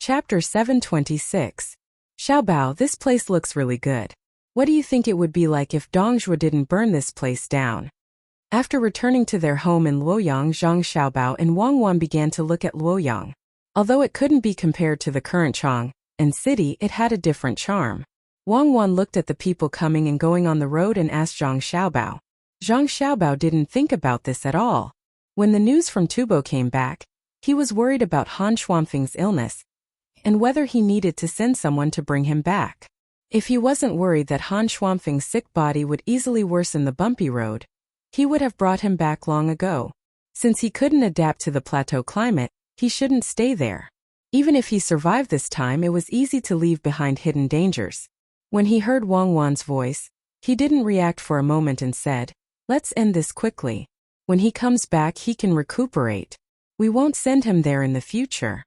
Chapter 726. Xiaobao, this place looks really good. What do you think it would be like if Dongzhuo didn't burn this place down? After returning to their home in Luoyang, Zhang Xiaobao and Wang Wan began to look at Luoyang. Although it couldn't be compared to the current Chang and city, it had a different charm. Wang Wan looked at the people coming and going on the road and asked Zhang Xiaobao. Zhang Xiaobao didn't think about this at all. When the news from Tubo came back, he was worried about Han Shuangfeng's illness and whether he needed to send someone to bring him back. If he wasn't worried that Han Shuangfeng's sick body would easily worsen the bumpy road, he would have brought him back long ago. Since he couldn't adapt to the plateau climate, he shouldn't stay there. Even if he survived this time, it was easy to leave behind hidden dangers. When he heard Wang Wan's voice, he didn't react for a moment and said, "Let's end this quickly. When he comes back, he can recuperate. We won't send him there in the future."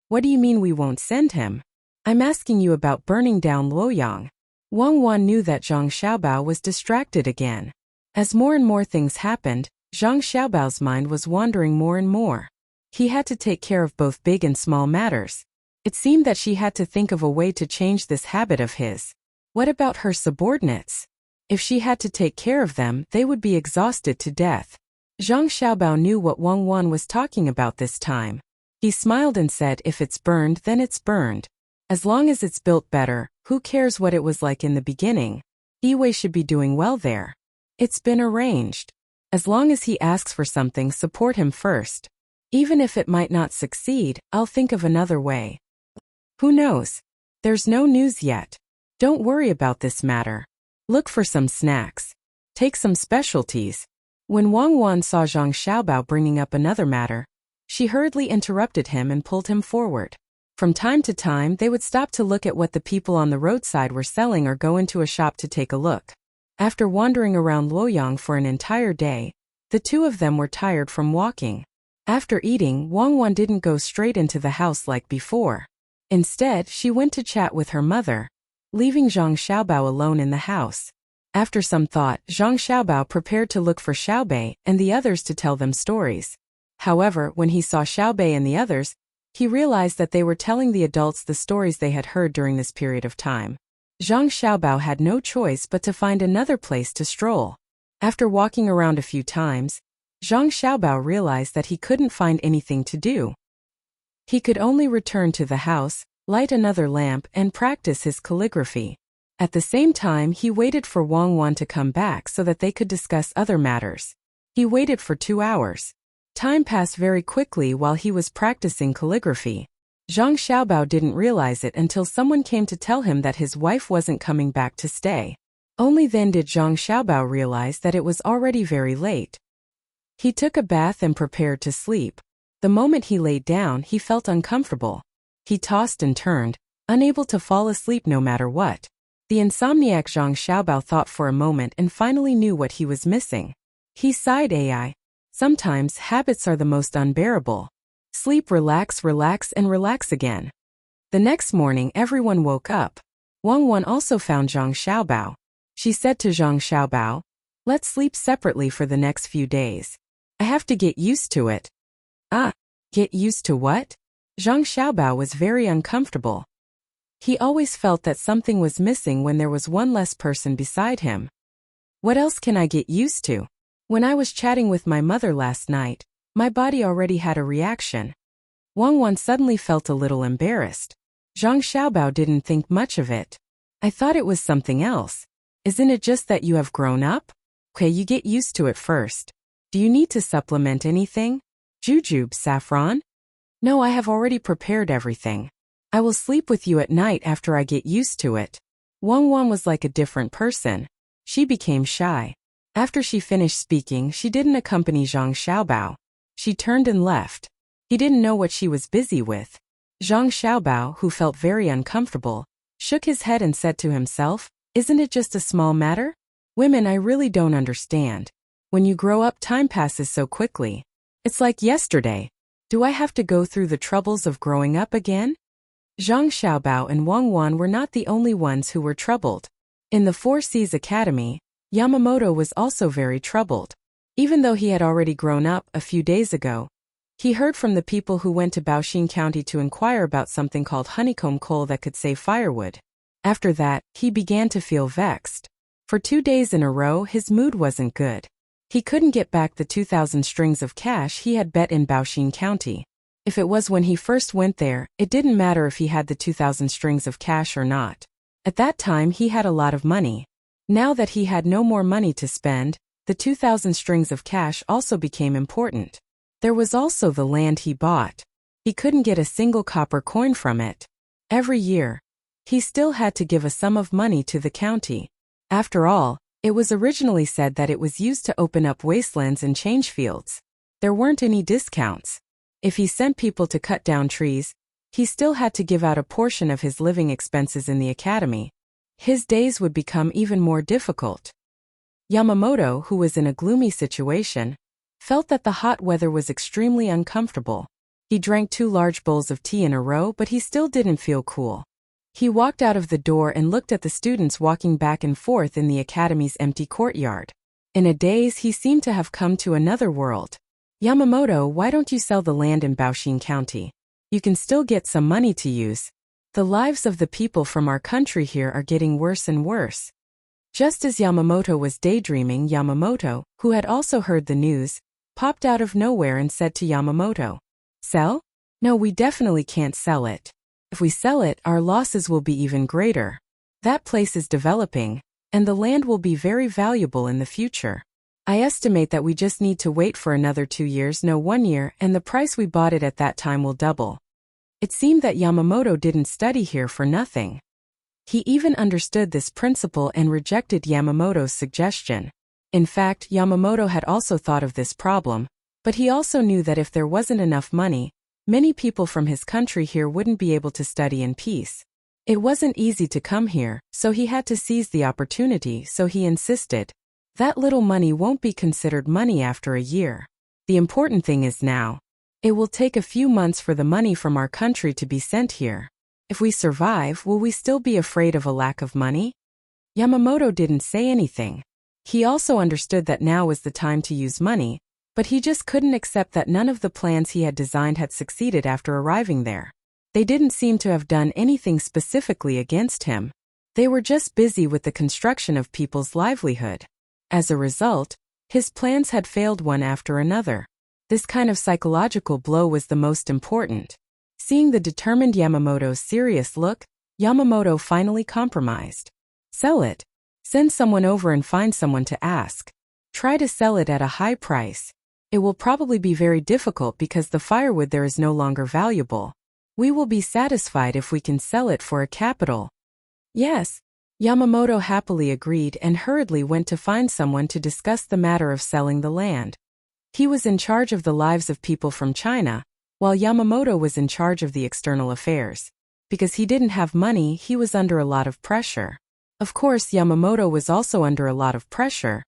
"What do you mean we won't send him? I'm asking you about burning down Luoyang." Wang Wan knew that Zhang Xiaobao was distracted again. As more and more things happened, Zhang Xiaobao's mind was wandering more and more. He had to take care of both big and small matters. It seemed that she had to think of a way to change this habit of his. What about her subordinates? If she had to take care of them, they would be exhausted to death. Zhang Xiaobao knew what Wang Wan was talking about this time. He smiled and said, "If it's burned, then it's burned. As long as it's built better, who cares what it was like in the beginning? Yiwei should be doing well there. It's been arranged. As long as he asks for something, support him first. Even if it might not succeed, I'll think of another way." "Who knows? There's no news yet. Don't worry about this matter. Look for some snacks. Take some specialties." When Wang Wan saw Zhang Xiaobao bringing up another matter, she hurriedly interrupted him and pulled him forward. From time to time, they would stop to look at what the people on the roadside were selling or go into a shop to take a look. After wandering around Luoyang for an entire day, the two of them were tired from walking. After eating, Wang Wan didn't go straight into the house like before. Instead, she went to chat with her mother, leaving Zhang Xiaobao alone in the house. After some thought, Zhang Xiaobao prepared to look for Xiaobei and the others to tell them stories. However, when he saw Xiaobei and the others, he realized that they were telling the adults the stories they had heard during this period of time. Zhang Xiaobao had no choice but to find another place to stroll. After walking around a few times, Zhang Xiaobao realized that he couldn't find anything to do. He could only return to the house, light another lamp, and practice his calligraphy. At the same time, he waited for Wang Wan to come back so that they could discuss other matters. He waited for 2 hours. Time passed very quickly while he was practicing calligraphy. Zhang Xiaobao didn't realize it until someone came to tell him that his wife wasn't coming back to stay. Only then did Zhang Xiaobao realize that it was already very late. He took a bath and prepared to sleep. The moment he laid down, he felt uncomfortable. He tossed and turned, unable to fall asleep no matter what. The insomniac Zhang Xiaobao thought for a moment and finally knew what he was missing. He sighed. Sometimes habits are the most unbearable. Sleep, relax, relax, and relax again. The next morning, everyone woke up. Wang Wan also found Zhang Xiaobao. She said to Zhang Xiaobao, "Let's sleep separately for the next few days. I have to get used to it." Get used to what? Zhang Xiaobao was very uncomfortable. He always felt that something was missing when there was one less person beside him. "What else can I get used to? When I was chatting with my mother last night, my body already had a reaction." Wang Wan suddenly felt a little embarrassed. Zhang Xiaobao didn't think much of it. "I thought it was something else. Isn't it just that you have grown up? Okay, you get used to it first. Do you need to supplement anything? Jujube, saffron?" "No, I have already prepared everything. I will sleep with you at night after I get used to it." Wang Wan was like a different person. She became shy. After she finished speaking, she didn't accompany Zhang Xiaobao. She turned and left. He didn't know what she was busy with. Zhang Xiaobao, who felt very uncomfortable, shook his head and said to himself, "Isn't it just a small matter? Women, I really don't understand. When you grow up, time passes so quickly. It's like yesterday. Do I have to go through the troubles of growing up again?" Zhang Xiaobao and Wang Wan were not the only ones who were troubled. In the Four Seas Academy, Yamamoto was also very troubled. Even though he had already grown up a few days ago, He heard from the people who went to Baoxin County to inquire about something called honeycomb coal that could save firewood. After that, he began to feel vexed. For 2 days in a row, his mood wasn't good. He couldn't get back the 2,000 strings of cash he had bet in Baoxin County. If it was when he first went there, it didn't matter if he had the 2,000 strings of cash or not. At that time he had a lot of money. Now that he had no more money to spend, the 2,000 strings of cash also became important. There was also the land he bought. He couldn't get a single copper coin from it. Every year, he still had to give a sum of money to the county. After all, it was originally said that it was used to open up wastelands and change fields. There weren't any discounts. If he sent people to cut down trees, he still had to give out a portion of his living expenses in the academy. His days would become even more difficult. Yamamoto, who was in a gloomy situation, felt that the hot weather was extremely uncomfortable. He drank 2 large bowls of tea in a row, but he still didn't feel cool. He walked out of the door and looked at the students walking back and forth in the academy's empty courtyard. In a daze, he seemed to have come to another world. Yamamoto, why don't you sell the land in Baoxin County? You can still get some money to use. The lives of the people from our country here are getting worse and worse. Just as Yamamoto was daydreaming, Yamamoto, who had also heard the news, popped out of nowhere and said to Yamamoto, "Sell? No, we definitely can't sell it. If we sell it, our losses will be even greater. That place is developing, and the land will be very valuable in the future. I estimate that we just need to wait for another 2 years, no 1 year, and the price we bought it at that time will double." It seemed that Yamamoto didn't study here for nothing. He even understood this principle and rejected Yamamoto's suggestion. In fact, Yamamoto had also thought of this problem, but he also knew that if there wasn't enough money, many people from his country here wouldn't be able to study in peace. It wasn't easy to come here, so he had to seize the opportunity, so he insisted. That little money won't be considered money after a year. The important thing is now. It will take a few months for the money from our country to be sent here. If we survive, will we still be afraid of a lack of money? Yamamoto didn't say anything. He also understood that now was the time to use money, but he just couldn't accept that none of the plans he had designed had succeeded after arriving there. They didn't seem to have done anything specifically against him. They were just busy with the construction of people's livelihood. As a result, his plans had failed one after another. This kind of psychological blow was the most important. Seeing the determined Yamamoto's serious look, Yamamoto finally compromised. Sell it. Send someone over and find someone to ask. Try to sell it at a high price. It will probably be very difficult because the firewood there is no longer valuable. We will be satisfied if we can sell it for a capital. Yes. Yamamoto happily agreed and hurriedly went to find someone to discuss the matter of selling the land. He was in charge of the lives of people from China, while Yamamoto was in charge of the external affairs. Because he didn't have money, he was under a lot of pressure. Of course, Yamamoto was also under a lot of pressure,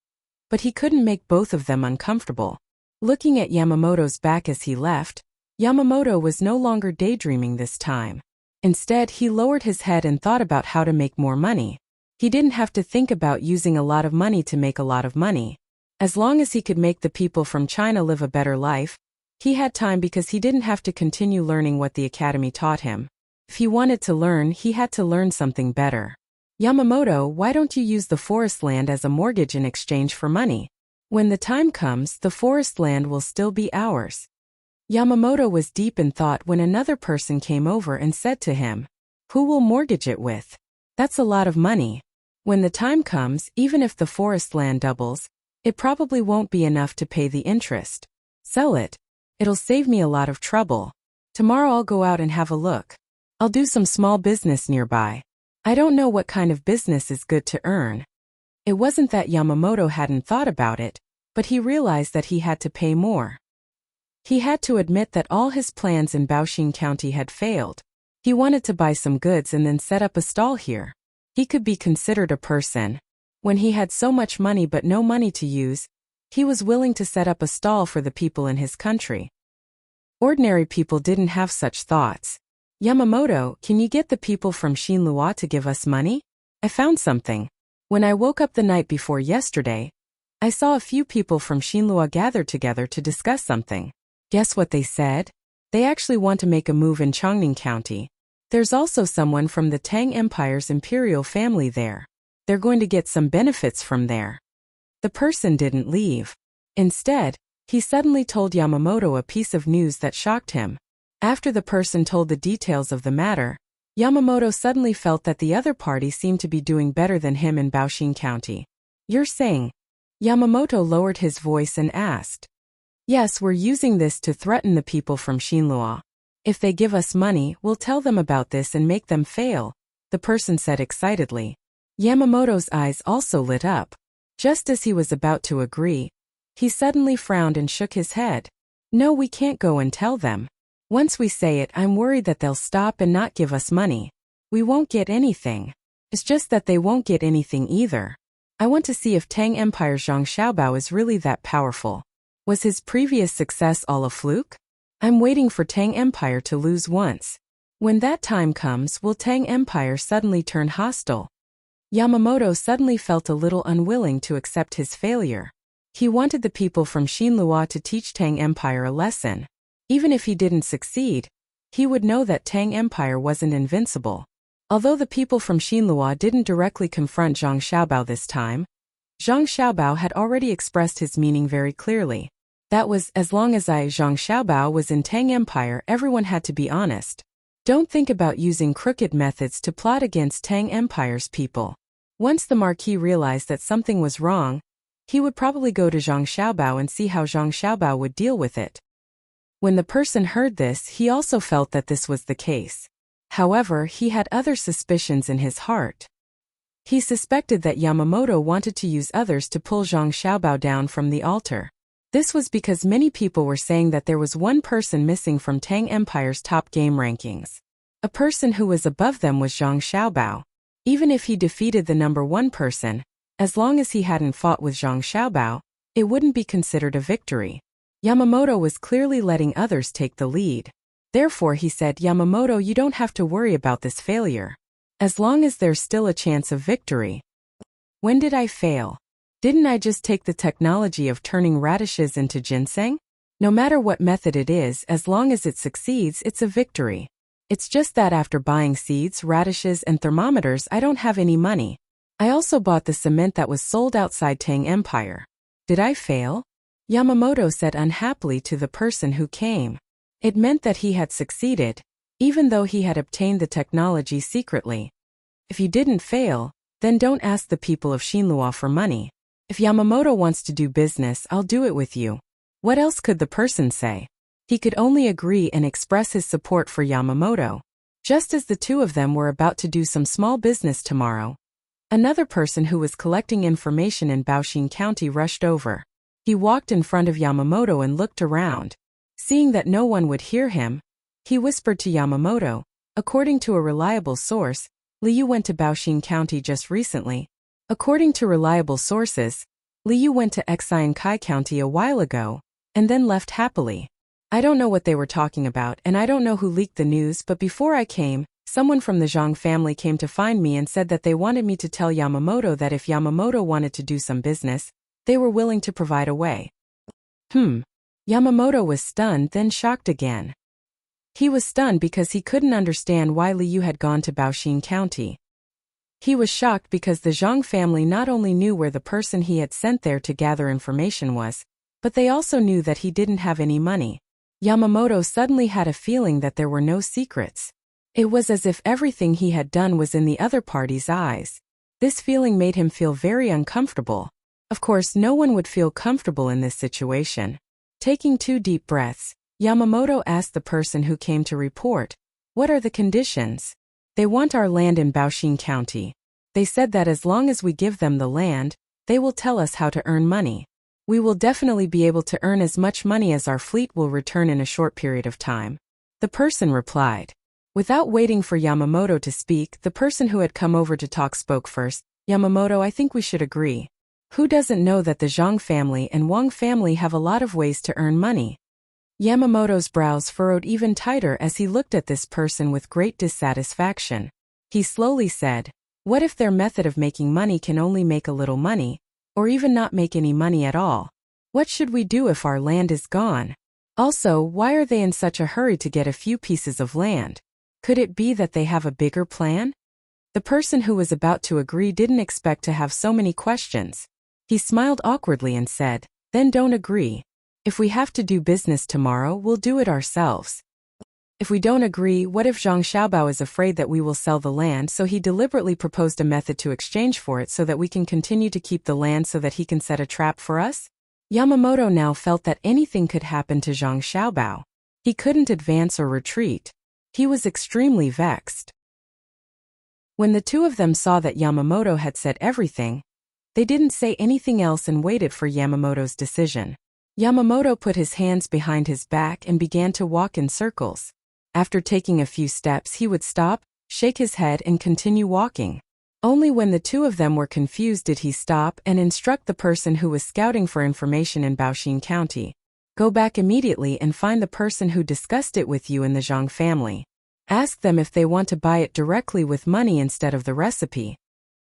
but he couldn't make both of them uncomfortable. Looking at Yamamoto's back as he left, Yamamoto was no longer daydreaming this time. Instead, he lowered his head and thought about how to make more money. He didn't have to think about using a lot of money to make a lot of money. As long as he could make the people from China live a better life, he had time because he didn't have to continue learning what the academy taught him. If he wanted to learn, he had to learn something better. Yamamoto, why don't you use the forest land as a mortgage in exchange for money? When the time comes, the forest land will still be ours. Yamamoto was deep in thought when another person came over and said to him, "Who will mortgage it with? That's a lot of money. When the time comes, even if the forest land doubles, it probably won't be enough to pay the interest. Sell it. It'll save me a lot of trouble. Tomorrow I'll go out and have a look. I'll do some small business nearby. I don't know what kind of business is good to earn." It wasn't that Yamamoto hadn't thought about it, but he realized that he had to pay more. He had to admit that all his plans in Baoxin County had failed. He wanted to buy some goods and then set up a stall here. He could be considered a person. When he had so much money but no money to use, he was willing to set up a stall for the people in his country. Ordinary people didn't have such thoughts. "Yamamoto, can you get the people from Xinlua to give us money? I found something. When I woke up the night before yesterday, I saw a few people from Xinlua gathered together to discuss something. Guess what they said? They actually want to make a move in Chongning County. There's also someone from the Tang Empire's imperial family there. They're going to get some benefits from there. The person didn't leave. Instead, he suddenly told Yamamoto a piece of news that shocked him. After the person told the details of the matter, Yamamoto suddenly felt that the other party seemed to be doing better than him in Baoshin County. You're saying? Yamamoto lowered his voice and asked. Yes, we're using this to threaten the people from Xinlua. If they give us money, we'll tell them about this and make them fail, the person said excitedly. Yamamoto's eyes also lit up. Just as he was about to agree, he suddenly frowned and shook his head. No, we can't go and tell them. Once we say it, I'm worried that they'll stop and not give us money. We won't get anything. It's just that they won't get anything either. I want to see if Tang Empire's Zhang Xiaobao is really that powerful. Was his previous success all a fluke? I'm waiting for Tang Empire to lose once. When that time comes, will Tang Empire suddenly turn hostile? Yamamoto suddenly felt a little unwilling to accept his failure. He wanted the people from Xinlua to teach Tang Empire a lesson. Even if he didn't succeed, he would know that Tang Empire wasn't invincible. Although the people from Xinlua didn't directly confront Zhang Xiaobao this time, Zhang Xiaobao had already expressed his meaning very clearly. That was, as long as Zhang Xiaobao was in Tang Empire, everyone had to be honest. Don't think about using crooked methods to plot against Tang Empire's people. Once the Marquis realized that something was wrong, he would probably go to Zhang Xiaobao and see how Zhang Xiaobao would deal with it. When the person heard this, he also felt that this was the case. However, he had other suspicions in his heart. He suspected that Yamamoto wanted to use others to pull Zhang Xiaobao down from the altar. This was because many people were saying that there was one person missing from Tang Empire's top game rankings. A person who was above them was Zhang Xiaobao. Even if he defeated the number one person, as long as he hadn't fought with Zhang Xiaobao, it wouldn't be considered a victory. Yamamoto was clearly letting others take the lead. Therefore, he said, Yamamoto, you don't have to worry about this failure. As long as there's still a chance of victory. When did I fail? Didn't I just take the technology of turning radishes into ginseng? No matter what method it is, as long as it succeeds, it's a victory. It's just that after buying seeds, radishes, and thermometers, I don't have any money. I also bought the cement that was sold outside Tang Empire. Did I fail? Yamamoto said unhappily to the person who came. It meant that he had succeeded, even though he had obtained the technology secretly. If you didn't fail, then don't ask the people of Xinlua for money. If Yamamoto wants to do business, I'll do it with you. What else could the person say? He could only agree and express his support for Yamamoto. Just as the two of them were about to do some small business tomorrow, another person who was collecting information in Baoshin County rushed over. He walked in front of Yamamoto and looked around. Seeing that no one would hear him, he whispered to Yamamoto, according to a reliable source, Liu went to Baoshin County just recently. According to reliable sources, Liu went to Xiankai County a while ago, and then left happily. I don't know what they were talking about, and I don't know who leaked the news, but before I came, someone from the Zhang family came to find me and said that they wanted me to tell Yamamoto that if Yamamoto wanted to do some business, they were willing to provide a way. Yamamoto was stunned, then shocked again. He was stunned because he couldn't understand why Liu had gone to Baoshin County. He was shocked because the Zhang family not only knew where the person he had sent there to gather information was, but they also knew that he didn't have any money. Yamamoto suddenly had a feeling that there were no secrets. It was as if everything he had done was in the other party's eyes. This feeling made him feel very uncomfortable. Of course, no one would feel comfortable in this situation. Taking 2 deep breaths, Yamamoto asked the person who came to report, "What are the conditions?" "They want our land in Baoshin County. They said that as long as we give them the land, they will tell us how to earn money. We will definitely be able to earn as much money as our fleet will return in a short period of time," the person replied. Without waiting for Yamamoto to speak, the person who had come over to talk spoke first. "Yamamoto, I think we should agree. Who doesn't know that the Zhang family and Wang family have a lot of ways to earn money?" Yamamoto's brows furrowed even tighter as he looked at this person with great dissatisfaction. He slowly said, "What if their method of making money can only make a little money, or even not make any money at all? What should we do if our land is gone?" Also, why are they in such a hurry to get a few pieces of land? Could it be that they have a bigger plan? The person who was about to agree didn't expect to have so many questions. He smiled awkwardly and said, "Then don't agree. If we have to do business tomorrow, we'll do it ourselves." If we don't agree, what if Zhang Xiaobao is afraid that we will sell the land, so he deliberately proposed a method to exchange for it so that we can continue to keep the land so that he can set a trap for us? Yamamoto now felt that anything could happen to Zhang Xiaobao. He couldn't advance or retreat. He was extremely vexed. When the two of them saw that Yamamoto had said everything, they didn't say anything else and waited for Yamamoto's decision. Yamamoto put his hands behind his back and began to walk in circles. After taking a few steps, he would stop, shake his head and continue walking. Only when the two of them were confused did he stop and instruct the person who was scouting for information in Baoxin County. Go back immediately and find the person who discussed it with you in the Zhang family. Ask them if they want to buy it directly with money instead of the recipe.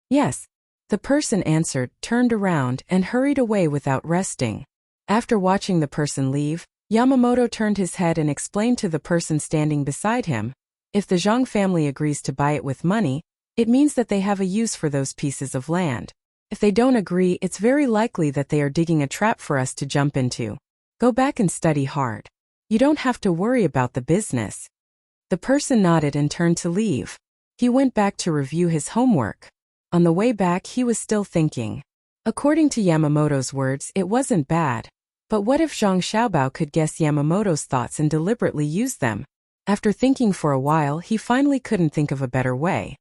Yes. The person answered, turned around, and hurried away without resting. After watching the person leave, Yamamoto turned his head and explained to the person standing beside him, if the Zhang family agrees to buy it with money, it means that they have a use for those pieces of land. If they don't agree, it's very likely that they are digging a trap for us to jump into. Go back and study hard. You don't have to worry about the business. The person nodded and turned to leave. He went back to review his homework. On the way back, he was still thinking. According to Yamamoto's words, it wasn't bad. But what if Zhang Xiaobao could guess Yamamoto's thoughts and deliberately use them? After thinking for a while, he finally couldn't think of a better way.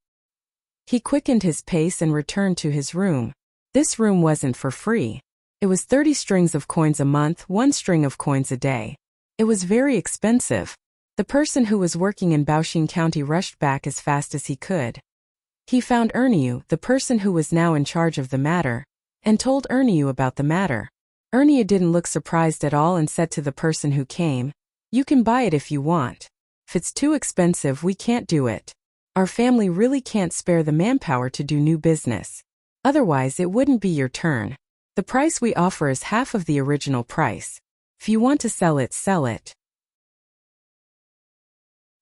He quickened his pace and returned to his room. This room wasn't for free. It was 30 strings of coins a month, 1 string of coins a day. It was very expensive. The person who was working in Baoxin County rushed back as fast as he could. He found Erniu, the person who was now in charge of the matter, and told Erniu about the matter. Erniu didn't look surprised at all and said to the person who came, "You can buy it if you want. If it's too expensive, we can't do it. Our family really can't spare the manpower to do new business. Otherwise, it wouldn't be your turn. The price we offer is half of the original price. If you want to sell it, sell it."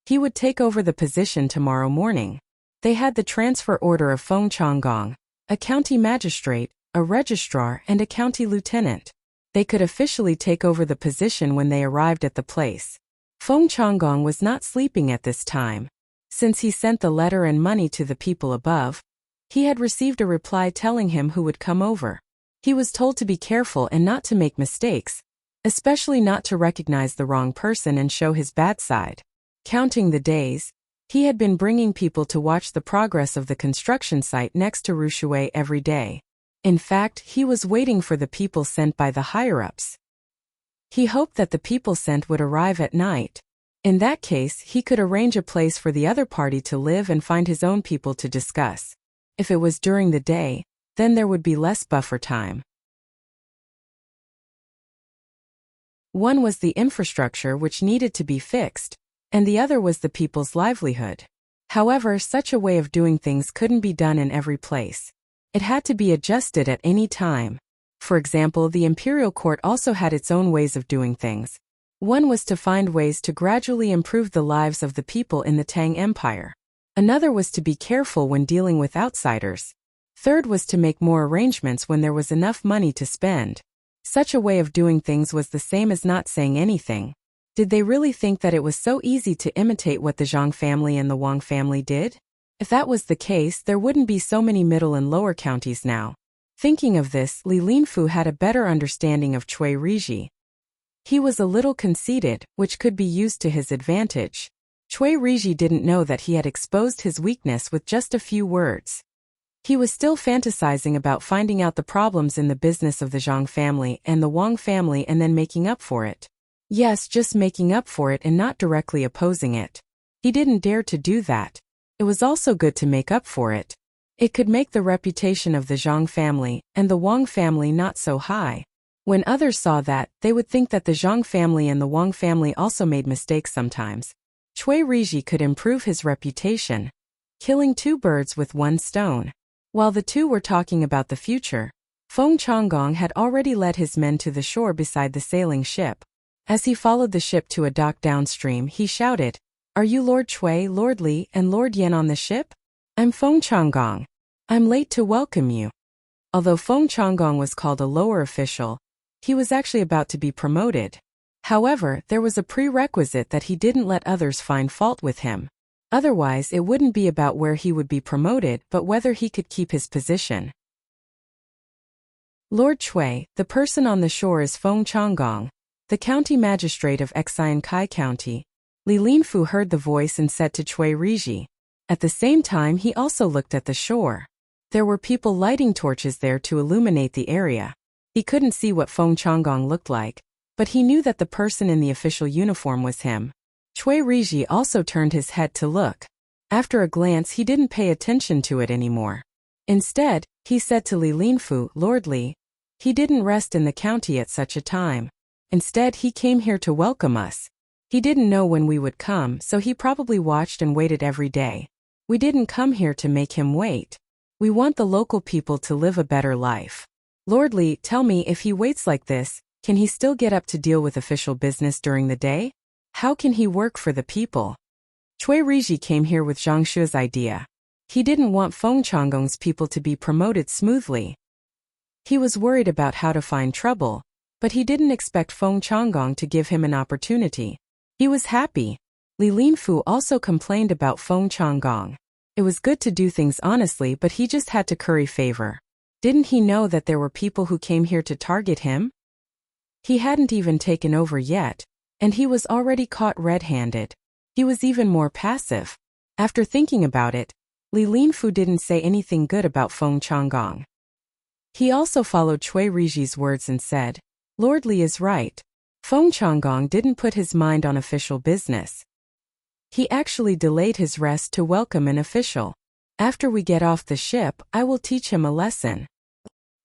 He would take over the position tomorrow morning. They had the transfer order of Feng Changgong, a county magistrate, a registrar, and a county lieutenant. They could officially take over the position when they arrived at the place. Feng Changgong was not sleeping at this time. Since he sent the letter and money to the people above, he had received a reply telling him who would come over. He was told to be careful and not to make mistakes, especially not to recognize the wrong person and show his bad side. Counting the days, he had been bringing people to watch the progress of the construction site next to Rushui every day. In fact, he was waiting for the people sent by the higher-ups. He hoped that the people sent would arrive at night. In that case, he could arrange a place for the other party to live and find his own people to discuss. If it was during the day, then there would be less buffer time. One was the infrastructure which needed to be fixed, and the other was the people's livelihood. However, such a way of doing things couldn't be done in every place. It had to be adjusted at any time. For example, the imperial court also had its own ways of doing things. One was to find ways to gradually improve the lives of the people in the Tang Empire. Another was to be careful when dealing with outsiders. Third was to make more arrangements when there was enough money to spend. Such a way of doing things was the same as not saying anything. Did they really think that it was so easy to imitate what the Zhang family and the Wang family did? If that was the case, there wouldn't be so many middle and lower counties now. Thinking of this, Li Linfu had a better understanding of Cui Riji. He was a little conceited, which could be used to his advantage. Cui Riji didn't know that he had exposed his weakness with just a few words. He was still fantasizing about finding out the problems in the business of the Zhang family and the Wang family and then making up for it. Yes, just making up for it and not directly opposing it. He didn't dare to do that. It was also good to make up for it. It could make the reputation of the Zhang family and the Wang family not so high. When others saw that, they would think that the Zhang family and the Wang family also made mistakes sometimes. Cui Riji could improve his reputation, killing 2 birds with 1 stone. While the two were talking about the future, Feng Changgong had already led his men to the shore beside the sailing ship. As he followed the ship to a dock downstream, he shouted, "Are you Lord Chui, Lord Li, and Lord Yan on the ship? I'm Feng Changgong. I'm late to welcome you." Although Feng Changgong was called a lower official, he was actually about to be promoted. However, there was a prerequisite that he didn't let others find fault with him. Otherwise, it wouldn't be about where he would be promoted, but whether he could keep his position. Lord Chui, the person on the shore, is Feng Changgong, the county magistrate of Xian Kai County. Li Linfu heard the voice and said to Chui Riji. At the same time, he also looked at the shore. There were people lighting torches there to illuminate the area. He couldn't see what Feng Changgong looked like, but he knew that the person in the official uniform was him. Chui Riji also turned his head to look. After a glance, he didn't pay attention to it anymore. Instead, he said to Li Linfu, "Lord Li." He didn't rest in the county at such a time. Instead, he came here to welcome us. He didn't know when we would come, so he probably watched and waited every day. We didn't come here to make him wait. We want the local people to live a better life. Lord Li, tell me, if he waits like this, can he still get up to deal with official business during the day? How can he work for the people? Chui Riji came here with Zhang Shu's idea. He didn't want Feng Changgong's people to be promoted smoothly. He was worried about how to find trouble, but he didn't expect Feng Changgong to give him an opportunity. He was happy. Li Linfu also complained about Feng Changgong. It was good to do things honestly, but he just had to curry favor. Didn't he know that there were people who came here to target him? He hadn't even taken over yet, and he was already caught red-handed. He was even more passive. After thinking about it, Li Linfu didn't say anything good about Feng Changgong. He also followed Chui Riji's words and said, "Lord Li is right. Feng Changgong didn't put his mind on official business. He actually delayed his rest to welcome an official. After we get off the ship, I will teach him a lesson."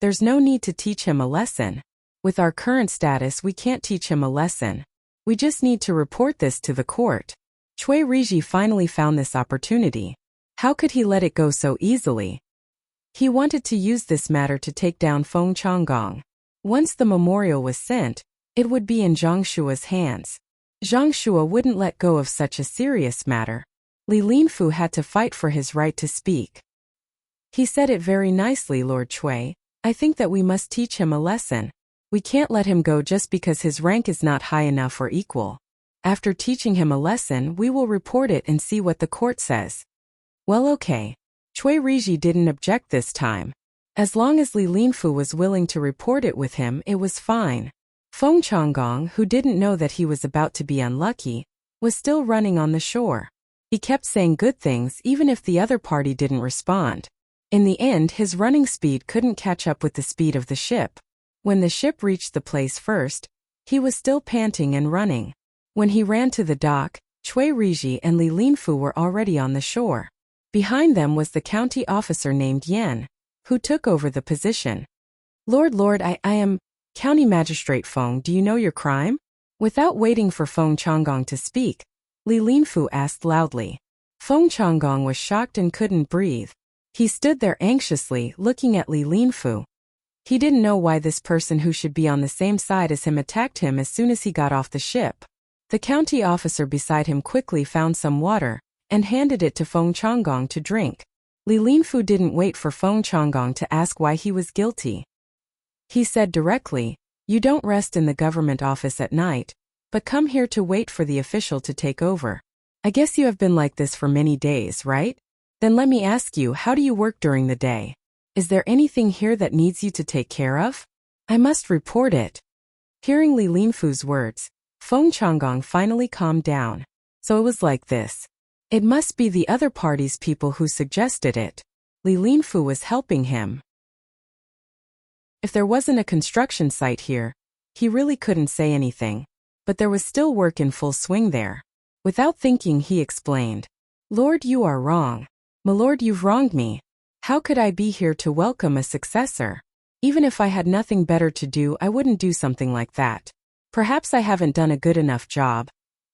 There's no need to teach him a lesson. With our current status, we can't teach him a lesson. We just need to report this to the court. Chui Riji finally found this opportunity. How could he let it go so easily? He wanted to use this matter to take down Feng Changgong. Once the memorial was sent, it would be in Zhang Shua's hands. Zhang Shua wouldn't let go of such a serious matter. Li Linfu had to fight for his right to speak. He said it very nicely, "Lord Chui. I think that we must teach him a lesson. We can't let him go just because his rank is not high enough or equal. After teaching him a lesson, we will report it and see what the court says." Well, okay. Chui Riji didn't object this time. As long as Li Linfu was willing to report it with him, it was fine. Feng Changgong, who didn't know that he was about to be unlucky, was still running on the shore. He kept saying good things even if the other party didn't respond. In the end, his running speed couldn't catch up with the speed of the ship. When the ship reached the place first, he was still panting and running. When he ran to the dock, Chui Riji and Li Linfu were already on the shore. Behind them was the county officer named Yan, who took over the position. Lord, I am County Magistrate Feng. Do you know your crime?" Without waiting for Feng Changgong to speak, Li Linfu asked loudly. Feng Changgong was shocked and couldn't breathe. He stood there anxiously, looking at Li Linfu. He didn't know why this person who should be on the same side as him attacked him as soon as he got off the ship. The county officer beside him quickly found some water and handed it to Feng Changgong to drink. Li Linfu didn't wait for Feng Changgong to ask why he was guilty. He said directly, "You don't rest in the government office at night, but come here to wait for the official to take over. I guess you have been like this for many days, right? Then let me ask you, how do you work during the day? Is there anything here that needs you to take care of? I must report it." Hearing Li Linfu's words, Feng Changgong finally calmed down. So it was like this. It must be the other party's people who suggested it. Li Linfu was helping him. If there wasn't a construction site here, he really couldn't say anything. But there was still work in full swing there. Without thinking, he explained, "Lord, you are wrong. My lord, you've wronged me. How could I be here to welcome a successor? Even if I had nothing better to do, I wouldn't do something like that. Perhaps I haven't done a good enough job,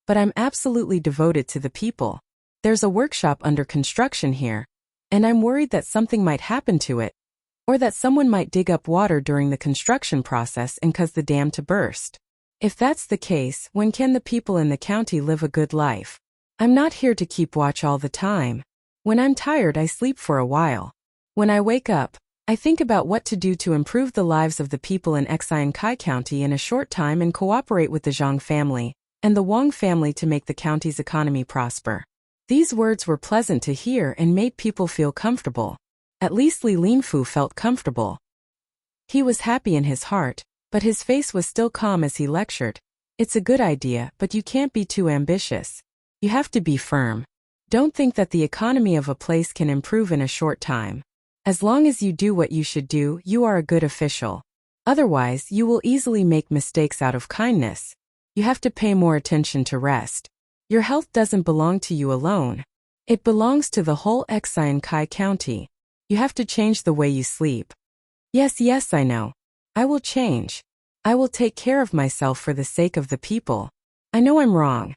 but I'm absolutely devoted to the people. There's a workshop under construction here, and I'm worried that something might happen to it, or that someone might dig up water during the construction process and cause the dam to burst. If that's the case, when can the people in the county live a good life? I'm not here to keep watch all the time. When I'm tired, I sleep for a while. When I wake up, I think about what to do to improve the lives of the people in Kai County in a short time and cooperate with the Zhang family and the Wang family to make the county's economy prosper. These words were pleasant to hear and made people feel comfortable. At least Li Linfu felt comfortable. He was happy in his heart, but his face was still calm as he lectured. It's a good idea, but you can't be too ambitious. You have to be firm. Don't think that the economy of a place can improve in a short time. As long as you do what you should do, you are a good official. Otherwise, you will easily make mistakes out of kindness. You have to pay more attention to rest. Your health doesn't belong to you alone. It belongs to the whole Kai County. You have to change the way you sleep. Yes, I know. I will change. I will take care of myself for the sake of the people. I know I'm wrong.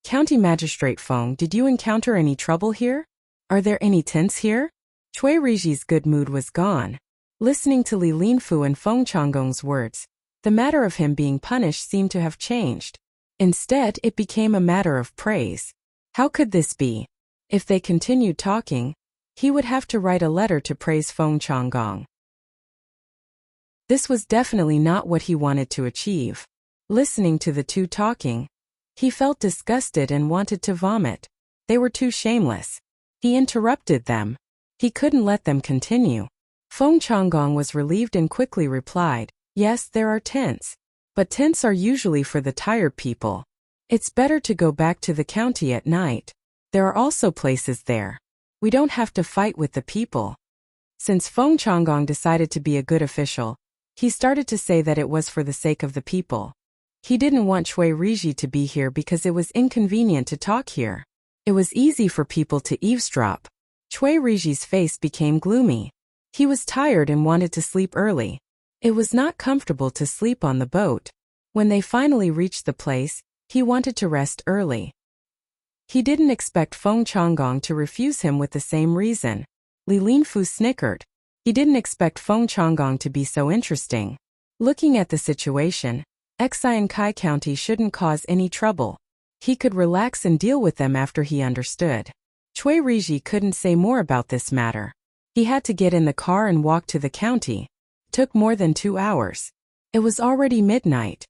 County Magistrate Feng, did you encounter any trouble here? Are there any tents here? Cui Riji's good mood was gone. Listening to Li Linfu and Feng Changgong's words, the matter of him being punished seemed to have changed. Instead, it became a matter of praise. How could this be? If they continued talking, he would have to write a letter to praise Feng Changgong. This was definitely not what he wanted to achieve. Listening to the two talking, he felt disgusted and wanted to vomit. They were too shameless. He interrupted them. He couldn't let them continue. Feng Changgong was relieved and quickly replied, yes, there are tents. But tents are usually for the tired people. It's better to go back to the county at night. There are also places there. We don't have to fight with the people. Since Feng Changgong decided to be a good official, he started to say that it was for the sake of the people. He didn't want Cui Riji to be here because it was inconvenient to talk here. It was easy for people to eavesdrop. Cui Riji's face became gloomy. He was tired and wanted to sleep early. It was not comfortable to sleep on the boat. When they finally reached the place, he wanted to rest early. He didn't expect Feng Changgong to refuse him with the same reason. Li Linfu snickered. He didn't expect Feng Changgong to be so interesting. Looking at the situation, Kai County shouldn't cause any trouble. He could relax and deal with them after he understood. Cui Riji couldn't say more about this matter. He had to get in the car and walk to the county. Took more than 2 hours. It was already midnight.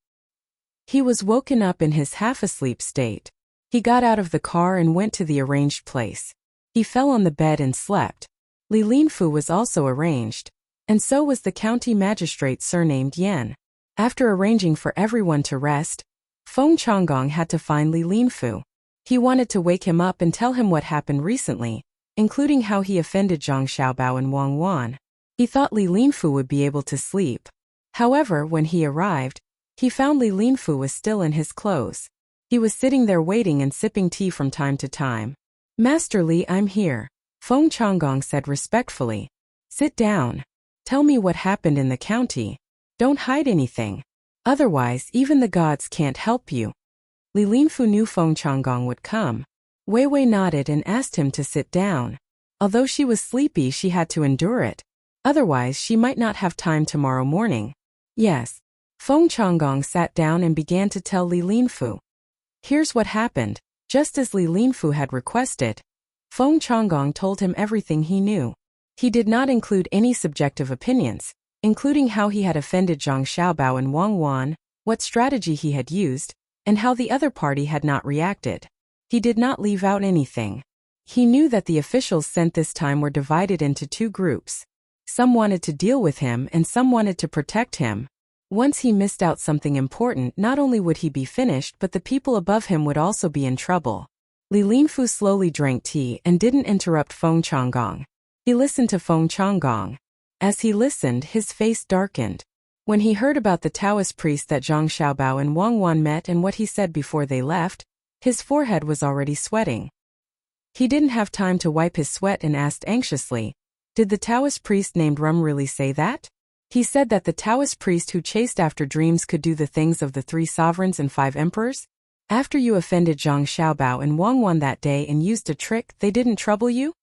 He was woken up in his half-asleep state. He got out of the car and went to the arranged place. He fell on the bed and slept. Li Linfu was also arranged, and so was the county magistrate surnamed Yan. After arranging for everyone to rest, Feng Changgong had to find Li Linfu. He wanted to wake him up and tell him what happened recently, including how he offended Zhang Xiaobao and Wang Wan. He thought Li Linfu would be able to sleep. However, when he arrived, he found Li Linfu was still in his clothes. He was sitting there waiting and sipping tea from time to time. Master Li, I'm here, Feng Changgong said respectfully. Sit down. Tell me what happened in the county. Don't hide anything. Otherwise, even the gods can't help you. Li Linfu knew Feng Changgong would come. Wei Wei nodded and asked him to sit down. Although she was sleepy, she had to endure it. Otherwise, she might not have time tomorrow morning. Yes. Feng Changgong sat down and began to tell Li Linfu. Here's what happened. Just as Li Linfu had requested, Feng Changgong told him everything he knew. He did not include any subjective opinions, including how he had offended Zhang Xiaobao and Wang Wan, what strategy he had used, and how the other party had not reacted. He did not leave out anything. He knew that the officials sent this time were divided into 2 groups. Some wanted to deal with him and some wanted to protect him. Once he missed out something important, not only would he be finished, but the people above him would also be in trouble. Li Linfu slowly drank tea and didn't interrupt Feng Changgong. He listened to Feng Changgong. As he listened, his face darkened. When he heard about the Taoist priest that Zhang Xiaobao and Wang Wan met and what he said before they left, his forehead was already sweating. He didn't have time to wipe his sweat and asked anxiously, did the Taoist priest named Rum really say that? He said that the Taoist priest who chased after dreams could do the things of the 3 sovereigns and 5 emperors? After you offended Zhang Xiaobao and Wang Wan that day and used a trick, they didn't trouble you?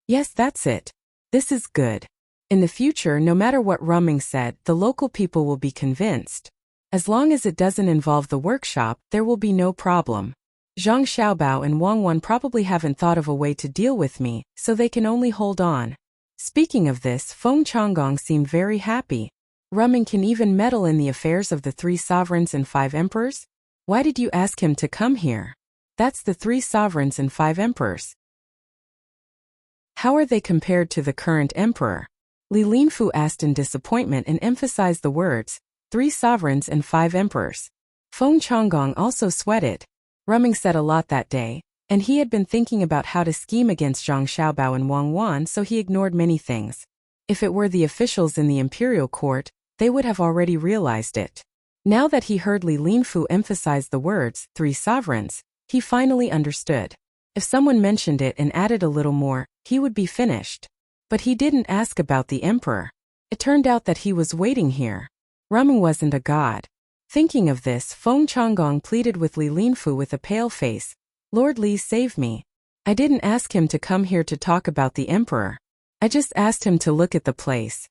Yes, that's it. This is good. In the future, no matter what Rumming said, the local people will be convinced. As long as it doesn't involve the workshop, there will be no problem. Zhang Xiaobao and Wang Wan probably haven't thought of a way to deal with me, so they can only hold on. Speaking of this, Feng Changgong seemed very happy. Ruming can even meddle in the affairs of the 3 sovereigns and 5 emperors? Why did you ask him to come here? That's the 3 sovereigns and 5 emperors. How are they compared to the current emperor? Li Linfu asked in disappointment and emphasized the words, 3 sovereigns and 5 emperors. Feng Changgong also sweated. Ruming said a lot that day, and he had been thinking about how to scheme against Zhang Xiaobao and Wang Wan, so he ignored many things. If it were the officials in the imperial court, they would have already realized it. Now that he heard Li Linfu emphasize the words, 3 sovereigns, he finally understood. If someone mentioned it and added a little more, he would be finished. But he didn't ask about the emperor. It turned out that he was waiting here. Ruming wasn't a god. Thinking of this, Feng Changgong pleaded with Li Linfu with a pale face. Lord Li, save me. I didn't ask him to come here to talk about the emperor. I just asked him to look at the place.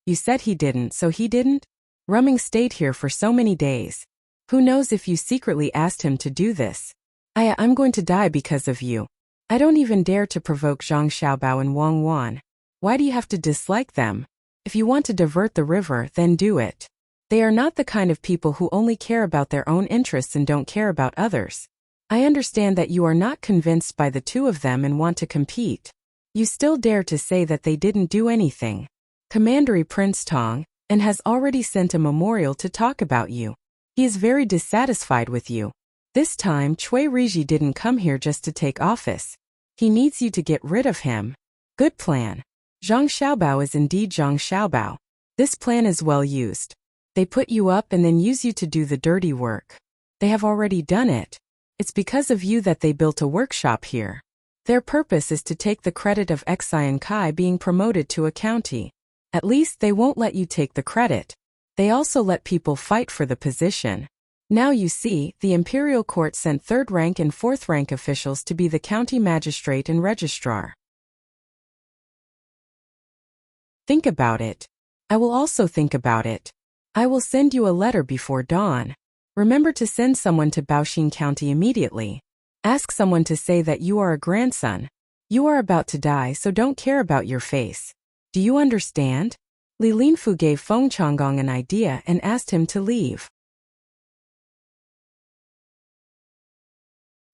You said he didn't, so he didn't? Ruming stayed here for so many days. Who knows if you secretly asked him to do this? I'm going to die because of you. I don't even dare to provoke Zhang Xiaobao and Wang Wan. Why do you have to dislike them? If you want to divert the river, then do it. They are not the kind of people who only care about their own interests and don't care about others. I understand that you are not convinced by the 2 of them and want to compete. You still dare to say that they didn't do anything. Commandery Prince Tang, and has already sent a memorial to talk about you. He is very dissatisfied with you. This time, Cui Riji didn't come here just to take office. He needs you to get rid of him. Good plan. Zhang Xiaobao is indeed Zhang Xiaobao. This plan is well used. They put you up and then use you to do the dirty work. They have already done it. It's because of you that they built a workshop here. Their purpose is to take the credit of Xian Kai being promoted to a county. At least they won't let you take the credit. They also let people fight for the position. Now you see, the imperial court sent 3rd rank and 4th rank officials to be the county magistrate and registrar. Think about it. I will also think about it. I will send you a letter before dawn. Remember to send someone to Baoxing County immediately. Ask someone to say that you are a grandson. You are about to die, so don't care about your face. Do you understand? Li Linfu gave Feng Changgong an idea and asked him to leave.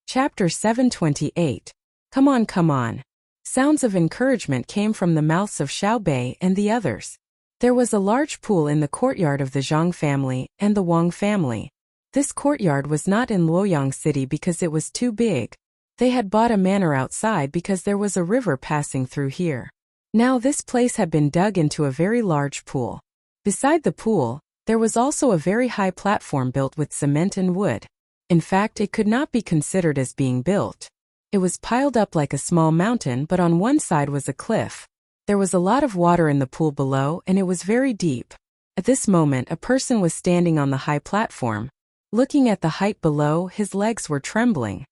Chapter 728. Come on, come on. Sounds of encouragement came from the mouths of Xiao Bei and the others. There was a large pool in the courtyard of the Zhang family and the Wang family. This courtyard was not in Luoyang City because it was too big. They had bought a manor outside because there was a river passing through here. Now this place had been dug into a very large pool. Beside the pool, there was also a very high platform built with cement and wood. In fact, it could not be considered as being built. It was piled up like a small mountain, but on one side was a cliff. There was a lot of water in the pool below, and it was very deep. At this moment, a person was standing on the high platform. Looking at the height below, his legs were trembling.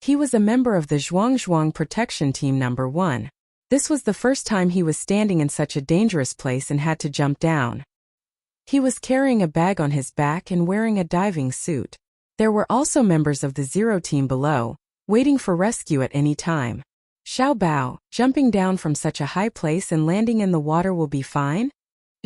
He was a member of the Zhuang Protection Team No. 1. This was the first time he was standing in such a dangerous place and had to jump down. He was carrying a bag on his back and wearing a diving suit. There were also members of the 0 team below, waiting for rescue at any time. Xiao Bao, jumping down from such a high place and landing in the water will be fine?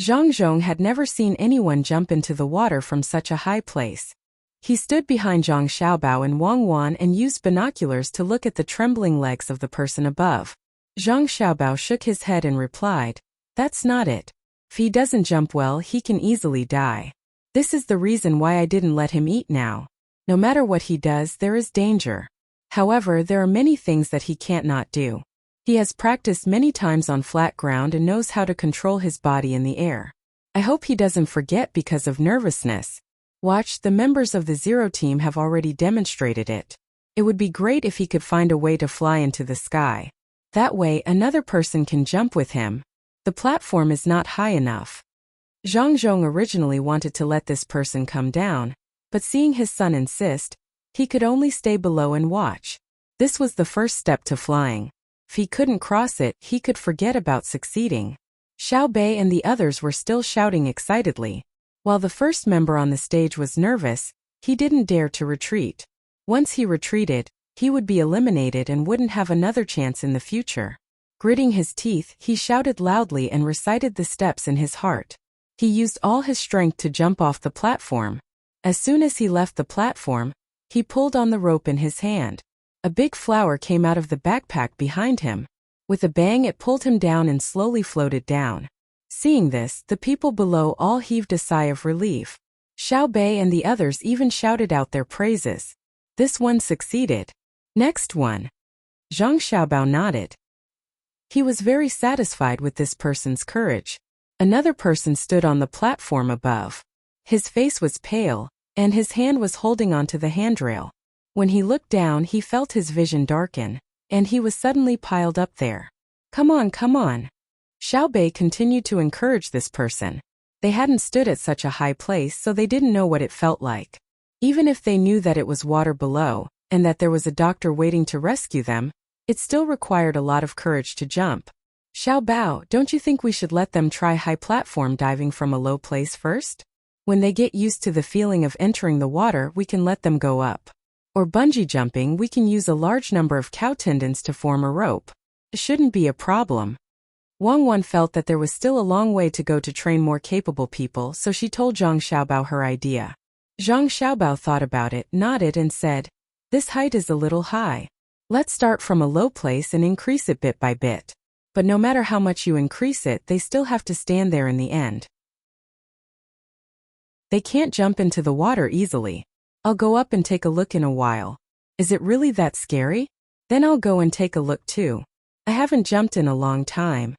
Zhang Zhong had never seen anyone jump into the water from such a high place. He stood behind Zhang Xiaobao and Wang Wan and used binoculars to look at the trembling legs of the person above. Zhang Xiaobao shook his head and replied, "That's not it. If he doesn't jump well, he can easily die. This is the reason why I didn't let him eat now. No matter what he does, there is danger. However, there are many things that he can't not do. He has practiced many times on flat ground and knows how to control his body in the air. I hope he doesn't forget because of nervousness. Watch, the members of the 0 team have already demonstrated it. It would be great if he could find a way to fly into the sky. That way, another person can jump with him. The platform is not high enough." Zhang Zhong originally wanted to let this person come down, but seeing his son insist, he could only stay below and watch. This was the first step to flying. If he couldn't cross it, he could forget about succeeding. Xiao Bei and the others were still shouting excitedly. While the first member on the stage was nervous, he didn't dare to retreat. Once he retreated, he would be eliminated and wouldn't have another chance in the future. Gritting his teeth, he shouted loudly and recited the steps in his heart. He used all his strength to jump off the platform. As soon as he left the platform, he pulled on the rope in his hand. A big flower came out of the backpack behind him. With a bang, it pulled him down and slowly floated down. Seeing this, the people below all heaved a sigh of relief. Xiao Bei and the others even shouted out their praises. This one succeeded. Next one. Zhang Xiaobao nodded. He was very satisfied with this person's courage. Another person stood on the platform above. His face was pale, and his hand was holding onto the handrail. When he looked down, he felt his vision darken, and he was suddenly piled up there. Come on, come on. Xiao Bei continued to encourage this person. They hadn't stood at such a high place, so they didn't know what it felt like. Even if they knew that it was water below, and that there was a doctor waiting to rescue them, it still required a lot of courage to jump. Xiao Bao, don't you think we should let them try high platform diving from a low place first? When they get used to the feeling of entering the water, we can let them go up. Or bungee jumping, we can use a large number of cow tendons to form a rope. It shouldn't be a problem. Wang Wan felt that there was still a long way to go to train more capable people, so she told Zhang Xiaobao her idea. Zhang Xiaobao thought about it, nodded and said, "This height is a little high. Let's start from a low place and increase it bit by bit. But no matter how much you increase it, they still have to stand there in the end. They can't jump into the water easily. I'll go up and take a look in a while. Is it really that scary? Then I'll go and take a look too. I haven't jumped in a long time."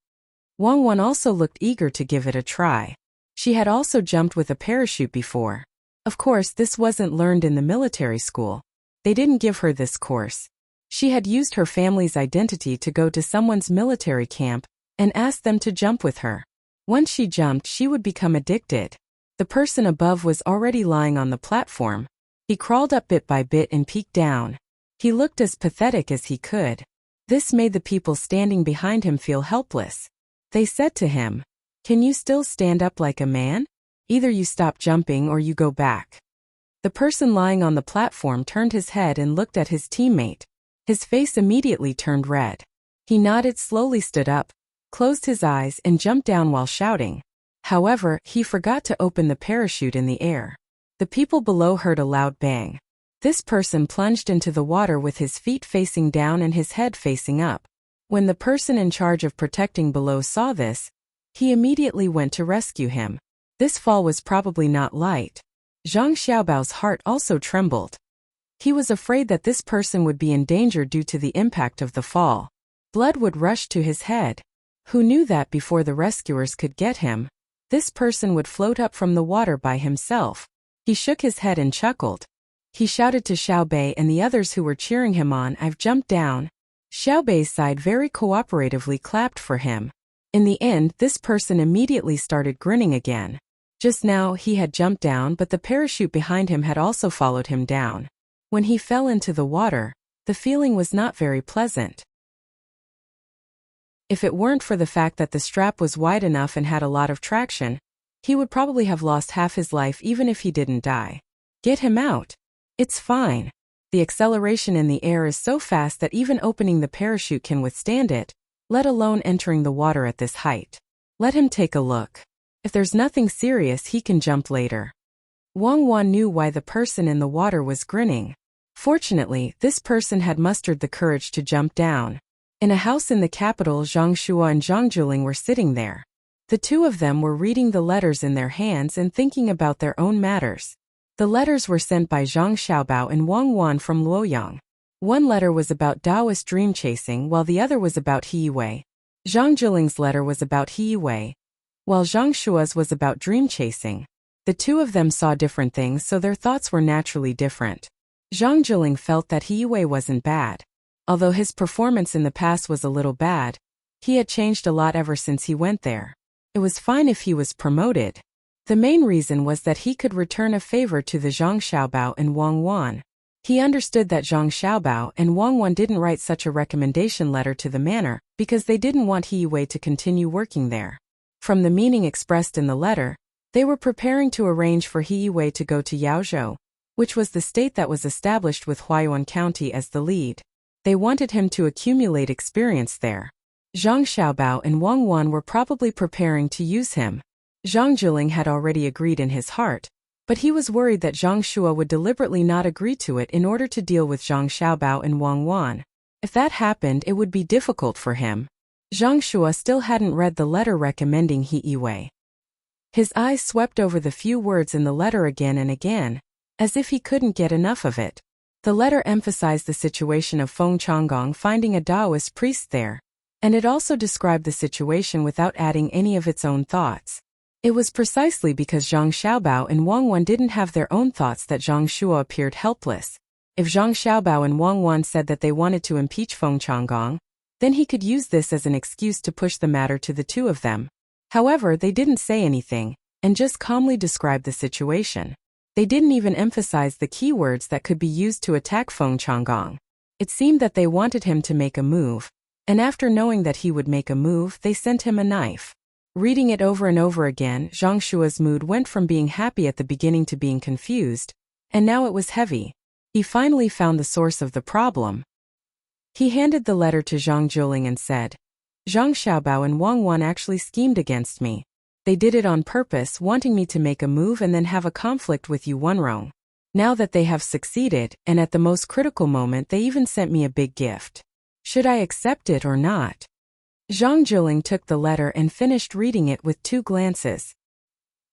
Wang Wan also looked eager to give it a try. She had also jumped with a parachute before. Of course, this wasn't learned in the military school. They didn't give her this course. She had used her family's identity to go to someone's military camp and asked them to jump with her. Once she jumped, she would become addicted. The person above was already lying on the platform. He crawled up bit by bit and peeked down. He looked as pathetic as he could. This made the people standing behind him feel helpless. They said to him, "Can you still stand up like a man? Either you stop jumping or you go back." The person lying on the platform turned his head and looked at his teammate. His face immediately turned red. He nodded, slowly stood up, closed his eyes and jumped down while shouting. However, he forgot to open the parachute in the air. The people below heard a loud bang. This person plunged into the water with his feet facing down and his head facing up. When the person in charge of protecting below saw this, he immediately went to rescue him. This fall was probably not light. Zhang Xiaobao's heart also trembled. He was afraid that this person would be in danger due to the impact of the fall. Blood would rush to his head. Who knew that before the rescuers could get him, this person would float up from the water by himself? He shook his head and chuckled. He shouted to Xiao Bei and the others who were cheering him on, "I've jumped down." Xiao Bei's side very cooperatively clapped for him. In the end, this person immediately started grinning again. Just now, he had jumped down, but the parachute behind him had also followed him down. When he fell into the water, the feeling was not very pleasant. If it weren't for the fact that the strap was wide enough and had a lot of traction, he would probably have lost half his life even if he didn't die. Get him out. It's fine. The acceleration in the air is so fast that even opening the parachute can withstand it, let alone entering the water at this height. Let him take a look. If there's nothing serious, he can jump later. Wang Wan knew why the person in the water was grinning. Fortunately, this person had mustered the courage to jump down. In a house in the capital, Zhang Shua and Zhang Juling were sitting there. The two of them were reading the letters in their hands and thinking about their own matters. The letters were sent by Zhang Xiaobao and Wang Wan from Luoyang. One letter was about Taoist dream chasing, while the other was about He-Wei. Zhang Juling's letter was about He-Wei, while Zhang Shua's was about dream chasing. The two of them saw different things, so their thoughts were naturally different. Zhang Juling felt that He-Wei wasn't bad. Although his performance in the past was a little bad, he had changed a lot ever since he went there. It was fine if he was promoted. The main reason was that he could return a favor to the Zhang Xiaobao and Wang Wan. He understood that Zhang Xiaobao and Wang Wan didn't write such a recommendation letter to the manor because they didn't want He-Wei to continue working there. From the meaning expressed in the letter, They were preparing to arrange for He Yiwei to go to Yaozhou, which was the state that was established with Huaiyuan County as the lead. They wanted him to accumulate experience there. Zhang Xiaobao and Wang Wan were probably preparing to use him. Zhang Jiling had already agreed in his heart, but he was worried that Zhang Shua would deliberately not agree to it in order to deal with Zhang Xiaobao and Wang Wan. If that happened, it would be difficult for him. Zhang Shua still hadn't read the letter recommending He Yiwei. His eyes swept over the few words in the letter again and again, as if he couldn't get enough of it. The letter emphasized the situation of Feng Changgong finding a Taoist priest there, and it also described the situation without adding any of its own thoughts. It was precisely because Zhang Xiaobao and Wang Wan didn't have their own thoughts that Zhang Shua appeared helpless. If Zhang Xiaobao and Wang Wan said that they wanted to impeach Feng Changgong, then he could use this as an excuse to push the matter to the two of them. However, they didn't say anything, and just calmly described the situation. They didn't even emphasize the keywords that could be used to attack Feng Changgong. It seemed that they wanted him to make a move, and after knowing that he would make a move, they sent him a knife. Reading it over and over again, Zhang Shua's mood went from being happy at the beginning to being confused, and now it was heavy. He finally found the source of the problem. He handed the letter to Zhang Jiling and said, Zhang Xiaobao and Wang Wan actually schemed against me. They did it on purpose, wanting me to make a move and then have a conflict with Yu Wenrong. Now that they have succeeded, and at the most critical moment they even sent me a big gift. Should I accept it or not? Zhang Jiling took the letter and finished reading it with 2 glances.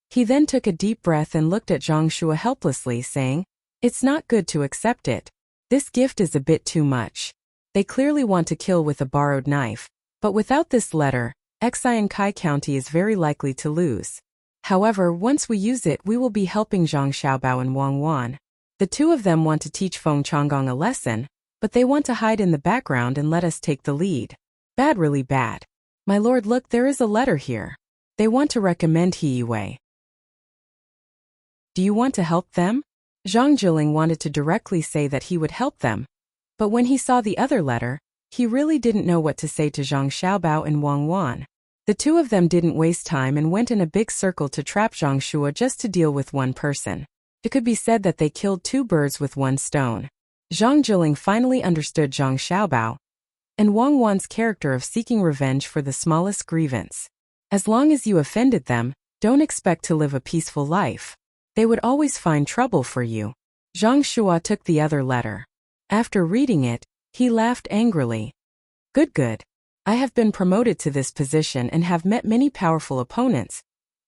He then took a deep breath and looked at Zhang Shua helplessly, saying, It's not good to accept it. This gift is a bit too much. They clearly want to kill with a borrowed knife, but without this letter, Xian Kai County is very likely to lose. However, once we use it, we will be helping Zhang Xiaobao and Wang Wan. The two of them want to teach Feng Changgong a lesson, but they want to hide in the background and let us take the lead. Bad, really bad. My lord, look, there is a letter here. They want to recommend He Yiwei. Do you want to help them? Zhang Jiling wanted to directly say that he would help them, but when he saw the other letter, he really didn't know what to say to Zhang Xiaobao and Wang Wan. The two of them didn't waste time and went in a big circle to trap Zhang Shua just to deal with one person. It could be said that they killed 2 birds with 1 stone. Zhang Jiling finally understood Zhang Xiaobao and Wang Wan's character of seeking revenge for the smallest grievance. As long as you offended them, don't expect to live a peaceful life. They would always find trouble for you. Zhang Shua took the other letter. After reading it, he laughed angrily. Good. I have been promoted to this position and have met many powerful opponents,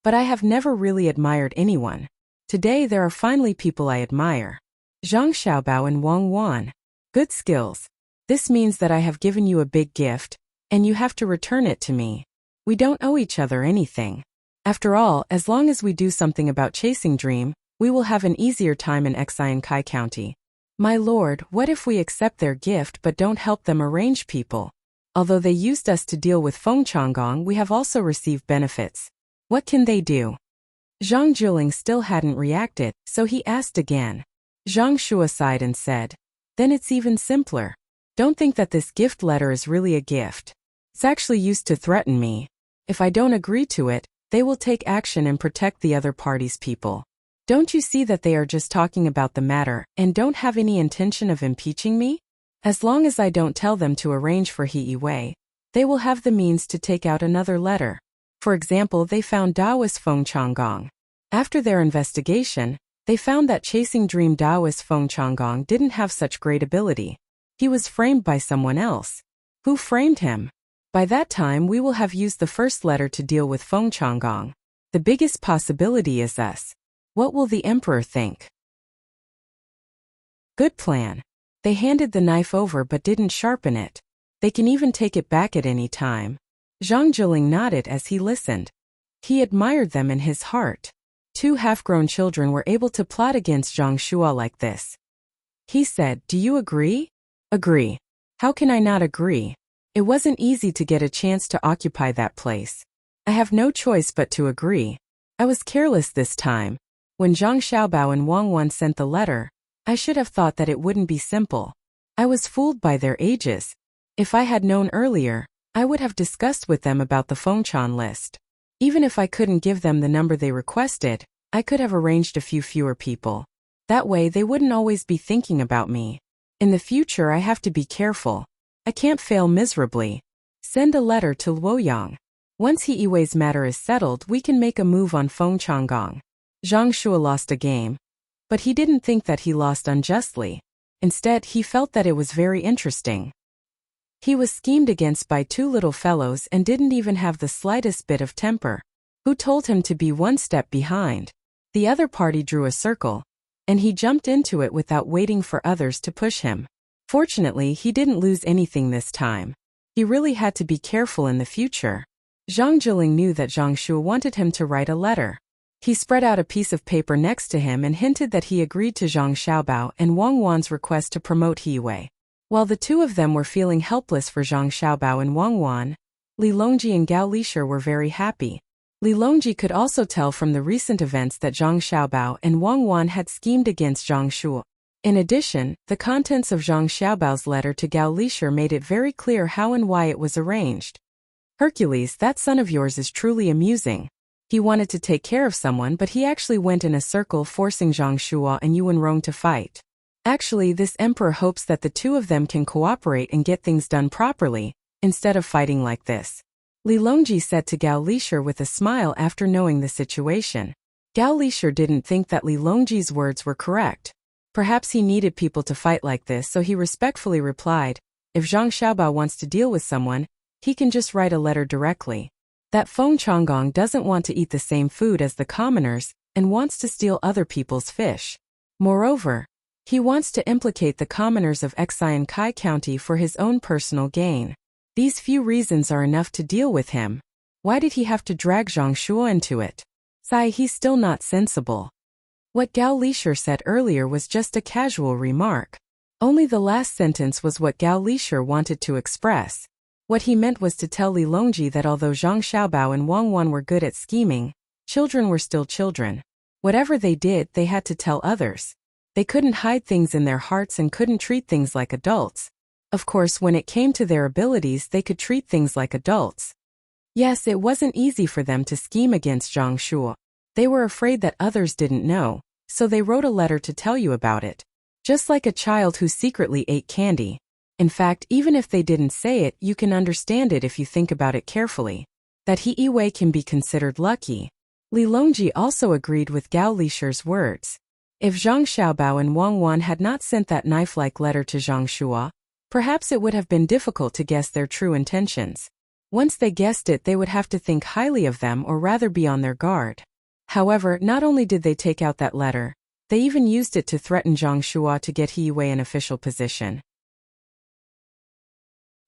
but I have never really admired anyone. Today there are finally people I admire. Zhang Xiaobao and Wang Wan. Good skills. This means that I have given you a big gift, and you have to return it to me. We don't owe each other anything. After all, as long as we do something about chasing Dream, we will have an easier time in Xian Kai County. My lord, what if we accept their gift but don't help them arrange people? Although they used us to deal with Feng Changgong, we have also received benefits. What can they do? Zhang Jiling still hadn't reacted, so he asked again. Zhang Shua sighed and said, Then it's even simpler. Don't think that this gift letter is really a gift. It's actually used to threaten me. If I don't agree to it, they will take action and protect the other party's people. Don't you see that they are just talking about the matter and don't have any intention of impeaching me? As long as I don't tell them to arrange for He Yiwei, they will have the means to take out another letter. For example, they found Taoist Feng Changgong. After their investigation, they found that chasing Dream Taoist Feng Changgong didn't have such great ability. He was framed by someone else. Who framed him? By that time we will have used the first letter to deal with Feng Changgong. The biggest possibility is us. What will the emperor think? Good plan. They handed the knife over but didn't sharpen it. They can even take it back at any time. Zhang Jiling nodded as he listened. He admired them in his heart. 2 half-grown children were able to plot against Zhang Shua like this. He said, Do you agree? Agree. How can I not agree? It wasn't easy to get a chance to occupy that place. I have no choice but to agree. I was careless this time. When Zhang Xiaobao and Wang Wan sent the letter, I should have thought that it wouldn't be simple. I was fooled by their ages. If I had known earlier, I would have discussed with them about the Fengchan list. Even if I couldn't give them the number they requested, I could have arranged a few fewer people. That way they wouldn't always be thinking about me. In the future I have to be careful. I can't fail miserably. Send a letter to Luoyang. Once He Yiwei's matter is settled, we can make a move on Feng Changgong. Zhang Shua lost a game. But he didn't think that he lost unjustly. Instead, he felt that it was very interesting. He was schemed against by two little fellows and didn't even have the slightest bit of temper. Who told him to be one step behind? The other party drew a circle, and he jumped into it without waiting for others to push him. Fortunately, he didn't lose anything this time. He really had to be careful in the future. Zhang Jiling knew that Zhang Shua wanted him to write a letter. He spread out a piece of paper next to him and hinted that he agreed to Zhang Xiaobao and Wang Wan's request to promote He Yiwei. While the two of them were feeling helpless for Zhang Xiaobao and Wang Wan, Li Longji and Gao Lishir were very happy. Li Longji could also tell from the recent events that Zhang Xiaobao and Wang Wan had schemed against Zhang Shua. In addition, the contents of Zhang Xiaobao's letter to Gao Lishir made it very clear how and why it was arranged. Hercules, that son of yours is truly amusing. He wanted to take care of someone, but he actually went in a circle forcing Zhang Shua and Yuan Rong to fight. Actually, this emperor hopes that the two of them can cooperate and get things done properly, instead of fighting like this. Li Longji said to Gao Lishir with a smile after knowing the situation. Gao Lishir didn't think that Li Longji's words were correct. Perhaps he needed people to fight like this, so he respectfully replied, if Zhang Xiaobao wants to deal with someone, he can just write a letter directly. That Feng Changgong doesn't want to eat the same food as the commoners and wants to steal other people's fish. Moreover, he wants to implicate the commoners of Xian Kai County for his own personal gain. These few reasons are enough to deal with him. Why did he have to drag Zhang Shua into it? He's still not sensible. What Gao Lishir said earlier was just a casual remark. Only the last sentence was what Gao Lishir wanted to express. What he meant was to tell Li Longji that although Zhang Xiaobao and Wang Wan were good at scheming, children were still children. Whatever they did, they had to tell others. They couldn't hide things in their hearts and couldn't treat things like adults. Of course, when it came to their abilities, they could treat things like adults. Yes, it wasn't easy for them to scheme against Zhang Shua. They were afraid that others didn't know, so they wrote a letter to tell you about it. Just like a child who secretly ate candy. In fact, even if they didn't say it, you can understand it if you think about it carefully. That He Yiwei can be considered lucky. Li Longji also agreed with Gao Lishir's words. If Zhang Xiaobao and Wang Wan had not sent that knife-like letter to Zhang Shua, perhaps it would have been difficult to guess their true intentions. Once they guessed it, they would have to think highly of them or rather be on their guard. However, not only did they take out that letter, they even used it to threaten Zhang Shua to get He Yiwei an official position.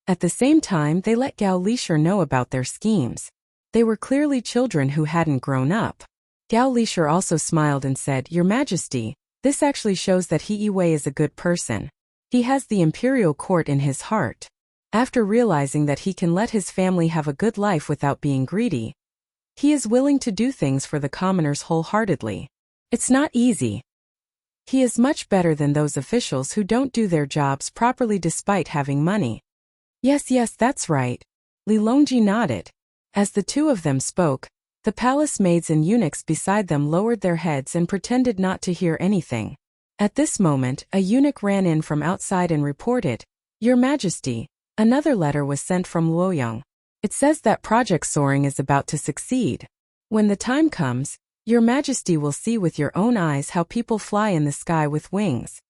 At the same time, they let Gao Lishir know about their schemes. They were clearly children who hadn't grown up. Gao Lishir also smiled and said, Your Majesty, this actually shows that He Yiwei is a good person. He has the imperial court in his heart. After realizing that he can let his family have a good life without being greedy, he is willing to do things for the commoners wholeheartedly. It's not easy. He is much better than those officials who don't do their jobs properly despite having money. Yes, that's right. Li Longji nodded. As the two of them spoke, the palace maids and eunuchs beside them lowered their heads and pretended not to hear anything. At this moment, a eunuch ran in from outside and reported, Your Majesty, another letter was sent from Luoyang. It says that Project Soaring is about to succeed. When the time comes, Your Majesty will see with your own eyes how people fly in the sky with wings.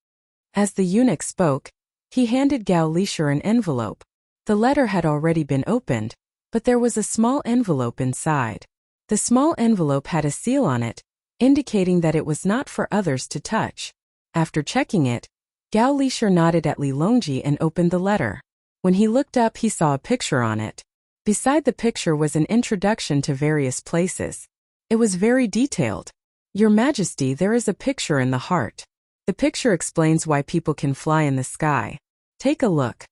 As the eunuch spoke, he handed Gao Lishir an envelope. The letter had already been opened, but there was a small envelope inside. The small envelope had a seal on it, indicating that it was not for others to touch. After checking it, Gao Lishir nodded at Li Longji and opened the letter. When he looked up, he saw a picture on it. Beside the picture was an introduction to various places. It was very detailed. Your Majesty, there is a picture in the heart. The picture explains why people can fly in the sky. Take a look.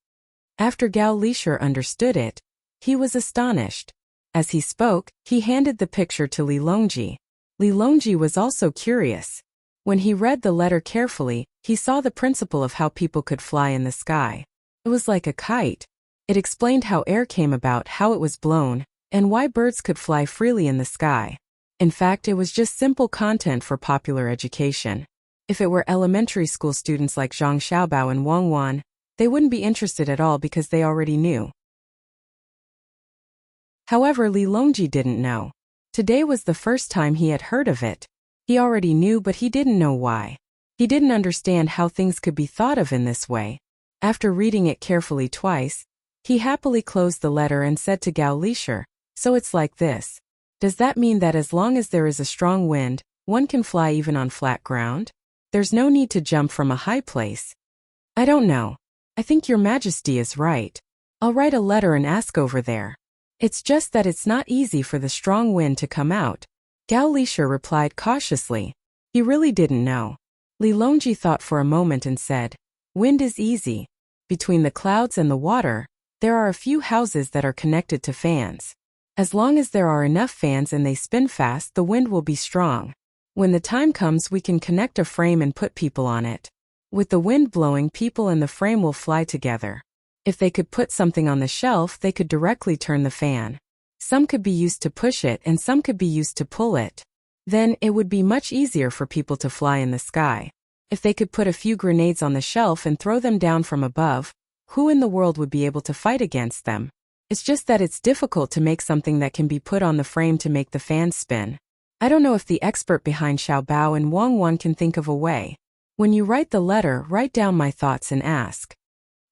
After Gao Lishir understood it, he was astonished. As he spoke, he handed the picture to Li Longji. Li Longji was also curious. When he read the letter carefully, he saw the principle of how people could fly in the sky. It was like a kite. It explained how air came about, how it was blown, and why birds could fly freely in the sky. In fact, it was just simple content for popular education. If it were elementary school students like Zhang Xiaobao and Wang Wan, they wouldn't be interested at all because they already knew. However, Li Longji didn't know. Today was the first time he had heard of it. He already knew, but he didn't know why. He didn't understand how things could be thought of in this way. After reading it carefully twice, he happily closed the letter and said to Gao Lisher, "So it's like this. Does that mean that as long as there is a strong wind, one can fly even on flat ground? There's no need to jump from a high place?" "I don't know. I think your Majesty is right. I'll write a letter and ask over there. It's just that it's not easy for the strong wind to come out," Gao Lisher replied cautiously. He really didn't know. Li Longji thought for a moment and said, "Wind is easy. Between the clouds and the water, there are a few houses that are connected to fans. As long as there are enough fans and they spin fast, the wind will be strong. When the time comes, we can connect a frame and put people on it. With the wind blowing, people and the frame will fly together. If they could put something on the shelf, they could directly turn the fan. Some could be used to push it and some could be used to pull it. Then it would be much easier for people to fly in the sky. If they could put a few grenades on the shelf and throw them down from above, who in the world would be able to fight against them? It's just that it's difficult to make something that can be put on the frame to make the fan spin. I don't know if the expert behind Xiaobao and Wang Wan can think of a way. When you write the letter, write down my thoughts and ask."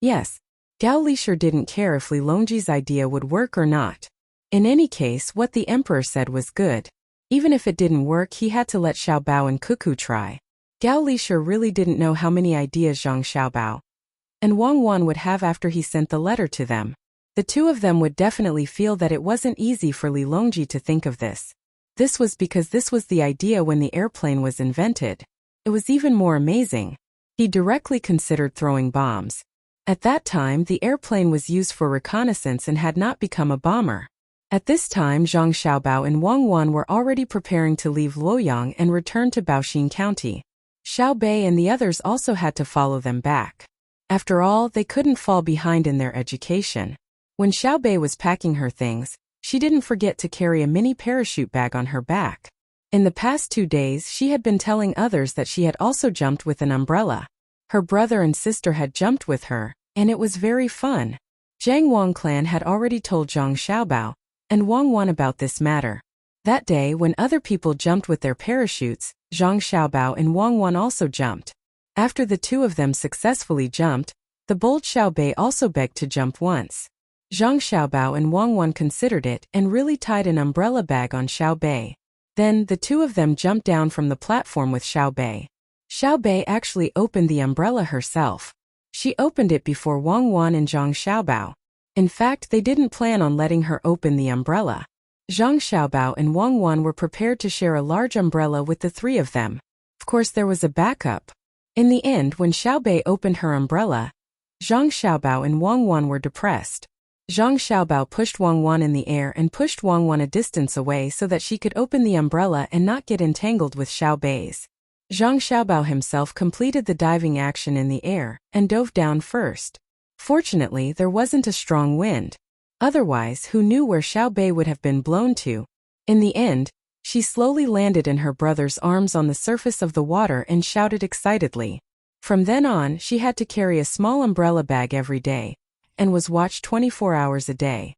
Yes, Gao Lisher didn't care if Li Longji's idea would work or not. In any case, what the emperor said was good. Even if it didn't work, he had to let Xiaobao and Cuckoo try. Gao Lisher really didn't know how many ideas Zhang Xiaobao and Wang Wan would have after he sent the letter to them. The two of them would definitely feel that it wasn't easy for Li Longji to think of this. This was because this was the idea when the airplane was invented. It was even more amazing. He directly considered throwing bombs. At that time, the airplane was used for reconnaissance and had not become a bomber. At this time, Zhang Xiaobao and Wang Wan were already preparing to leave Luoyang and return to Baoxin County. Xiao Bei and the others also had to follow them back. After all, they couldn't fall behind in their education. When Xiao Bei was packing her things, she didn't forget to carry a mini parachute bag on her back. In the past 2 days, she had been telling others that she had also jumped with an umbrella. Her brother and sister had jumped with her, and it was very fun. Zhang Wang clan had already told Zhang Xiaobao and Wang Wan about this matter. That day, when other people jumped with their parachutes, Zhang Xiaobao and Wang Wan also jumped. After the two of them successfully jumped, the bold Xiao Bei also begged to jump once. Zhang Xiaobao and Wang Wan considered it and really tied an umbrella bag on Xiao Bei. Then, the two of them jumped down from the platform with Xiao Bei. Xiao Bei actually opened the umbrella herself. She opened it before Wang Wan and Zhang Xiaobao. In fact, they didn't plan on letting her open the umbrella. Zhang Xiaobao and Wang Wan were prepared to share a large umbrella with the three of them. Of course, there was a backup. In the end, when Xiao Bei opened her umbrella, Zhang Xiaobao and Wang Wan were depressed. Zhang Xiaobao pushed Wang Wan in the air and pushed Wang Wan a distance away so that she could open the umbrella and not get entangled with Xiao Bei's. Zhang Xiaobao himself completed the diving action in the air and dove down first. Fortunately, there wasn't a strong wind. Otherwise, who knew where Xiao Bei would have been blown to? In the end, she slowly landed in her brother's arms on the surface of the water and shouted excitedly. From then on, she had to carry a small umbrella bag every day and was watched 24 hours a day.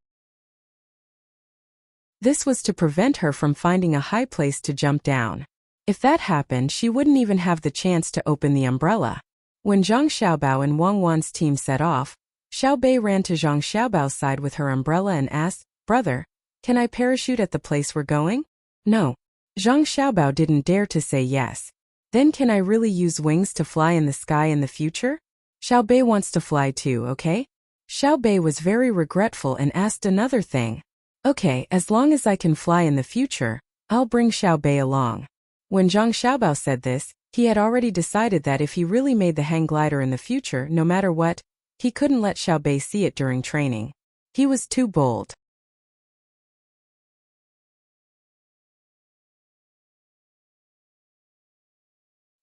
This was to prevent her from finding a high place to jump down. If that happened, she wouldn't even have the chance to open the umbrella. When Zhang Xiaobao and Wang Wan's team set off, Xiao Bei ran to Zhang Xiaobao's side with her umbrella and asked, "Brother, can I parachute at the place we're going?" "No." Zhang Xiaobao didn't dare to say yes. "Then can I really use wings to fly in the sky in the future? Xiao Bei wants to fly too, okay?" Xiao Bei was very regretful and asked another thing. "Okay, as long as I can fly in the future, I'll bring Xiao Bei along." When Zhang Xiaobao said this, he had already decided that if he really made the hang glider in the future, no matter what, he couldn't let Xiao Bei see it during training. He was too bold.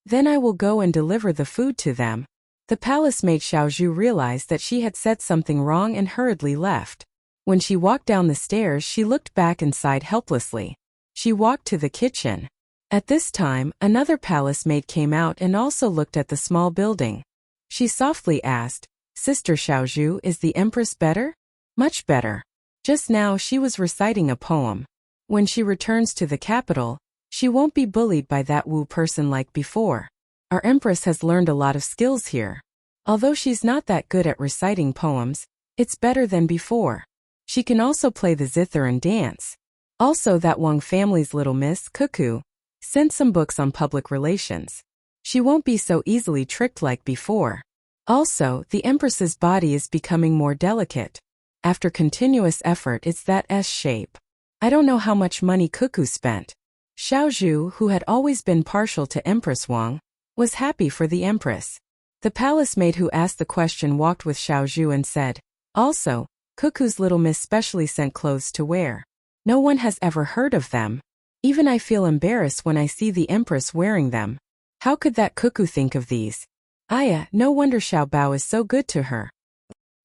"Then I will go and deliver the food to them." The palace maid Xiao Zhu realized that she had said something wrong and hurriedly left. When she walked down the stairs, she looked back and sighed helplessly. She walked to the kitchen. At this time, another palace maid came out and also looked at the small building. She softly asked, "Sister Xiaozhu, is the Empress better?" "Much better. Just now she was reciting a poem. When she returns to the capital, she won't be bullied by that Wu person like before. Our Empress has learned a lot of skills here. Although she's not that good at reciting poems, it's better than before. She can also play the zither and dance. Also, that Wang family's little Miss Cuckoo sent some books on public relations. She won't be so easily tricked like before. Also, the Empress's body is becoming more delicate. After continuous effort, it's that S shape. I don't know how much money Cuckoo spent." Xiaozhu, who had always been partial to Empress Wang, was happy for the Empress. The palace maid who asked the question walked with Xiaozhu and said, "Also, Cuckoo's little miss specially sent clothes to wear. No one has ever heard of them. Even I feel embarrassed when I see the Empress wearing them. How could that Cuckoo think of these? Aya, no wonder Xiao Bao is so good to her."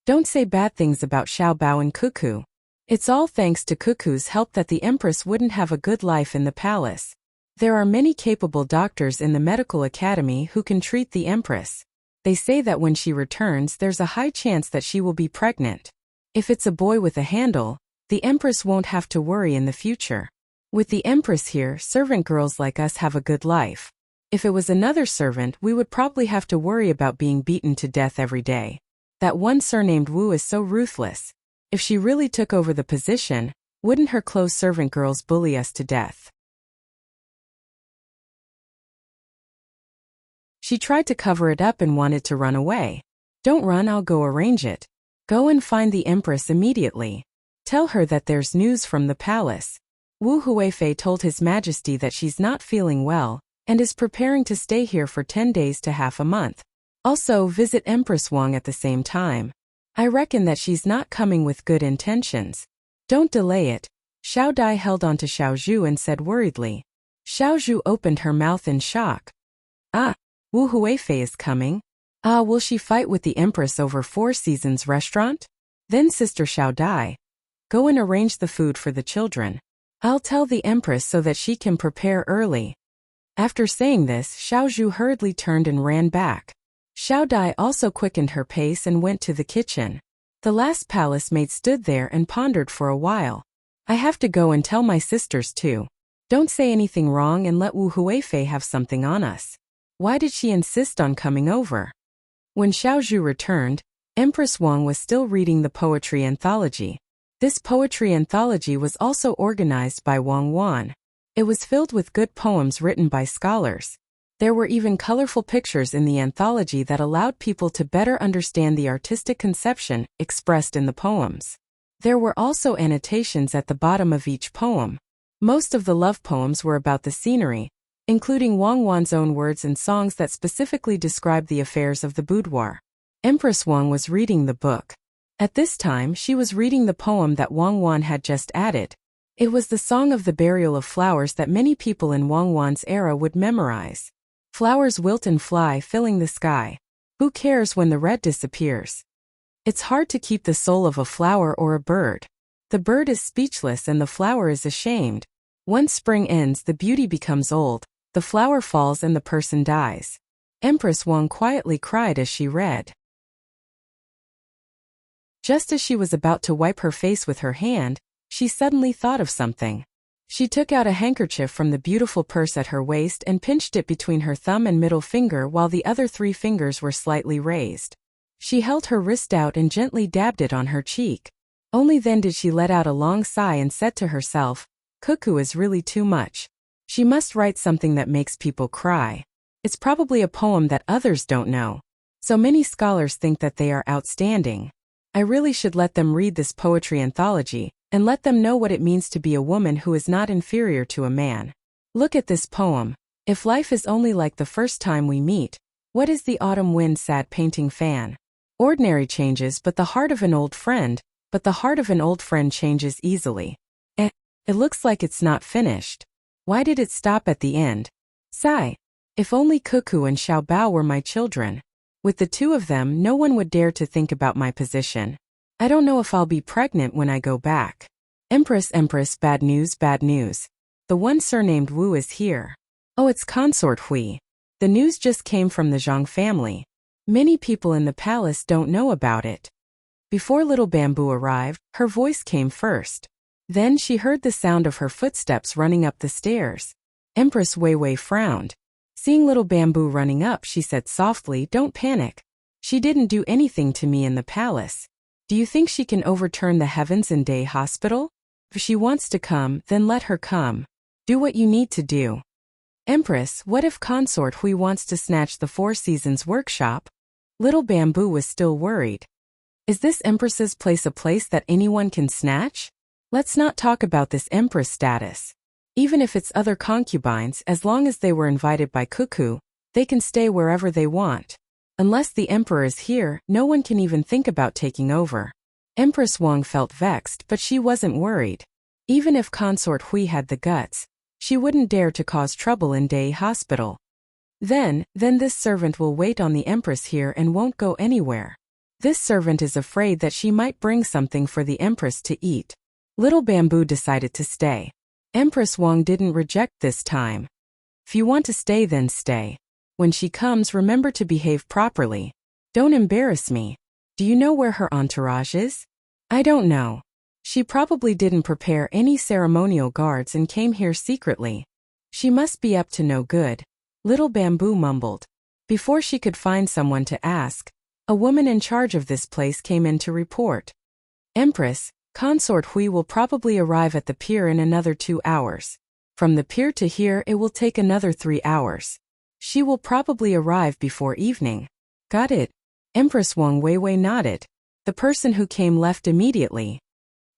Don't say bad things about Xiao Bao and Cuckoo. It's all thanks to Cuckoo's help that the Empress wouldn't have a good life in the palace. There are many capable doctors in the medical academy who can treat the Empress. They say that when she returns, there's a high chance that she will be pregnant. If it's a boy with a handle, the Empress won't have to worry in the future. With the Empress here, servant girls like us have a good life. If it was another servant, we would probably have to worry about being beaten to death every day. That one surnamed Wu is so ruthless. If she really took over the position, wouldn't her close servant girls bully us to death? She tried to cover it up and wanted to run away. "Don't run, I'll go arrange it. Go and find the Empress immediately. Tell her that there's news from the palace. Wu Huifei told His Majesty that she's not feeling well and is preparing to stay here for 10 days to half a month. Also, visit Empress Wang at the same time. I reckon that she's not coming with good intentions. Don't delay it." Xiao Dai held on to Xiaozhu and said worriedly. Xiaozhu opened her mouth in shock. "Ah, Wu Huifei is coming. Ah, will she fight with the Empress over Four Seasons restaurant? Then Sister Xiao Dai, go and arrange the food for the children. I'll tell the Empress so that she can prepare early." After saying this, Xiaozhu hurriedly turned and ran back. Xiao Dai also quickened her pace and went to the kitchen. The last palace maid stood there and pondered for a while. "I have to go and tell my sisters too. Don't say anything wrong and let Wu Huifei have something on us. Why did she insist on coming over?" When Xiaozhu returned, Empress Wang was still reading the poetry anthology. This poetry anthology was also organized by Wang Wan. It was filled with good poems written by scholars. There were even colorful pictures in the anthology that allowed people to better understand the artistic conception expressed in the poems. There were also annotations at the bottom of each poem. Most of the love poems were about the scenery, including Wang Wan's own words and songs that specifically described the affairs of the boudoir. Empress Wang was reading the book. At this time, she was reading the poem that Wang Wan had just added. It was the song of the burial of flowers that many people in Wang Wan's era would memorize. Flowers wilt and fly, filling the sky. Who cares when the red disappears? It's hard to keep the soul of a flower or a bird. The bird is speechless and the flower is ashamed. Once spring ends, the beauty becomes old, the flower falls and the person dies. Empress Wang quietly cried as she read. Just as she was about to wipe her face with her hand, she suddenly thought of something. She took out a handkerchief from the beautiful purse at her waist and pinched it between her thumb and middle finger while the other 3 fingers were slightly raised. She held her wrist out and gently dabbed it on her cheek. Only then did she let out a long sigh and said to herself, "Cuckoo is really too much. She must write something that makes people cry. It's probably a poem that others don't know. So many scholars think that they are outstanding. I really should let them read this poetry anthology and let them know what it means to be a woman who is not inferior to a man. Look at this poem. If life is only like the first time we meet, what is the autumn wind sad painting fan? Ordinary changes but the heart of an old friend changes easily. It looks like it's not finished. Why did it stop at the end? Sigh. If only Cuckoo and Xiao Bao were my children. With the 2 of them, no one would dare to think about my position. I don't know if I'll be pregnant when I go back. Empress, bad news, bad news. The one surnamed Wu is here. Oh, it's Consort Hui. The news just came from the Zhang family. Many people in the palace don't know about it. Before Little Bamboo arrived, her voice came first. Then she heard the sound of her footsteps running up the stairs. Empress Wei Wei frowned. Seeing Little Bamboo running up, she said softly, "Don't panic. She didn't do anything to me in the palace. Do you think she can overturn the heavens in Day Hospital? If she wants to come, then let her come. Do what you need to do." Empress, what if Consort Hui wants to snatch the Four Seasons workshop? Little Bamboo was still worried. Is this Empress's place a place that anyone can snatch? Let's not talk about this Empress status. Even if it's other concubines, as long as they were invited by Cuckoo, they can stay wherever they want. Unless the Emperor is here, no one can even think about taking over. Empress Wang felt vexed, but she wasn't worried. Even if Consort Hui had the guts, she wouldn't dare to cause trouble in Day Hospital. Then this servant will wait on the Empress here and won't go anywhere. This servant is afraid that she might bring something for the Empress to eat. Little Bamboo decided to stay. Empress Wang didn't reject this time. If you want to stay, then stay. When she comes, remember to behave properly. Don't embarrass me. Do you know where her entourage is? I don't know. She probably didn't prepare any ceremonial guards and came here secretly. She must be up to no good. Little Bamboo mumbled. Before she could find someone to ask, a woman in charge of this place came in to report. Empress, Consort Hui will probably arrive at the pier in another 2 hours. From the pier to here it will take another 3 hours. She will probably arrive before evening. Got it? Empress Wang Weiwei nodded. The person who came left immediately.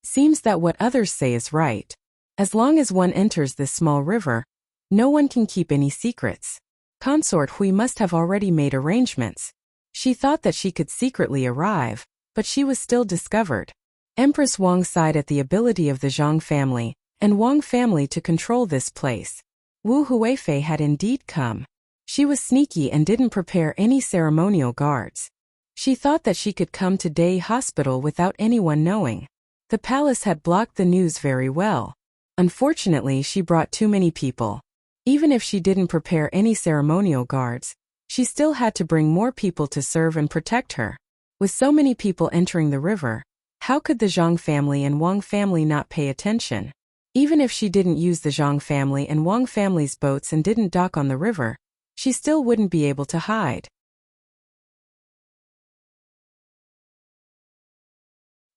Seems that what others say is right. As long as one enters this small river, no one can keep any secrets. Consort Hui must have already made arrangements. She thought that she could secretly arrive, but she was still discovered. Empress Wang sighed at the ability of the Zhang family and Wang family to control this place. Wu Huifei had indeed come. She was sneaky and didn't prepare any ceremonial guards. She thought that she could come to Day Hospital without anyone knowing. The palace had blocked the news very well. Unfortunately, she brought too many people. Even if she didn't prepare any ceremonial guards, she still had to bring more people to serve and protect her. With so many people entering the river, how could the Zhang family and Wang family not pay attention? Even if she didn't use the Zhang family and Wang family's boats and didn't dock on the river, she still wouldn't be able to hide.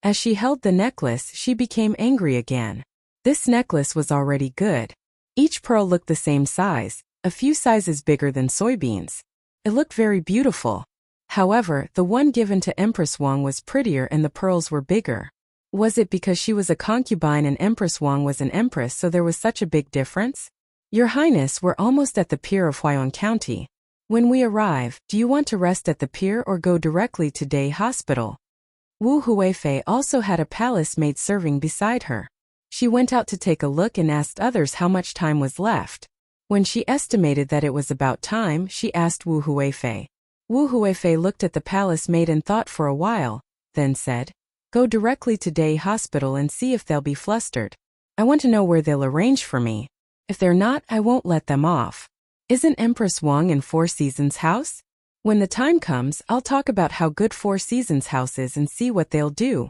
As she held the necklace, she became angry again. This necklace was already good. Each pearl looked the same size, a few sizes bigger than soybeans. It looked very beautiful. However, the one given to Empress Wang was prettier and the pearls were bigger. Was it because she was a concubine and Empress Wang was an empress, so there was such a big difference? Your Highness, we're almost at the pier of Huaiyan County. When we arrive, do you want to rest at the pier or go directly to Day Hospital? Wu Huifei also had a palace maid serving beside her. She went out to take a look and asked others how much time was left. When she estimated that it was about time, she asked Wu Huifei. Wu Huifei looked at the palace maid and thought for a while, then said, "Go directly to Day Hospital and see if they'll be flustered. I want to know where they'll arrange for me. If they're not, I won't let them off. Isn't Empress Wang in Four Seasons House? When the time comes, I'll talk about how good Four Seasons House is and see what they'll do."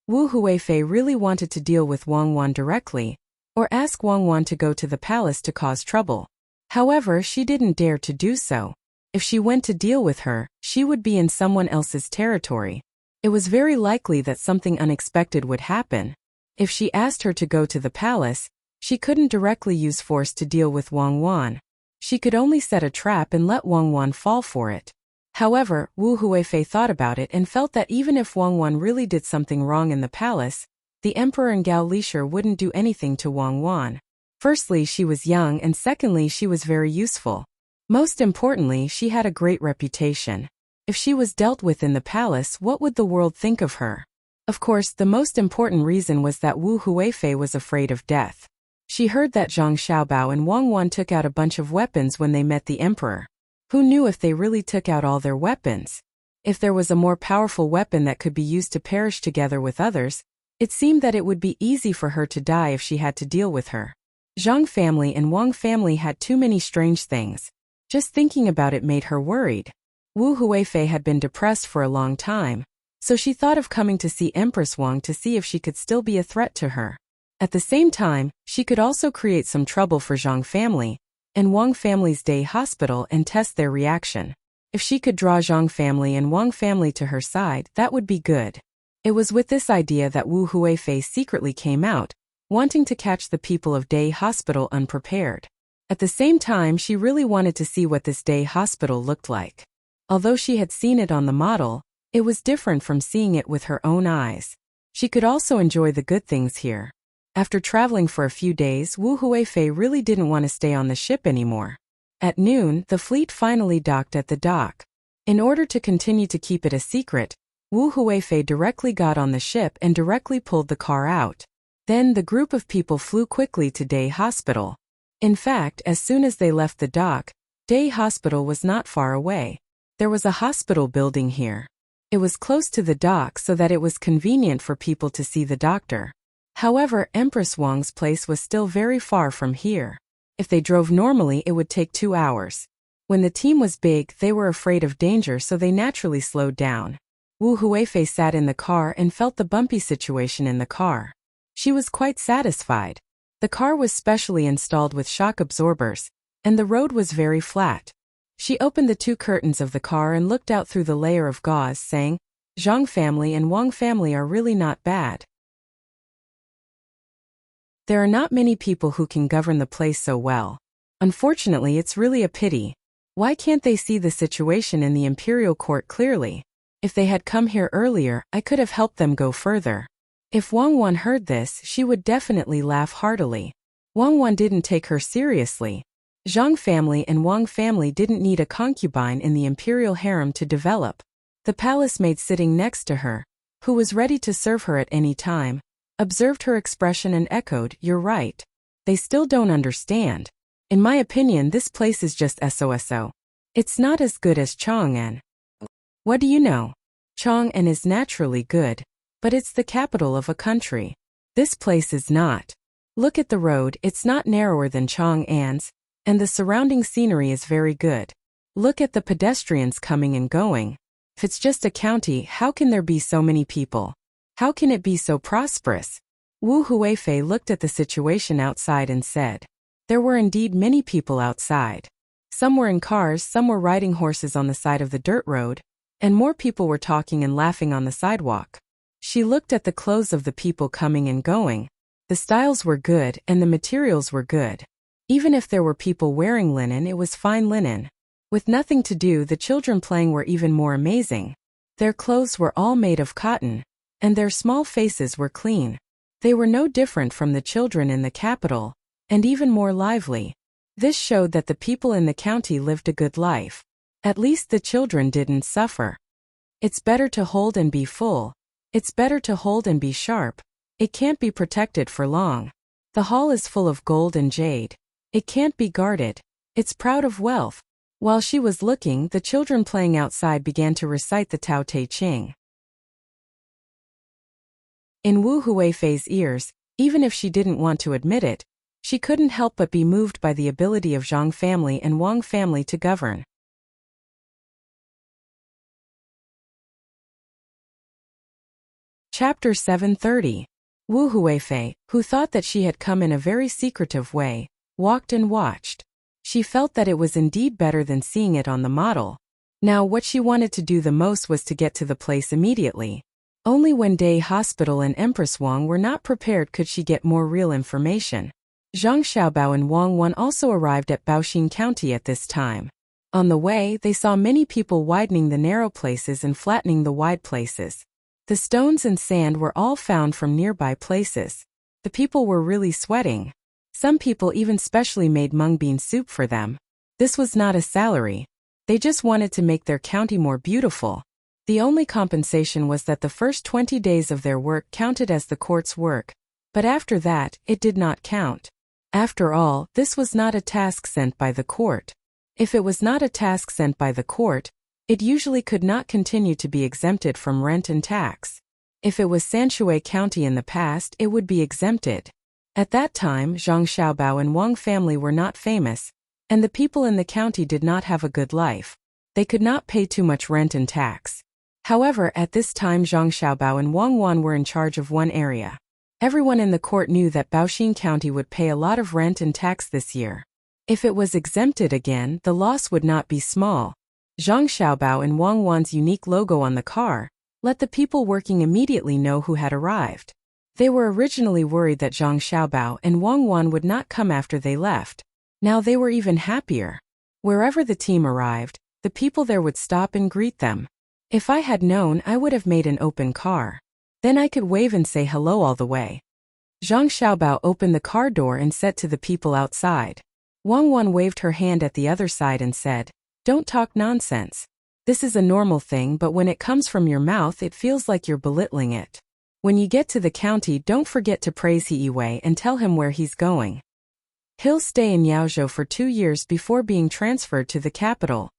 Wu Huifei really wanted to deal with Wang Wan directly, or ask Wang Wan to go to the palace to cause trouble. However, she didn't dare to do so. If she went to deal with her, she would be in someone else's territory. It was very likely that something unexpected would happen. If she asked her to go to the palace, she couldn't directly use force to deal with Wang Wan. She could only set a trap and let Wang Wan fall for it. However, Wu Huifei thought about it and felt that even if Wang Wan really did something wrong in the palace, the Emperor and Gao Lisher wouldn't do anything to Wang Wan. Firstly, she was young, and secondly, she was very useful. Most importantly, she had a great reputation. If she was dealt with in the palace, what would the world think of her? Of course, the most important reason was that Wu Huifei was afraid of death. She heard that Zhang Xiaobao and Wang Wan took out a bunch of weapons when they met the emperor. Who knew if they really took out all their weapons? If there was a more powerful weapon that could be used to perish together with others, it seemed that it would be easy for her to die if she had to deal with her. Zhang family and Wang family had too many strange things. Just thinking about it made her worried. Wu Huifei had been depressed for a long time, so she thought of coming to see Empress Wang to see if she could still be a threat to her. At the same time, she could also create some trouble for Zhang family and Wang family's day hospital and test their reaction. If she could draw Zhang family and Wang family to her side, that would be good. It was with this idea that Wu Huifei secretly came out, wanting to catch the people of day hospital unprepared. At the same time, she really wanted to see what this day hospital looked like. Although she had seen it on the model, it was different from seeing it with her own eyes. She could also enjoy the good things here. After traveling for a few days, Wu Huifei really didn't want to stay on the ship anymore. At noon, the fleet finally docked at the dock. In order to continue to keep it a secret, Wu Huifei directly got on the ship and directly pulled the car out. Then the group of people flew quickly to Day Hospital. In fact, as soon as they left the dock, Day Hospital was not far away. There was a hospital building here. It was close to the dock so that it was convenient for people to see the doctor. However, Empress Wang's place was still very far from here. If they drove normally, it would take 2 hours. When the team was big, they were afraid of danger, so they naturally slowed down. Wu Huifei sat in the car and felt the bumpy situation in the car. She was quite satisfied. The car was specially installed with shock absorbers, and the road was very flat. She opened the 2 curtains of the car and looked out through the layer of gauze, saying, Zhang family and Wang family are really not bad. There are not many people who can govern the place so well. Unfortunately, it's really a pity. Why can't they see the situation in the imperial court clearly? If they had come here earlier, I could have helped them go further. If Wang Wan heard this, she would definitely laugh heartily. Wang Wan didn't take her seriously. Zhang family and Wang family didn't need a concubine in the imperial harem to develop. The palace maid sitting next to her, who was ready to serve her at any time, observed her expression and echoed, "You're right. They still don't understand. In my opinion, this place is just SOSO. It's not as good as Chang'an." What do you know? Chang'an is naturally good, but it's the capital of a country. This place is not. Look at the road, it's not narrower than Chang'an's, and the surrounding scenery is very good. Look at the pedestrians coming and going. If it's just a county, how can there be so many people? How can it be so prosperous? Wu Huifei looked at the situation outside and said. There were indeed many people outside. Some were in cars, some were riding horses on the side of the dirt road, and more people were talking and laughing on the sidewalk. She looked at the clothes of the people coming and going. The styles were good and the materials were good. Even if there were people wearing linen, it was fine linen. With nothing to do, the children playing were even more amazing. Their clothes were all made of cotton, and their small faces were clean. They were no different from the children in the capital, and even more lively. This showed that the people in the county lived a good life. At least the children didn't suffer. It's better to hold and be full. It's better to hold and be sharp. It can't be protected for long. The hall is full of gold and jade. It can't be guarded. It's proud of wealth. While she was looking, the children playing outside began to recite the Tao Te Ching. In Wu Huifei's ears, even if she didn't want to admit it, she couldn't help but be moved by the ability of Zhang family and Wang family to govern. Chapter 730. Wu Huifei, who thought that she had come in a very secretive way, walked and watched. She felt that it was indeed better than seeing it on the model. Now what she wanted to do the most was to get to the place immediately. Only when Day Hospital and Empress Wang were not prepared could she get more real information. Zhang Xiaobao and Wang Wan also arrived at Baoxin County at this time. On the way, they saw many people widening the narrow places and flattening the wide places. The stones and sand were all found from nearby places. The people were really sweating. Some people even specially made mung bean soup for them. This was not a salary. They just wanted to make their county more beautiful. The only compensation was that the first 20 days of their work counted as the court's work, but after that, it did not count. After all, this was not a task sent by the court. If it was not a task sent by the court, It usually could not continue to be exempted from rent and tax. If it was Sanshui County in the past, it would be exempted. At that time, Zhang Xiaobao and Wang family were not famous, and the people in the county did not have a good life. They could not pay too much rent and tax. However, at this time Zhang Xiaobao and Wang Wan were in charge of one area. Everyone in the court knew that Baoxin County would pay a lot of rent and tax this year. If it was exempted again, the loss would not be small. Zhang Xiaobao and Wang Wan's unique logo on the car let the people working immediately know who had arrived. They were originally worried that Zhang Xiaobao and Wang Wan would not come after they left. Now they were even happier. Wherever the team arrived, the people there would stop and greet them. If I had known, I would have made an open car. Then I could wave and say hello all the way. Zhang Xiaobao opened the car door and said to the people outside. Wang Wan waved her hand at the other side and said, "Don't talk nonsense. This is a normal thing, but when it comes from your mouth it feels like you're belittling it. When you get to the county, don't forget to praise Heiwei and tell him where he's going. He'll stay in Yaozhou for 2 years before being transferred to the capital."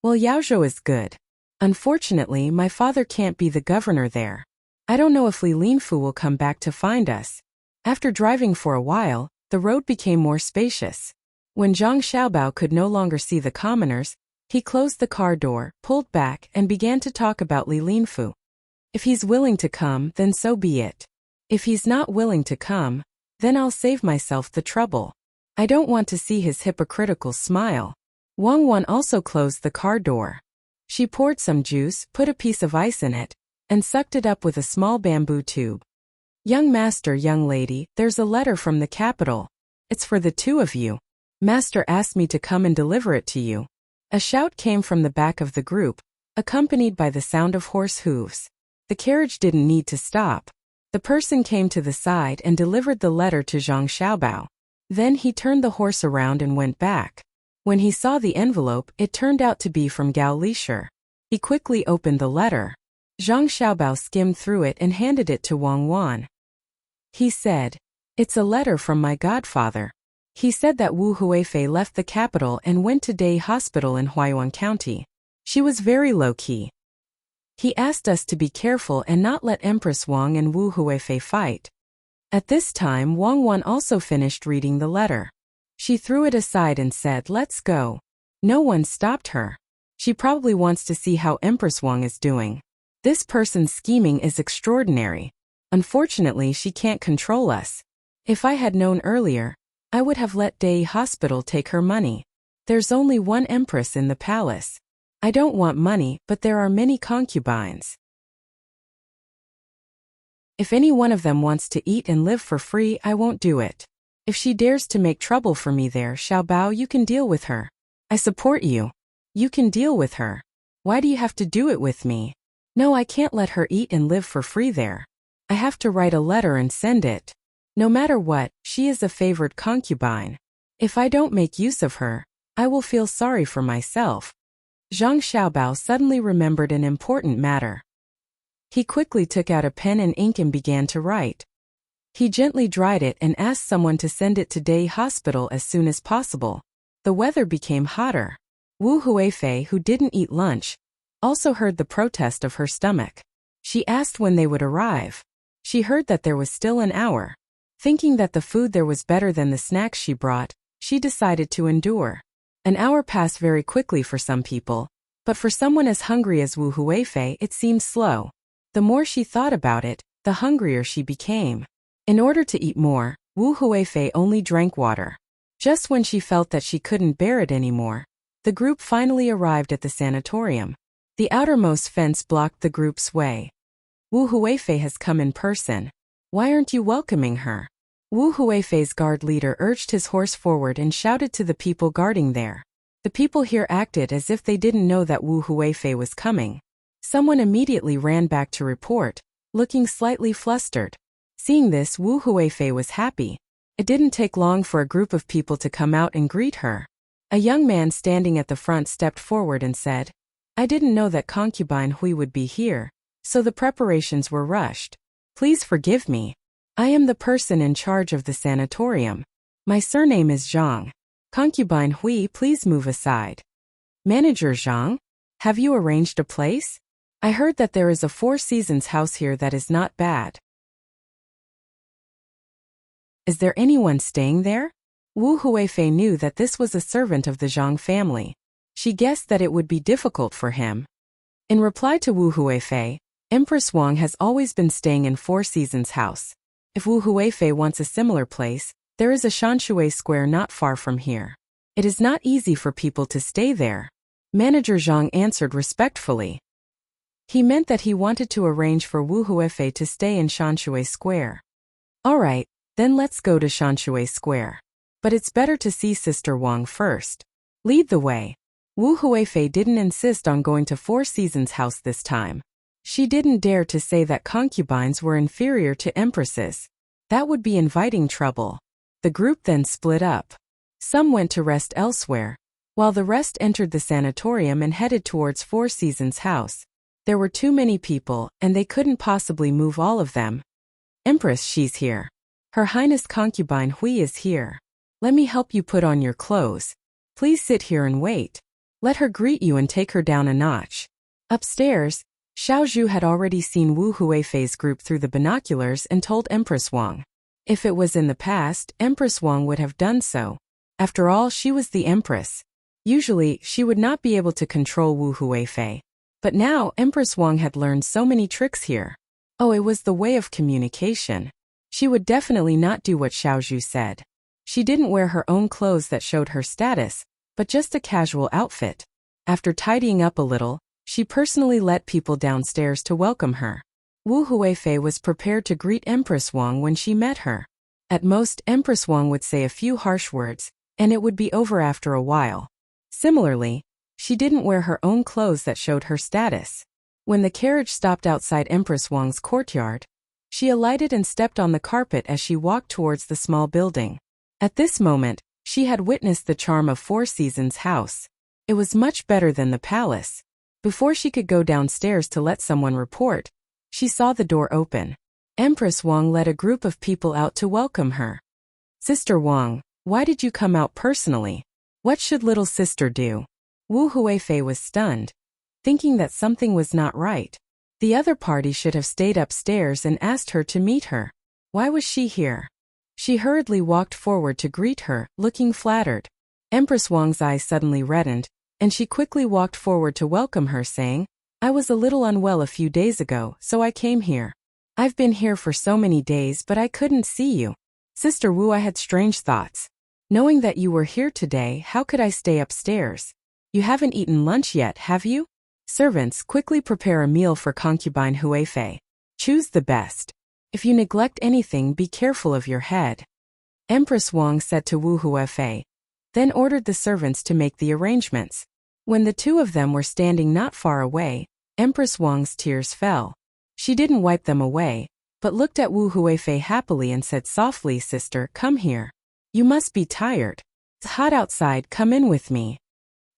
Well, Yaozhou is good. Unfortunately, my father can't be the governor there. I don't know if Li Linfu will come back to find us. After driving for a while, the road became more spacious. When Zhang Xiaobao could no longer see the commoners, he closed the car door, pulled back, and began to talk about Li Linfu. If he's willing to come, then so be it. If he's not willing to come, then I'll save myself the trouble. I don't want to see his hypocritical smile. Wang Wan also closed the car door. She poured some juice, put a piece of ice in it, and sucked it up with a small bamboo tube. "Young master, young lady, there's a letter from the capital. It's for the two of you. Master asked me to come and deliver it to you." A shout came from the back of the group, accompanied by the sound of horse hooves. The carriage didn't need to stop. The person came to the side and delivered the letter to Zhang Xiaobao. Then he turned the horse around and went back. When he saw the envelope, it turned out to be from Gao Lisher. He quickly opened the letter. Zhang Xiaobao skimmed through it and handed it to Wang Wan. He said, "It's a letter from my godfather. He said that Wu Huifei left the capital and went to Day Hospital in Huayuan County. She was very low-key. He asked us to be careful and not let Empress Wang and Wu Huifei fight." At this time, Wang Wan also finished reading the letter. She threw it aside and said, "Let's go." No one stopped her. She probably wants to see how Empress Wang is doing. This person's scheming is extraordinary. Unfortunately, she can't control us. If I had known earlier, I would have let Day Hospital take her money. There's only one empress in the palace. I don't want money, but there are many concubines. If any one of them wants to eat and live for free, I won't do it. If she dares to make trouble for me there, Xiaobao, you can deal with her. I support you. You can deal with her. Why do you have to do it with me? No, I can't let her eat and live for free there. I have to write a letter and send it. No matter what, she is a favored concubine. If I don't make use of her, I will feel sorry for myself. Zhang Xiaobao suddenly remembered an important matter. He quickly took out a pen and ink and began to write. He gently dried it and asked someone to send it to Day Hospital as soon as possible. The weather became hotter. Wu Huifei, who didn't eat lunch, also heard the protest of her stomach. She asked when they would arrive. She heard that there was still an hour. Thinking that the food there was better than the snacks she brought, she decided to endure. An hour passed very quickly for some people, but for someone as hungry as Wu Huifei it seemed slow. The more she thought about it, the hungrier she became. In order to eat more, Wu Huifei only drank water. Just when she felt that she couldn't bear it anymore, the group finally arrived at the sanatorium. The outermost fence blocked the group's way. Wu Huifei has come in person. Why aren't you welcoming her? Wu Huifei's guard leader urged his horse forward and shouted to the people guarding there. The people here acted as if they didn't know that Wu Huifei was coming. Someone immediately ran back to report, looking slightly flustered. Seeing this, Wu Huifei was happy. It didn't take long for a group of people to come out and greet her. A young man standing at the front stepped forward and said, "I didn't know that concubine Hui would be here, so the preparations were rushed. Please forgive me. I am the person in charge of the sanatorium. My surname is Zhang. Concubine Hui, please move aside." "Manager Zhang?" Have you arranged a place? I heard that there is a Four Seasons house here that is not bad. Is there anyone staying there? Wu Huifei knew that this was a servant of the Zhang family. She guessed that it would be difficult for him. In reply to Wu Huifei, Empress Wang has always been staying in Four Seasons house. If Wu Huifei wants a similar place, there is a Shanshui Square not far from here. It is not easy for people to stay there. Manager Zhang answered respectfully. He meant that he wanted to arrange for Wu Huifei to stay in Shanshui Square. Alright, then let's go to Shanshui Square. But it's better to see Sister Wang first. Lead the way. Wu Huifei didn't insist on going to Four Seasons house this time. She didn't dare to say that concubines were inferior to empresses. That would be inviting trouble. The group then split up. Some went to rest elsewhere, while the rest entered the sanatorium and headed towards Four Seasons house. There were too many people, and they couldn't possibly move all of them. Empress, she's here. Her Highness Concubine Hui is here. Let me help you put on your clothes. Please sit here and wait. Let her greet you and take her down a notch. Upstairs, Xiao Zhu had already seen Wu Huifei's group through the binoculars and told Empress Wang. If it was in the past, Empress Wang would have done so. After all, she was the empress. Usually, she would not be able to control Wu Huifei. But now, Empress Wang had learned so many tricks here. Oh, it was the way of communication. She would definitely not do what Xiao Zhu said. She didn't wear her own clothes that showed her status, but just a casual outfit. After tidying up a little, she personally let people downstairs to welcome her. Wu Huifei was prepared to greet Empress Wang when she met her. At most, Empress Wang would say a few harsh words, and it would be over after a while. Similarly, she didn't wear her own clothes that showed her status. When the carriage stopped outside Empress Wang's courtyard, she alighted and stepped on the carpet as she walked towards the small building. At this moment, she had witnessed the charm of Four Seasons house. It was much better than the palace. Before she could go downstairs to let someone report, she saw the door open. Empress Wang led a group of people out to welcome her. Sister Wang, why did you come out personally? What should little sister do? Wu Huifei was stunned, thinking that something was not right. The other party should have stayed upstairs and asked her to meet her. Why was she here? She hurriedly walked forward to greet her, looking flattered. Empress Wang's eyes suddenly reddened, and she quickly walked forward to welcome her, saying, I was a little unwell a few days ago, so I came here. I've been here for so many days, but I couldn't see you. Sister Wu, I had strange thoughts. Knowing that you were here today, how could I stay upstairs? You haven't eaten lunch yet, have you? Servants, quickly prepare a meal for concubine Huifei. Choose the best. If you neglect anything, be careful of your head. Empress Wang said to Wu Huifei, then ordered the servants to make the arrangements. When the two of them were standing not far away, Empress Wang's tears fell. She didn't wipe them away, but looked at Wu Huifei happily and said softly, Sister, come here. You must be tired. It's hot outside, come in with me.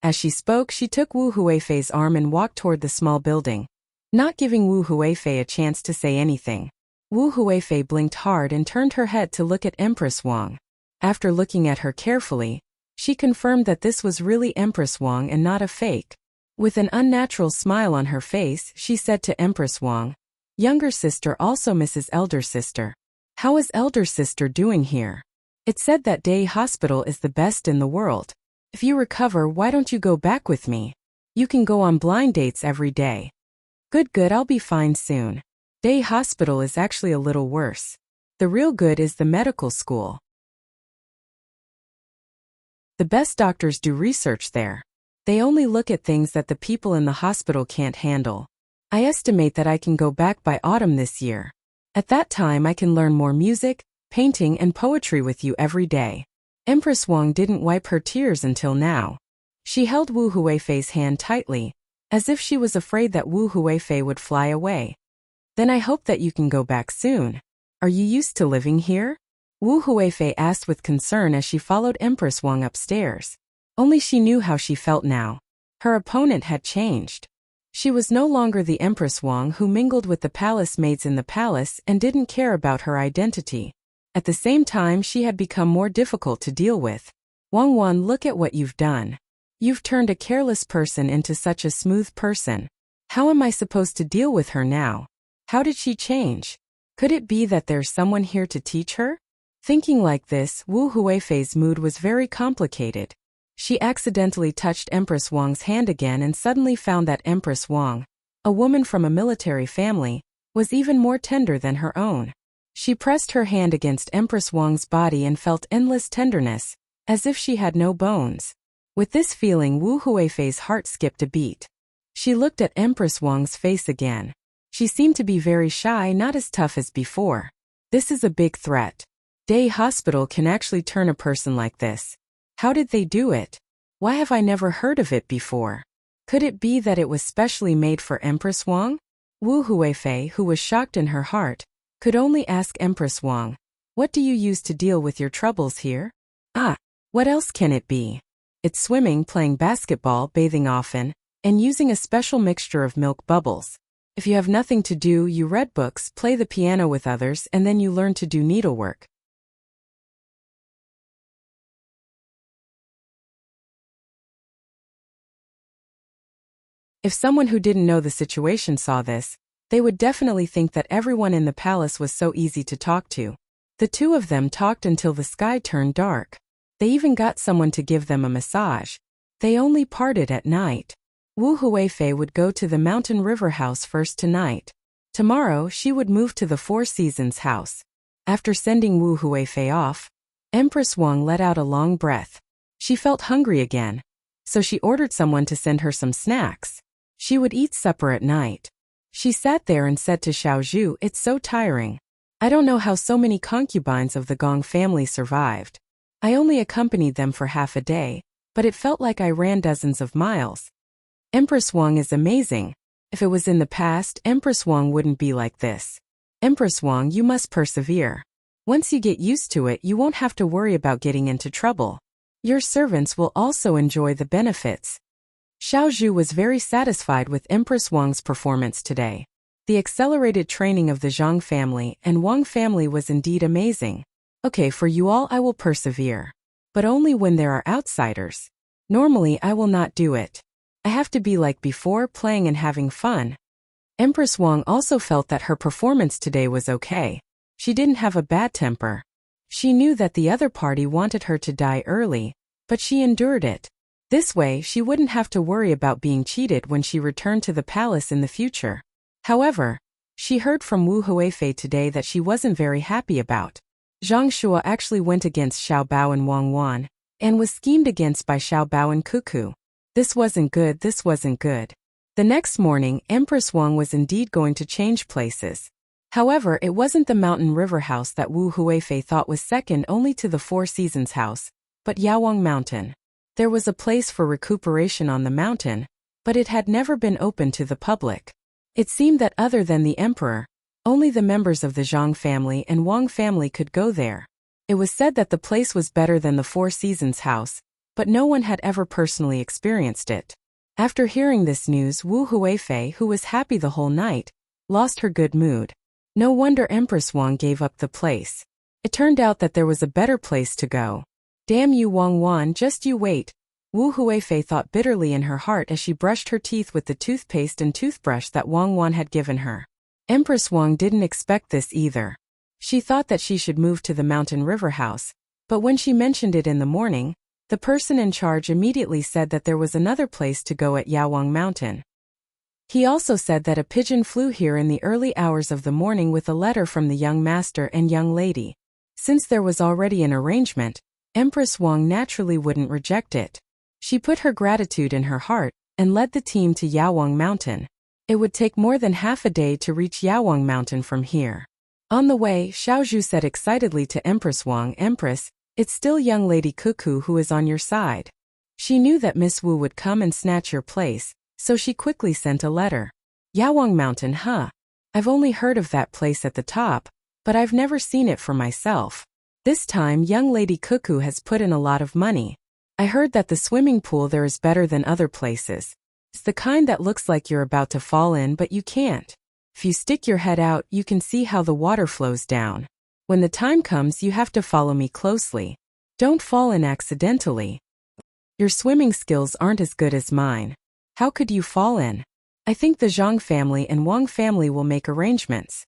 As she spoke, she took Wu Huifei's arm and walked toward the small building, not giving Wu Huifei a chance to say anything. Wu Huifei blinked hard and turned her head to look at Empress Wang. After looking at her carefully, she confirmed that this was really Empress Wang and not a fake. With an unnatural smile on her face, she said to Empress Wang, Younger sister also misses elder sister. How is elder sister doing here? It's said that day hospital is the best in the world. If you recover, why don't you go back with me? You can go on blind dates every day. Good, I'll be fine soon. Day hospital is actually a little worse. The real good is the medical school. The best doctors do research there. They only look at things that the people in the hospital can't handle. I estimate that I can go back by autumn this year. At that time I can learn more music, painting and poetry with you every day. Empress Wang didn't wipe her tears until now. She held Wu Huifei's hand tightly, as if she was afraid that Wu Huifei would fly away. Then I hope that you can go back soon. Are you used to living here? Wu Huifei asked with concern as she followed Empress Wang upstairs. Only she knew how she felt now. Her opponent had changed. She was no longer the Empress Wang who mingled with the palace maids in the palace and didn't care about her identity. At the same time, she had become more difficult to deal with. Wang, look at what you've done. You've turned a careless person into such a smooth person. How am I supposed to deal with her now? How did she change? Could it be that there's someone here to teach her? Thinking like this, Wu Huifei's mood was very complicated. She accidentally touched Empress Wang's hand again and suddenly found that Empress Wang, a woman from a military family, was even more tender than her own. She pressed her hand against Empress Wang's body and felt endless tenderness, as if she had no bones. With this feeling, Wu Huifei's heart skipped a beat. She looked at Empress Wang's face again. She seemed to be very shy, not as tough as before. This is a big threat. Day hospital can actually turn a person like this. How did they do it? Why have I never heard of it before? Could it be that it was specially made for Empress Wang? Wu Huifei, who was shocked in her heart, could only ask Empress Wang, "What do you use to deal with your troubles here?" "Ah, what else can it be? It's swimming, playing basketball, bathing often, and using a special mixture of milk bubbles. If you have nothing to do, you read books, play the piano with others, and then you learn to do needlework." If someone who didn't know the situation saw this, they would definitely think that everyone in the palace was so easy to talk to. The two of them talked until the sky turned dark. They even got someone to give them a massage. They only parted at night. Wu Huifei would go to the mountain river house first tonight. Tomorrow she would move to the Four Seasons house. After sending Wu Huifei off, Empress Wang let out a long breath. She felt hungry again, so she ordered someone to send her some snacks. She would eat supper at night. She sat there and said to Xiaozhu, "It's so tiring. I don't know how so many concubines of the Gong family survived. I only accompanied them for half a day, but it felt like I ran dozens of miles." Empress Wang is amazing. If it was in the past, Empress Wang wouldn't be like this. Empress Wang, you must persevere. Once you get used to it, you won't have to worry about getting into trouble. Your servants will also enjoy the benefits. Xiaozhu was very satisfied with Empress Wang's performance today. The accelerated training of the Zhang family and Wang family was indeed amazing. Okay, for you all I will persevere. But only when there are outsiders. Normally I will not do it. I have to be like before, playing and having fun. Empress Wang also felt that her performance today was okay. She didn't have a bad temper. She knew that the other party wanted her to die early, but she endured it. This way, she wouldn't have to worry about being cheated when she returned to the palace in the future. However, she heard from Wu Huifei today that she wasn't very happy about. Zhang Shua actually went against Xiao Bao and Wang Wan, and was schemed against by Xiao Bao and Cuckoo. This wasn't good, this wasn't good. The next morning, Empress Wang was indeed going to change places. However, it wasn't the mountain river house that Wu Huifei thought was second only to the Four Seasons house, but Yawang Mountain. There was a place for recuperation on the mountain, but it had never been open to the public. It seemed that other than the emperor, only the members of the Zhang family and Wang family could go there. It was said that the place was better than the Four Seasons house, but no one had ever personally experienced it. After hearing this news, Wu Huifei, who was happy the whole night, lost her good mood. No wonder Empress Wang gave up the place. It turned out that there was a better place to go. Damn you, Wang Wan, just you wait. Wu Huifei thought bitterly in her heart as she brushed her teeth with the toothpaste and toothbrush that Wang Wan had given her. Empress Wang didn't expect this either. She thought that she should move to the mountain river house, but when she mentioned it in the morning, the person in charge immediately said that there was another place to go at Yawang Mountain. He also said that a pigeon flew here in the early hours of the morning with a letter from the young master and young lady. Since there was already an arrangement, Empress Wang naturally wouldn't reject it. She put her gratitude in her heart and led the team to Yawang Mountain. It would take more than half a day to reach Yawang Mountain from here. On the way, Xiaozhu said excitedly to Empress Wang, "Empress, it's still young lady Cuckoo who is on your side." She knew that Miss Wu would come and snatch your place, so she quickly sent a letter. Yawang Mountain, huh? I've only heard of that place at the top, but I've never seen it for myself. This time, young lady Cuckoo has put in a lot of money. I heard that the swimming pool there is better than other places. It's the kind that looks like you're about to fall in, but you can't. If you stick your head out, you can see how the water flows down. When the time comes, you have to follow me closely. Don't fall in accidentally. Your swimming skills aren't as good as mine. How could you fall in? I think the Zhang family and Wang family will make arrangements.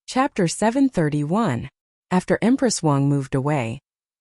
Chapter 731. After Empress Wang moved away,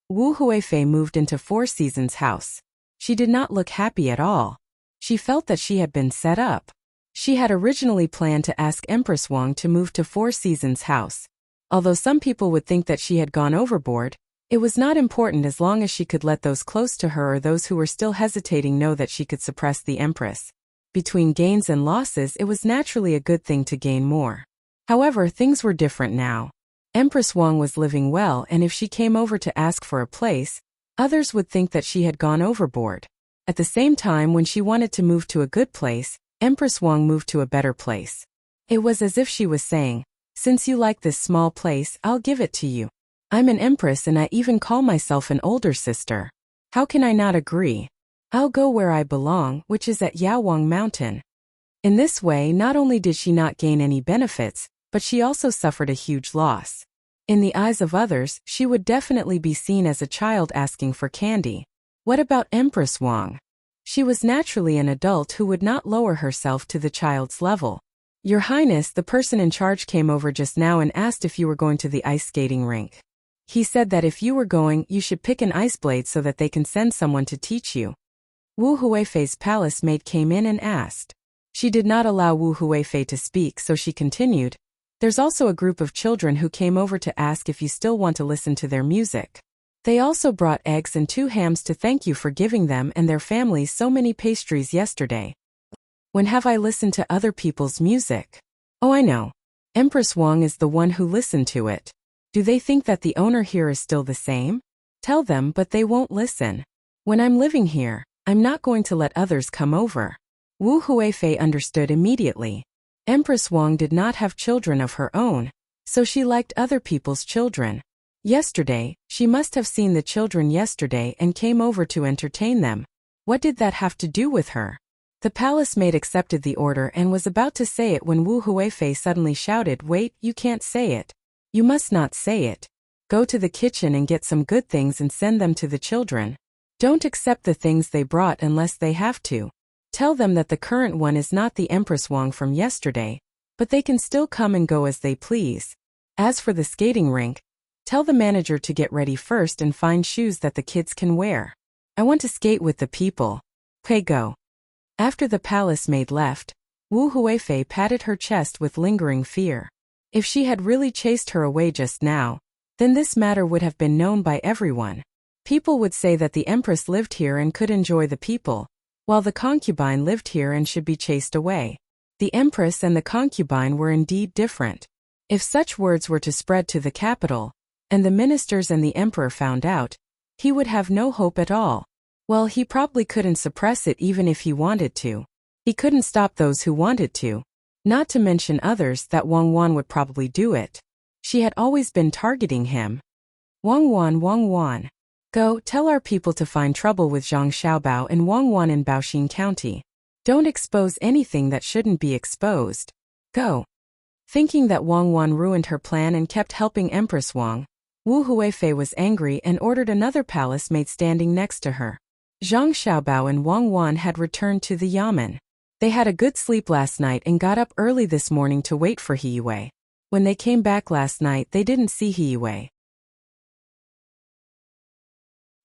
Wu Huifei moved into Four Seasons' house. She did not look happy at all. She felt that she had been set up. She had originally planned to ask Empress Wang to move to Four Seasons' house. Although some people would think that she had gone overboard, it was not important as long as she could let those close to her or those who were still hesitating know that she could suppress the Empress. Between gains and losses, it was naturally a good thing to gain more. However, things were different now. Empress Wang was living well, and if she came over to ask for a place, others would think that she had gone overboard. At the same time, when she wanted to move to a good place, Empress Wang moved to a better place. It was as if she was saying, "Since you like this small place, I'll give it to you. I'm an empress and I even call myself an older sister. How can I not agree? I'll go where I belong, which is at Yaowang Mountain." In this way, not only did she not gain any benefits, but she also suffered a huge loss. In the eyes of others, she would definitely be seen as a child asking for candy. What about Empress Wang? She was naturally an adult who would not lower herself to the child's level. "Your Highness, the person in charge came over just now and asked if you were going to the ice skating rink. He said that if you were going, you should pick an ice blade so that they can send someone to teach you." Wu Huifei's palace maid came in and asked. She did not allow Wu Huifei to speak, so she continued, "There's also a group of children who came over to ask if you still want to listen to their music. They also brought eggs and 2 hams to thank you for giving them and their families so many pastries yesterday." When have I listened to other people's music? Oh, I know. Empress Wang is the one who listened to it. Do they think that the owner here is still the same? Tell them, but they won't listen. When I'm living here, I'm not going to let others come over. Wu Huifei understood immediately. Empress Wang did not have children of her own, so she liked other people's children. Yesterday, she must have seen the children yesterday and came over to entertain them. What did that have to do with her? The palace maid accepted the order and was about to say it when Wu Huifei suddenly shouted, "Wait, you can't say it. You must not say it. Go to the kitchen and get some good things and send them to the children. Don't accept the things they brought unless they have to. Tell them that the current one is not the Empress Wang from yesterday, but they can still come and go as they please. As for the skating rink, tell the manager to get ready first and find shoes that the kids can wear. I want to skate with the people. Okay, go." After the palace maid left, Wu Huifei patted her chest with lingering fear. If she had really chased her away just now, then this matter would have been known by everyone. People would say that the Empress lived here and could enjoy the people, while the concubine lived here and should be chased away. The Empress and the concubine were indeed different. If such words were to spread to the capital, and the ministers and the emperor found out, he would have no hope at all. Well, he probably couldn't suppress it even if he wanted to. He couldn't stop those who wanted to. Not to mention others that Wang Wan would probably do it. She had always been targeting him. Wang Wan. Go, tell our people to find trouble with Zhang Xiaobao and Wang Wan in Baoxin County. Don't expose anything that shouldn't be exposed. Go. Thinking that Wang Wan ruined her plan and kept helping Empress Wang, Wu Huifei was angry and ordered another palace maid standing next to her. Zhang Xiaobao and Wang Wan had returned to the yamen. They had a good sleep last night and got up early this morning to wait for He Yue. When they came back last night, they didn't see He Yue.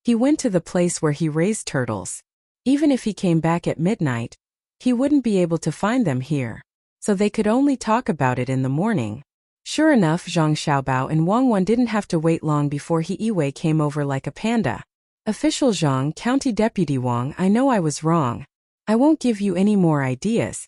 He went to the place where he raised turtles. Even if he came back at midnight, he wouldn't be able to find them here, so they could only talk about it in the morning. Sure enough, Zhang Xiaobao and Wang Wan didn't have to wait long before He Yue came over like a panda. "Official Zhang, County Deputy Wang, I know I was wrong. I won't give you any more ideas."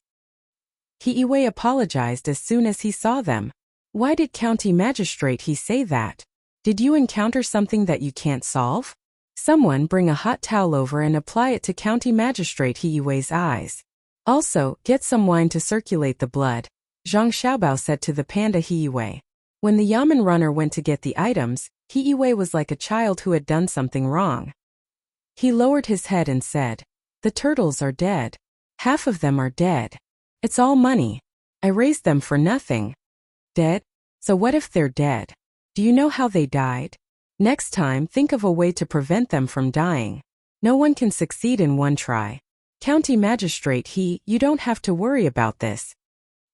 He Yue apologized as soon as he saw them. "Why did County Magistrate he say that? Did you encounter something that you can't solve? Someone bring a hot towel over and apply it to County Magistrate He Yue's eyes. Also, get some wine to circulate the blood," Zhang Xiaobao said to the panda He Yue. When the yamen runner went to get the items, He Yue was like a child who had done something wrong. He lowered his head and said, "The turtles are dead. Half of them are dead. It's all money. I raised them for nothing. Dead? So what if they're dead? Do you know how they died? Next time, think of a way to prevent them from dying. No one can succeed in one try. County Magistrate you don't have to worry about this.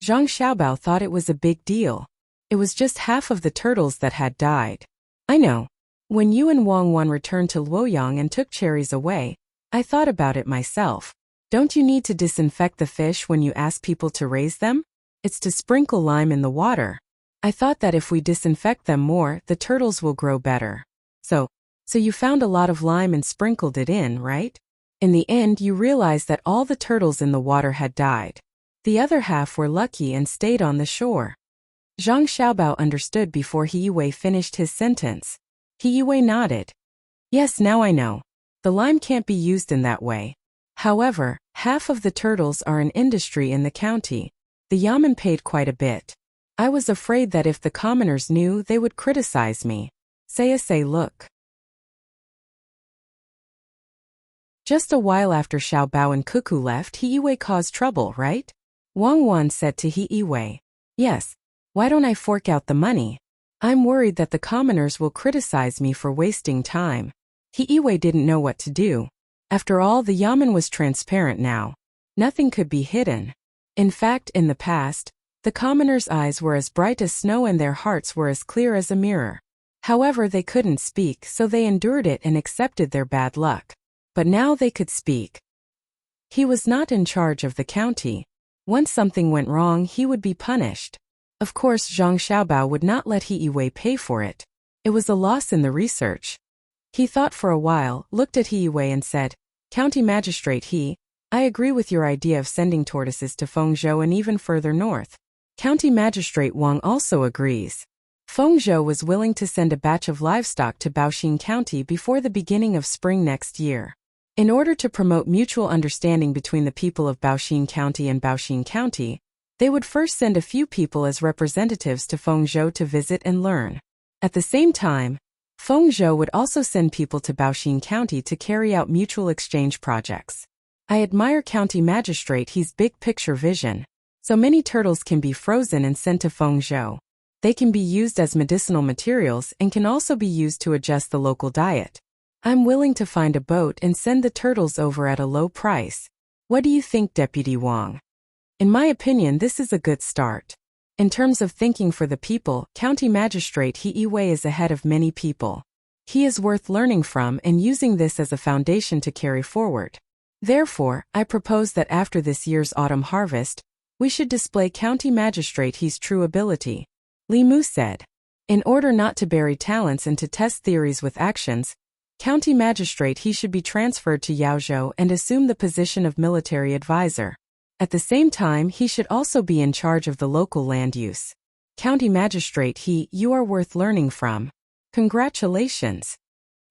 Zhang Xiaobao thought it was a big deal. It was just half of the turtles that had died. I know. When you and Wang Wan returned to Luoyang and took cherries away, I thought about it myself. Don't you need to disinfect the fish when you ask people to raise them? It's to sprinkle lime in the water. I thought that if we disinfect them more, the turtles will grow better. So you found a lot of lime and sprinkled it in, right? In the end, you realized that all the turtles in the water had died. The other half were lucky and stayed on the shore. Zhang Xiaobao understood before He Yiwei finished his sentence. He Yiwei nodded. Yes, now I know. The lime can't be used in that way. However, half of the turtles are an industry in the county. The yamen paid quite a bit. I was afraid that if the commoners knew, they would criticize me. Say look. Just a while after Xiaobao and Cuckoo left, He Yiwei caused trouble, right? Wang Wan said to He Yiwei. Yes. Why don't I fork out the money? I'm worried that the commoners will criticize me for wasting time. He Yiwei didn't know what to do. After all, the yamen was transparent now. Nothing could be hidden. In fact, in the past, the commoners' eyes were as bright as snow and their hearts were as clear as a mirror. However, they couldn't speak, so they endured it and accepted their bad luck. But now they could speak. He was not in charge of the county. Once something went wrong, he would be punished. Of course, Zhang Xiaobao would not let He Yiwei pay for it. It was a loss in the research. He thought for a while, looked at He Yiwei and said, County Magistrate I agree with your idea of sending tortoises to Fengzhou and even further north. County Magistrate Wang also agrees. Fengzhou was willing to send a batch of livestock to Baoxing County before the beginning of spring next year. In order to promote mutual understanding between the people of Baoxing County and Baoxing County, they would first send a few people as representatives to Fengzhou to visit and learn. At the same time, Fengzhou would also send people to Baoxing County to carry out mutual exchange projects. I admire County Magistrate He's big picture vision. So many turtles can be frozen and sent to Fengzhou. They can be used as medicinal materials and can also be used to adjust the local diet. I'm willing to find a boat and send the turtles over at a low price. What do you think, Deputy Wang? In my opinion, this is a good start. In terms of thinking for the people, County Magistrate He Yiwei is ahead of many people. He is worth learning from and using this as a foundation to carry forward. Therefore, I propose that after this year's autumn harvest, we should display County Magistrate He's true ability. Li Mu said. In order not to bury talents and to test theories with actions, County Magistrate He should be transferred to Yaozhou and assume the position of military advisor. At the same time, he should also be in charge of the local land use. County Magistrate you are worth learning from. Congratulations.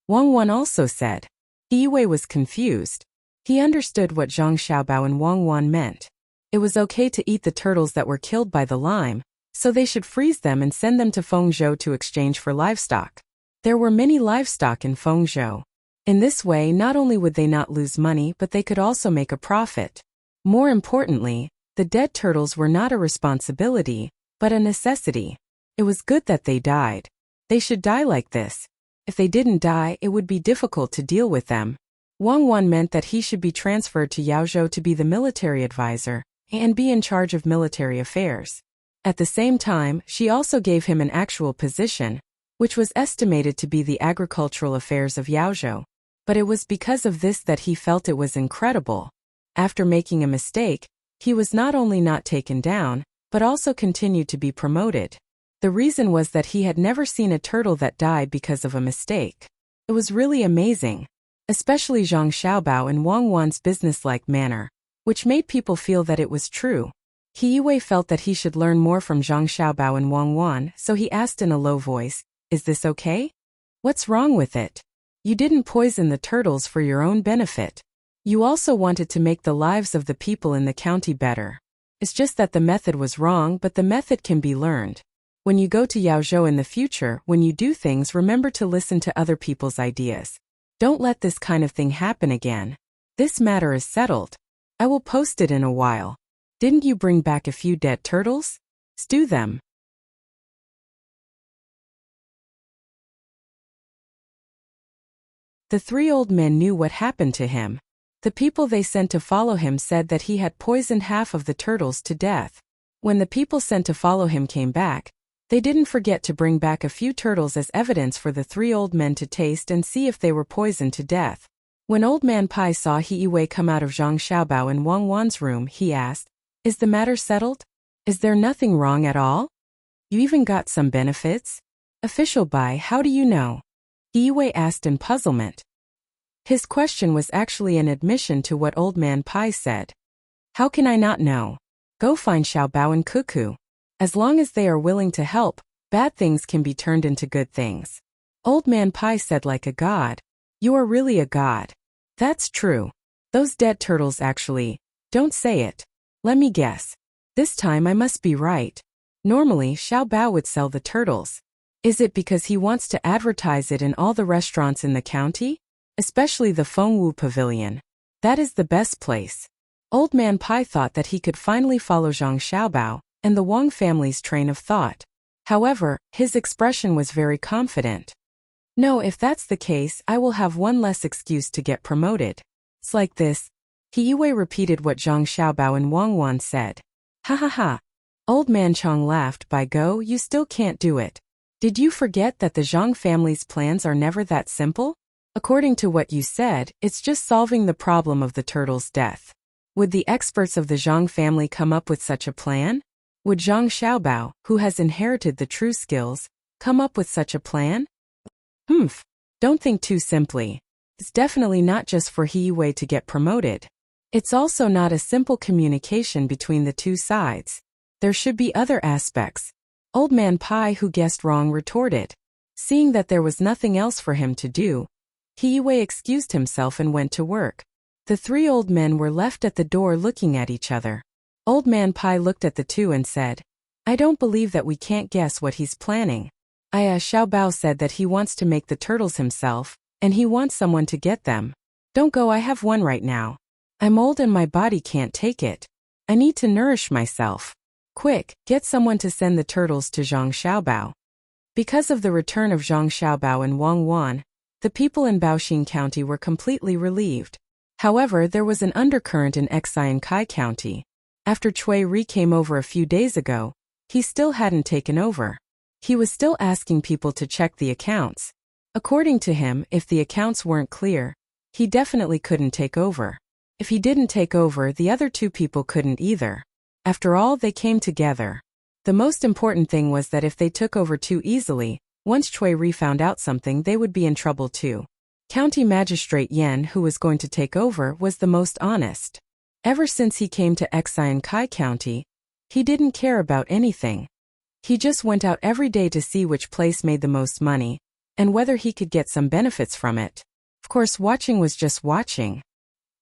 Wang Wan also said. He Yiwei was confused. He understood what Zhang Xiaobao and Wang Wan meant. It was okay to eat the turtles that were killed by the lime, so they should freeze them and send them to Fengzhou to exchange for livestock. There were many livestock in Fengzhou. In this way, not only would they not lose money, but they could also make a profit. More importantly, the dead turtles were not a responsibility, but a necessity. It was good that they died. They should die like this. If they didn't die, it would be difficult to deal with them. Wang Wan meant that he should be transferred to Yaozhou to be the military advisor and be in charge of military affairs. At the same time, she also gave him an actual position, which was estimated to be the agricultural affairs of Yaozhou. But it was because of this that he felt it was incredible. After making a mistake, he was not only not taken down, but also continued to be promoted. The reason was that he had never seen a turtle that died because of a mistake. It was really amazing, especially Zhang Xiaobao and Wang Wan's businesslike manner, which made people feel that it was true. He Yiwei felt that he should learn more from Zhang Xiaobao and Wang Wan, so he asked in a low voice, "Is this okay? What's wrong with it? You didn't poison the turtles for your own benefit. You also wanted to make the lives of the people in the county better. It's just that the method was wrong, but the method can be learned. When you go to Yaozhou in the future, when you do things, remember to listen to other people's ideas. Don't let this kind of thing happen again. This matter is settled. I will post it in a while. Didn't you bring back a few dead turtles? Stew them." The three old men knew what happened to him. The people they sent to follow him said that he had poisoned half of the turtles to death. When the people sent to follow him came back, they didn't forget to bring back a few turtles as evidence for the three old men to taste and see if they were poisoned to death. When Old Man Pai saw He Wei come out of Zhang Xiaobao and Wang Wan's room, he asked, "Is the matter settled? Is there nothing wrong at all? You even got some benefits?" "Official Bai, how do you know?" He Wei asked in puzzlement. His question was actually an admission to what Old Man Pai said. "How can I not know? Go find Xiaobao and Cuckoo. As long as they are willing to help, bad things can be turned into good things." Old Man Pai said like a god. "You are really a god." "That's true. Those dead turtles actually. Don't say it. Let me guess. This time I must be right. Normally Xiaobao would sell the turtles. Is it because he wants to advertise it in all the restaurants in the county? Especially the Fengwu Pavilion. That is the best place." Old Man Pai thought that he could finally follow Zhang Xiaobao and the Wang family's train of thought. However, his expression was very confident. "No, if that's the case, I will have one less excuse to get promoted. It's like this." He Wei repeated what Zhang Xiaobao and Wang Wan said. "Ha ha ha." Old Man Chong laughed. "By go, you still can't do it. Did you forget that the Zhang family's plans are never that simple? According to what you said, it's just solving the problem of the turtle's death. Would the experts of the Zhang family come up with such a plan? Would Zhang Xiaobao, who has inherited the true skills, come up with such a plan? Don't think too simply. It's definitely not just for He Wei to get promoted. It's also not a simple communication between the two sides. There should be other aspects." Old Man Pai, who guessed wrong, retorted. Seeing that there was nothing else for him to do, He Wei excused himself and went to work. The three old men were left at the door looking at each other. Old Man Pai looked at the two and said, "I don't believe that we can't guess what he's planning. Xiaobao said that he wants to make the turtles himself, and he wants someone to get them. Don't go, I have one right now. I'm old and my body can't take it. I need to nourish myself. Quick, get someone to send the turtles to Zhang Xiaobao." Because of the return of Zhang Xiaobao and Wang Wan, the people in Baoxing County were completely relieved. However, there was an undercurrent in Kai County. After Cui Ri came over a few days ago, he still hadn't taken over. He was still asking people to check the accounts. According to him, if the accounts weren't clear, he definitely couldn't take over. If he didn't take over, the other two people couldn't either. After all, they came together. The most important thing was that if they took over too easily, once Cui Ri found out something, they would be in trouble too. County Magistrate Yan, who was going to take over, was the most honest. Ever since he came to Kai County, he didn't care about anything. He just went out every day to see which place made the most money, and whether he could get some benefits from it. Of course, watching was just watching.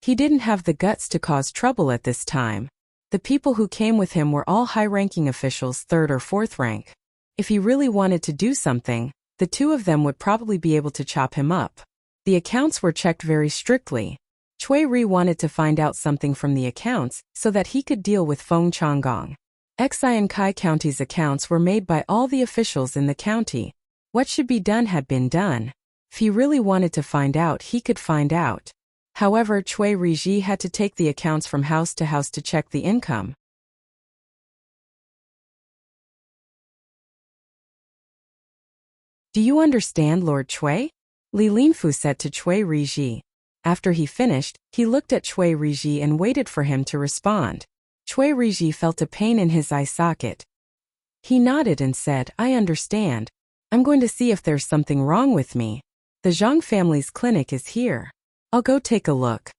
He didn't have the guts to cause trouble at this time. The people who came with him were all high-ranking officials, third or fourth rank. If he really wanted to do something, the two of them would probably be able to chop him up. The accounts were checked very strictly. Cui Ri wanted to find out something from the accounts so that he could deal with Feng Changgong. Kai County's accounts were made by all the officials in the county. What should be done had been done. If he really wanted to find out, he could find out. However, Cui Riji had to take the accounts from house to check the income. "Do you understand, Lord Cui?" Li Linfu said to Cui Riji. After he finished, he looked at Cui Riji and waited for him to respond. Cui Riji felt a pain in his eye socket. He nodded and said, "I understand. I'm going to see if there's something wrong with me. The Zhang family's clinic is here. I'll go take a look."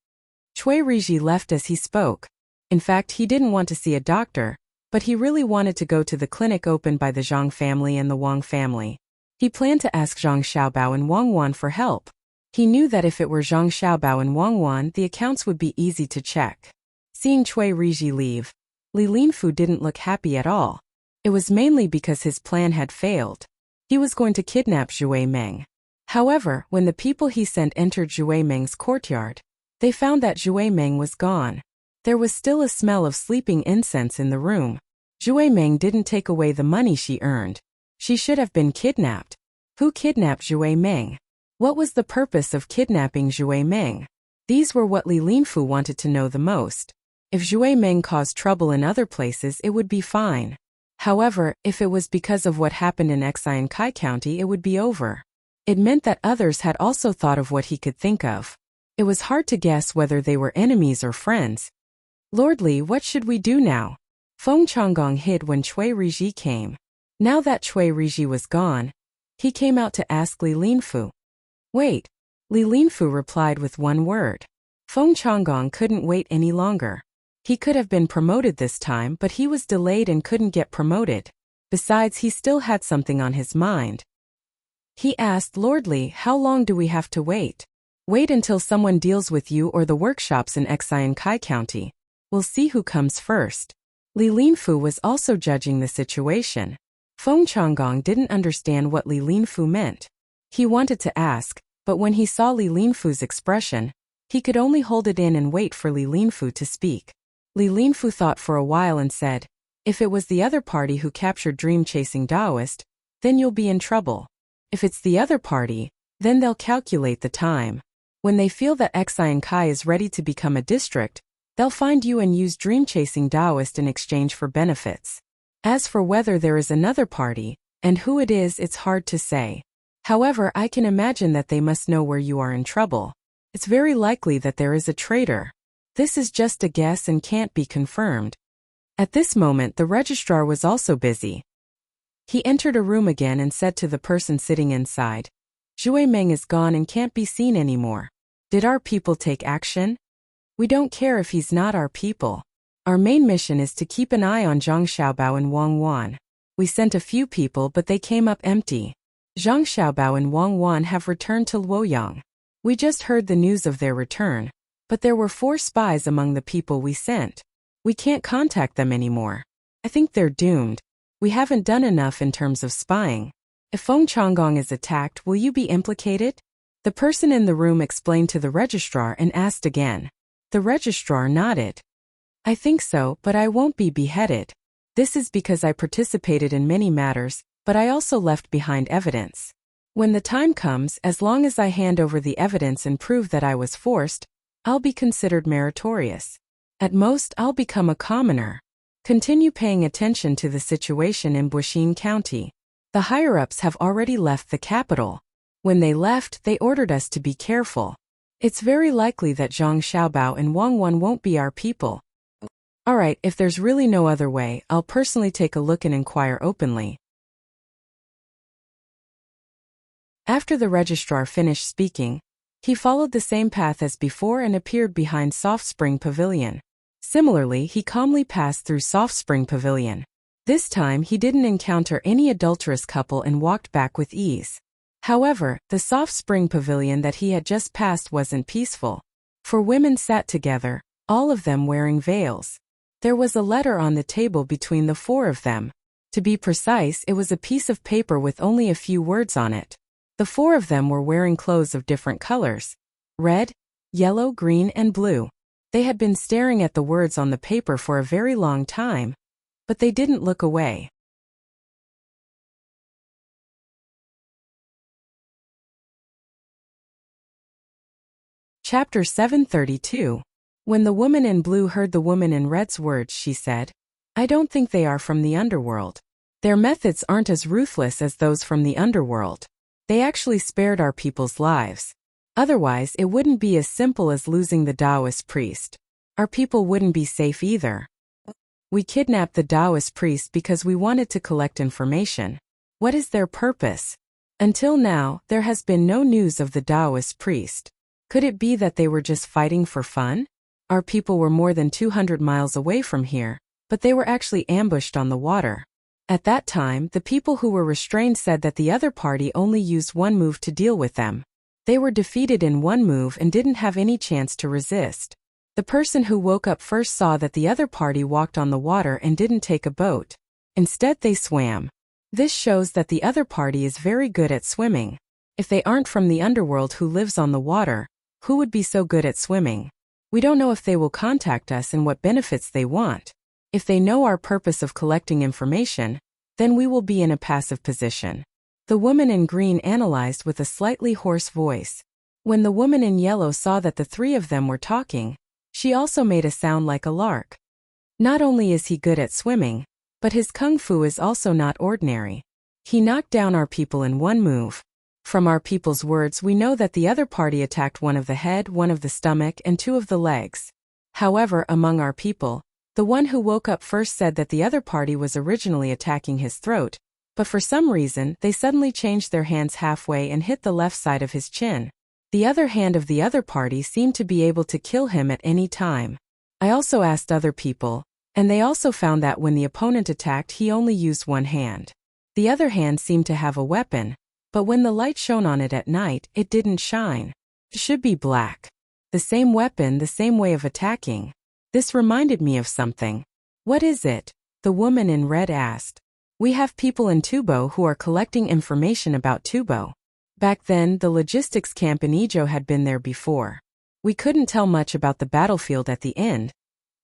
Cui Riji left as he spoke. In fact, he didn't want to see a doctor, but he really wanted to go to the clinic opened by the Zhang family and the Wang family. He planned to ask Zhang Xiaobao and Wang Wan for help. He knew that if it were Zhang Xiaobao and Wang Wan, the accounts would be easy to check. Seeing Cui Riji leave, Li Linfu didn't look happy at all. It was mainly because his plan had failed. He was going to kidnap Zhui Meng. However, when the people he sent entered Zhui Meng's courtyard, they found that Zhui Meng was gone. There was still a smell of sleeping incense in the room. Zhui Meng didn't take away the money she earned. She should have been kidnapped. Who kidnapped Zhui Meng? What was the purpose of kidnapping Zhui Meng? These were what Li Linfu wanted to know the most. If Zhui Meng caused trouble in other places, it would be fine. However, if it was because of what happened in Xiankai County, it would be over. It meant that others had also thought of what he could think of. It was hard to guess whether they were enemies or friends. Lord Li, what should we do now? Feng Changgong hid when Cui Riji came. Now that Cui Riji was gone, he came out to ask Li Linfu. Wait. Li Linfu replied with one word. Feng Changgong couldn't wait any longer. He could have been promoted this time, but he was delayed and couldn't get promoted. Besides, he still had something on his mind. He asked, Lord Li, how long do we have to wait? Wait until someone deals with you or the workshops in Xiankai County. We'll see who comes first. Li Linfu was also judging the situation. Feng Changgong didn't understand what Li Linfu meant. He wanted to ask, but when he saw Li Linfu's expression, he could only hold it in and wait for Li Linfu to speak. Li Linfu thought for a while and said, if it was the other party who captured dream-chasing Taoist, then you'll be in trouble. If it's the other party, then they'll calculate the time. When they feel that Xiankai is ready to become a district, they'll find you and use dream-chasing Taoist in exchange for benefits. As for whether there is another party, and who it is, it's hard to say. However, I can imagine that they must know where you are in trouble. It's very likely that there is a traitor. This is just a guess and can't be confirmed. At this moment, the registrar was also busy. He entered a room again and said to the person sitting inside, Zhui Meng is gone and can't be seen anymore. Did our people take action? We don't care if he's not our people. Our main mission is to keep an eye on Zhang Xiaobao and Wang Wan. We sent a few people, but they came up empty. Zhang Xiaobao and Wang Wan have returned to Luoyang. We just heard the news of their return, but there were 4 spies among the people we sent. We can't contact them anymore. I think they're doomed. We haven't done enough in terms of spying. If Feng Changgong is attacked, will you be implicated? The person in the room explained to the registrar and asked again. The registrar nodded. I think so, but I won't be beheaded. This is because I participated in many matters, but I also left behind evidence. When the time comes, as long as I hand over the evidence and prove that I was forced, I'll be considered meritorious. At most, I'll become a commoner. Continue paying attention to the situation in Buxin County. The higher-ups have already left the capital. When they left, they ordered us to be careful. It's very likely that Zhang Xiaobao and Wang Wan won't be our people. Alright, if there's really no other way, I'll personally take a look and inquire openly. After the registrar finished speaking, he followed the same path as before and appeared behind Soft Spring Pavilion. Similarly, he calmly passed through Soft Spring Pavilion. This time he didn't encounter any adulterous couple and walked back with ease. However, the Soft Spring Pavilion that he had just passed wasn't peaceful. 4 women sat together, all of them wearing veils. There was a letter on the table between the 4 of them. To be precise, it was a piece of paper with only a few words on it. The 4 of them were wearing clothes of different colors: red, yellow, green, and blue. They had been staring at the words on the paper for a very long time, but they didn't look away. Chapter 732. When the woman in blue heard the woman in red's words, she said, I don't think they are from the underworld. Their methods aren't as ruthless as those from the underworld. They actually spared our people's lives. Otherwise, it wouldn't be as simple as losing the Taoist priest. Our people wouldn't be safe either. We kidnapped the Taoist priest because we wanted to collect information. What is their purpose? Until now, there has been no news of the Taoist priest. Could it be that they were just fighting for fun? Our people were more than 200 miles away from here, but they were actually ambushed on the water. At that time, the people who were restrained said that the other party only used one move to deal with them. They were defeated in one move and didn't have any chance to resist. The person who woke up first saw that the other party walked on the water and didn't take a boat. Instead, they swam. This shows that the other party is very good at swimming. If they aren't from the underworld who lives on the water, who would be so good at swimming? We don't know if they will contact us and what benefits they want. If they know our purpose of collecting information, then we will be in a passive position. The woman in green analyzed with a slightly hoarse voice. When the woman in yellow saw that the three of them were talking, she also made a sound like a lark. Not only is he good at swimming, but his kung fu is also not ordinary. He knocked down our people in one move. From our people's words we know that the other party attacked one of the head, one of the stomach, and two of the legs. However, among our people, the one who woke up first said that the other party was originally attacking his throat, but for some reason they suddenly changed their hands halfway and hit the left side of his chin. The other hand of the other party seemed to be able to kill him at any time. I also asked other people, and they also found that when the opponent attacked he only used one hand. The other hand seemed to have a weapon, but when the light shone on it at night, it didn't shine. It should be black. The same weapon, the same way of attacking. This reminded me of something. What is it? The woman in red asked. We have people in Tubo who are collecting information about Tubo. Back then, the logistics camp in Idyll had been there before. We couldn't tell much about the battlefield at the end,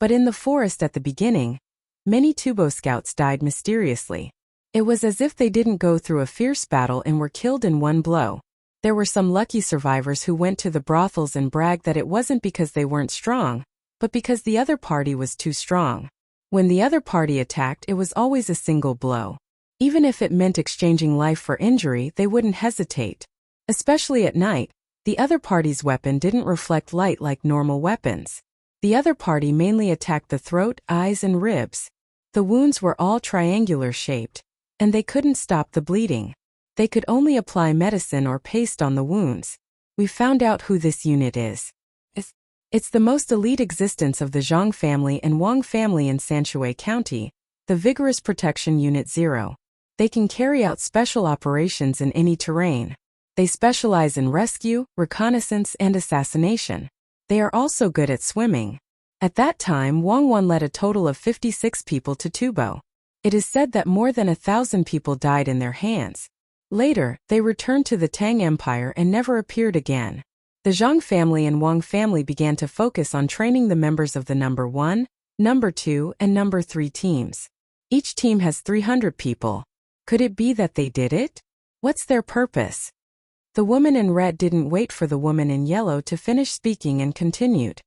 but in the forest at the beginning, many Tubo scouts died mysteriously. It was as if they didn't go through a fierce battle and were killed in one blow. There were some lucky survivors who went to the brothels and bragged that it wasn't because they weren't strong, but because the other party was too strong. When the other party attacked, it was always a single blow. Even if it meant exchanging life for injury, they wouldn't hesitate. Especially at night, the other party's weapon didn't reflect light like normal weapons. The other party mainly attacked the throat, eyes, and ribs. The wounds were all triangular shaped, and they couldn't stop the bleeding. They could only apply medicine or paste on the wounds. We found out who this unit is. It's the most elite existence of the Zhang family and Wang family in Sanshui County, the Vigorous Protection Unit 0. They can carry out special operations in any terrain. They specialize in rescue, reconnaissance, and assassination. They are also good at swimming. At that time, Wang Wan led a total of 56 people to Tubo. It is said that more than 1,000 people died in their hands. Later, they returned to the Tang Empire and never appeared again. The Zhang family and Wang family began to focus on training the members of the number 1, number 2, and number 3 teams. Each team has 300 people. Could it be that they did it? What's their purpose? The woman in red didn't wait for the woman in yellow to finish speaking and continued.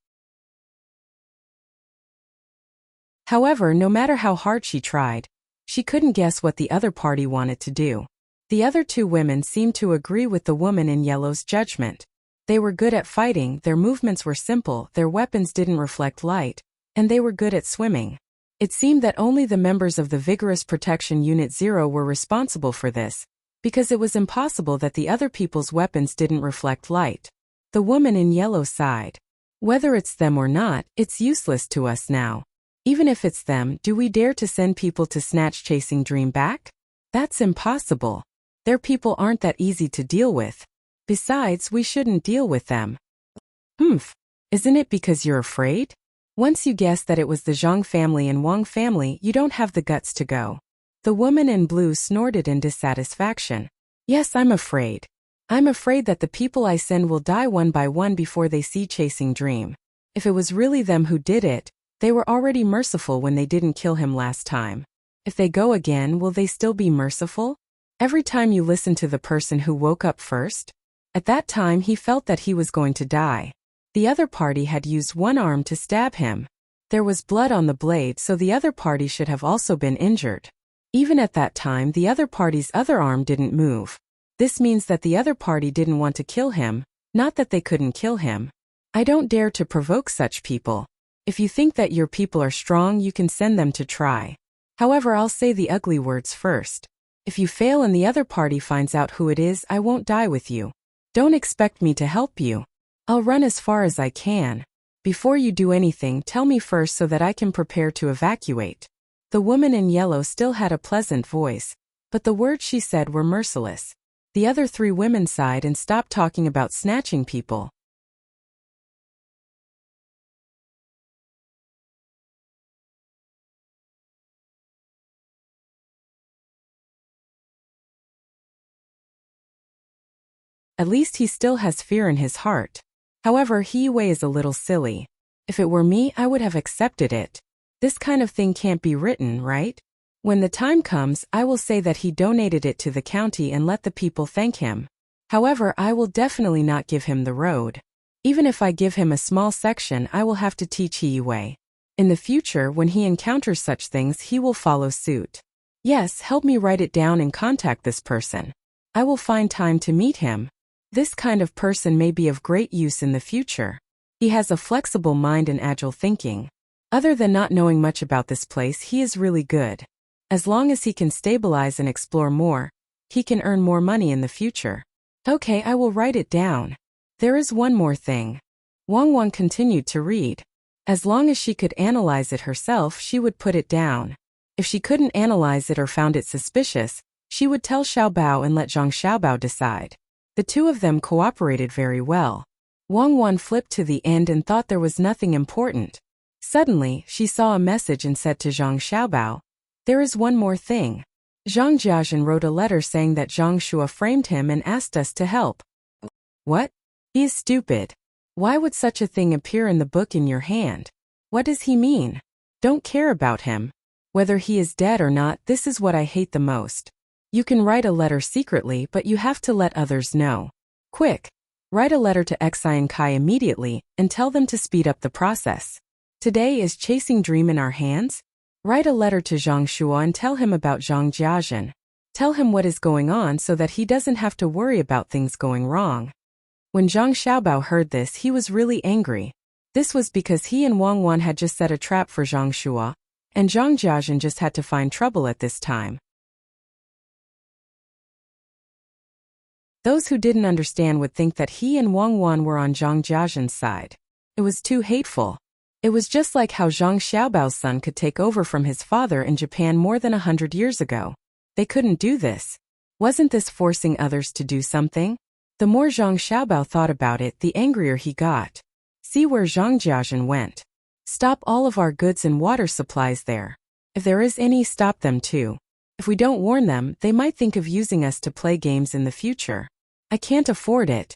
However, no matter how hard she tried, she couldn't guess what the other party wanted to do. The other two women seemed to agree with the woman in yellow's judgment. They were good at fighting, their movements were simple, their weapons didn't reflect light, and they were good at swimming. It seemed that only the members of the Vigorous Protection Unit 0 were responsible for this, because it was impossible that the other people's weapons didn't reflect light. The woman in yellow sighed. Whether it's them or not, it's useless to us now. Even if it's them, do we dare to send people to snatch Chasing Dream back? That's impossible. Their people aren't that easy to deal with. Besides, we shouldn't deal with them. Isn't it because you're afraid? Once you guess that it was the Zhang family and Wang family, you don't have the guts to go. The woman in blue snorted in dissatisfaction. Yes, I'm afraid. I'm afraid that the people I send will die one by one before they see Chasing Dream. If it was really them who did it, they were already merciful when they didn't kill him last time. If they go again, will they still be merciful? Every time you listen to the person who woke up first, at that time he felt that he was going to die. The other party had used one arm to stab him. There was blood on the blade, so the other party should have also been injured. Even at that time, the other party's other arm didn't move. This means that the other party didn't want to kill him, not that they couldn't kill him. I don't dare to provoke such people. If you think that your people are strong, you can send them to try. However, I'll say the ugly words first. If you fail and the other party finds out who it is, I won't die with you. Don't expect me to help you. I'll run as far as I can. Before you do anything, tell me first so that I can prepare to evacuate. The woman in yellow still had a pleasant voice, but the words she said were merciless. The other three women sighed and stopped talking about snatching people. At least he still has fear in his heart. However, He Wei is a little silly. If it were me, I would have accepted it. This kind of thing can't be written, right? When the time comes, I will say that he donated it to the county and let the people thank him. However, I will definitely not give him the road. Even if I give him a small section, I will have to teach Yue. In the future, when he encounters such things, he will follow suit. Yes, help me write it down and contact this person. I will find time to meet him. This kind of person may be of great use in the future. He has a flexible mind and agile thinking. Other than not knowing much about this place, he is really good. As long as he can stabilize and explore more, he can earn more money in the future. Okay, I will write it down. There is one more thing. Wang continued to read. As long as she could analyze it herself, she would put it down. If she couldn't analyze it or found it suspicious, she would tell Xiaobao and let Zhang Xiaobao decide. The two of them cooperated very well. Wang flipped to the end and thought there was nothing important. Suddenly, she saw a message and said to Zhang Xiaobao, "There is one more thing. Zhang Jiazhen wrote a letter saying that Zhang Shua framed him and asked us to help." What? He is stupid. Why would such a thing appear in the book in your hand? What does he mean? Don't care about him. Whether he is dead or not, this is what I hate the most. You can write a letter secretly, but you have to let others know. Quick! Write a letter to Xian Kai immediately, and tell them to speed up the process. Today is Chasing Dream in our hands? Write a letter to Zhang Shua and tell him about Zhang Jiazhen. Tell him what is going on so that he doesn't have to worry about things going wrong. When Zhang Xiaobao heard this, he was really angry. This was because he and Wang had just set a trap for Zhang Shua, and Zhang Jiazhen just had to find trouble at this time. Those who didn't understand would think that he and Wang were on Zhang Jiazhen's side. It was too hateful. It was just like how Zhang Xiaobao's son could take over from his father in Japan more than 100 years ago. They couldn't do this. Wasn't this forcing others to do something? The more Zhang Xiaobao thought about it, the angrier he got. See where Zhang Jiazhen went. Stop all of our goods and water supplies there. If there is any, stop them too. If we don't warn them, they might think of using us to play games in the future. I can't afford it.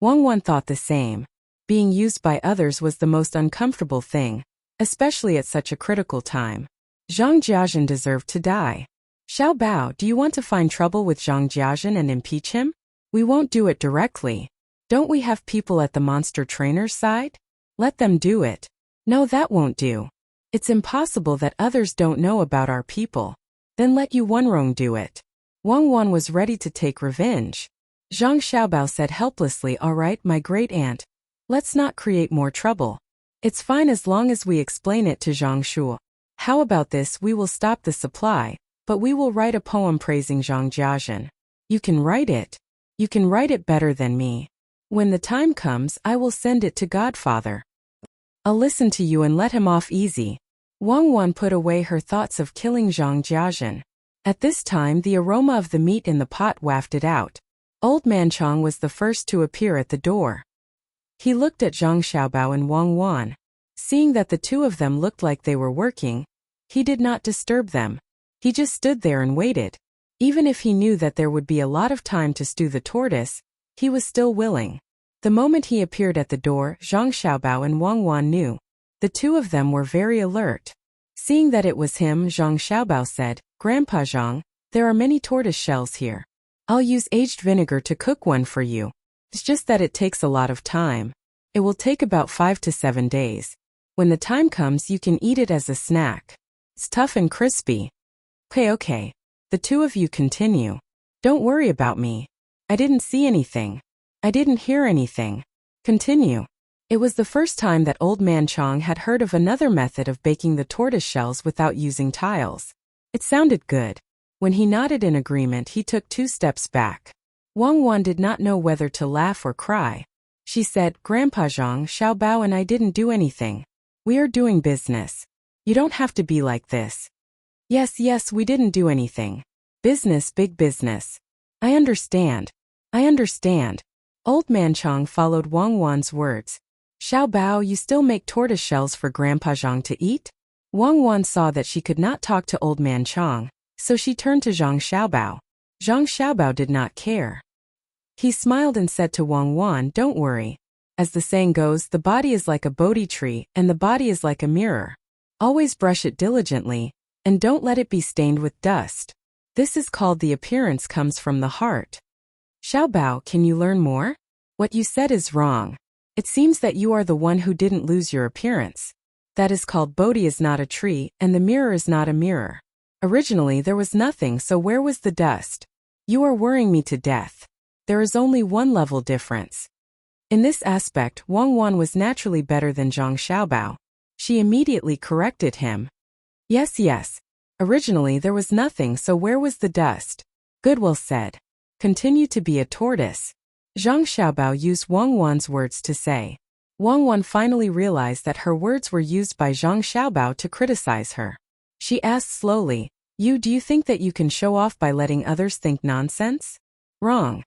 Wang thought the same. Being used by others was the most uncomfortable thing, especially at such a critical time. Zhang Jiazhen deserved to die. Xiaobao, do you want to find trouble with Zhang Jiazhen and impeach him? We won't do it directly. Don't we have people at the monster trainer's side? Let them do it. No, that won't do. It's impossible that others don't know about our people. Then let Yu Wenrong do it. Wang was ready to take revenge. Zhang Xiaobao said helplessly, "All right, my great aunt. Let's not create more trouble. It's fine as long as we explain it to Zhang Shua. How about this? We will stop the supply, but we will write a poem praising Zhang Jiazhen. You can write it. You can write it better than me. When the time comes, I will send it to Godfather. I'll listen to you and let him off easy." Wang put away her thoughts of killing Zhang Jiazhen. At this time, the aroma of the meat in the pot wafted out. Old Man Chong was the first to appear at the door. He looked at Zhang Xiaobao and Wang. Seeing that the two of them looked like they were working, he did not disturb them. He just stood there and waited. Even if he knew that there would be a lot of time to stew the tortoise, he was still willing. The moment he appeared at the door, Zhang Xiaobao and Wang knew. The two of them were very alert. Seeing that it was him, Zhang Xiaobao said, "Grandpa Zhang, there are many tortoise shells here. I'll use aged vinegar to cook one for you. It's just that it takes a lot of time. It will take about 5 to 7 days. When the time comes, you can eat it as a snack. It's tough and crispy." Okay. The two of you continue. Don't worry about me. I didn't see anything. I didn't hear anything. Continue. It was the first time that Old Man Chong had heard of another method of baking the tortoise shells without using tiles. It sounded good. When he nodded in agreement, he took 2 steps back. Wang did not know whether to laugh or cry. She said, "Grandpa Zhang, Xiaobao and I didn't do anything. We are doing business. You don't have to be like this." Yes, we didn't do anything. Business, big business. I understand. Old Man Chong followed Wang's words. "Xiaobao, you still make tortoise shells for Grandpa Zhang to eat?" Wang saw that she could not talk to Old Man Chong, so she turned to Zhang Xiaobao. Zhang Xiaobao did not care. He smiled and said to Wang, "Don't worry. As the saying goes, the body is like a Bodhi tree, and the body is like a mirror. Always brush it diligently, And don't let it be stained with dust. This is called the appearance comes from the heart. Xiaobao, can you learn more? What you said is wrong. It seems that you are the one who didn't lose your appearance. That is called Bodhi is not a tree, and the mirror is not a mirror. Originally there was nothing, so where was the dust? You are worrying me to death. There is only one level difference. In this aspect, Wang Wan was naturally better than Zhang Xiaobao. She immediately corrected him. Yes. Originally there was nothing, so where was the dust? Good, well said. Continue to be a tortoise. Zhang Xiaobao used Wang Wan's words to say. Wang Wan finally realized that her words were used by Zhang Xiaobao to criticize her. She asked slowly, do you think that you can show off by letting others think nonsense? Wrong.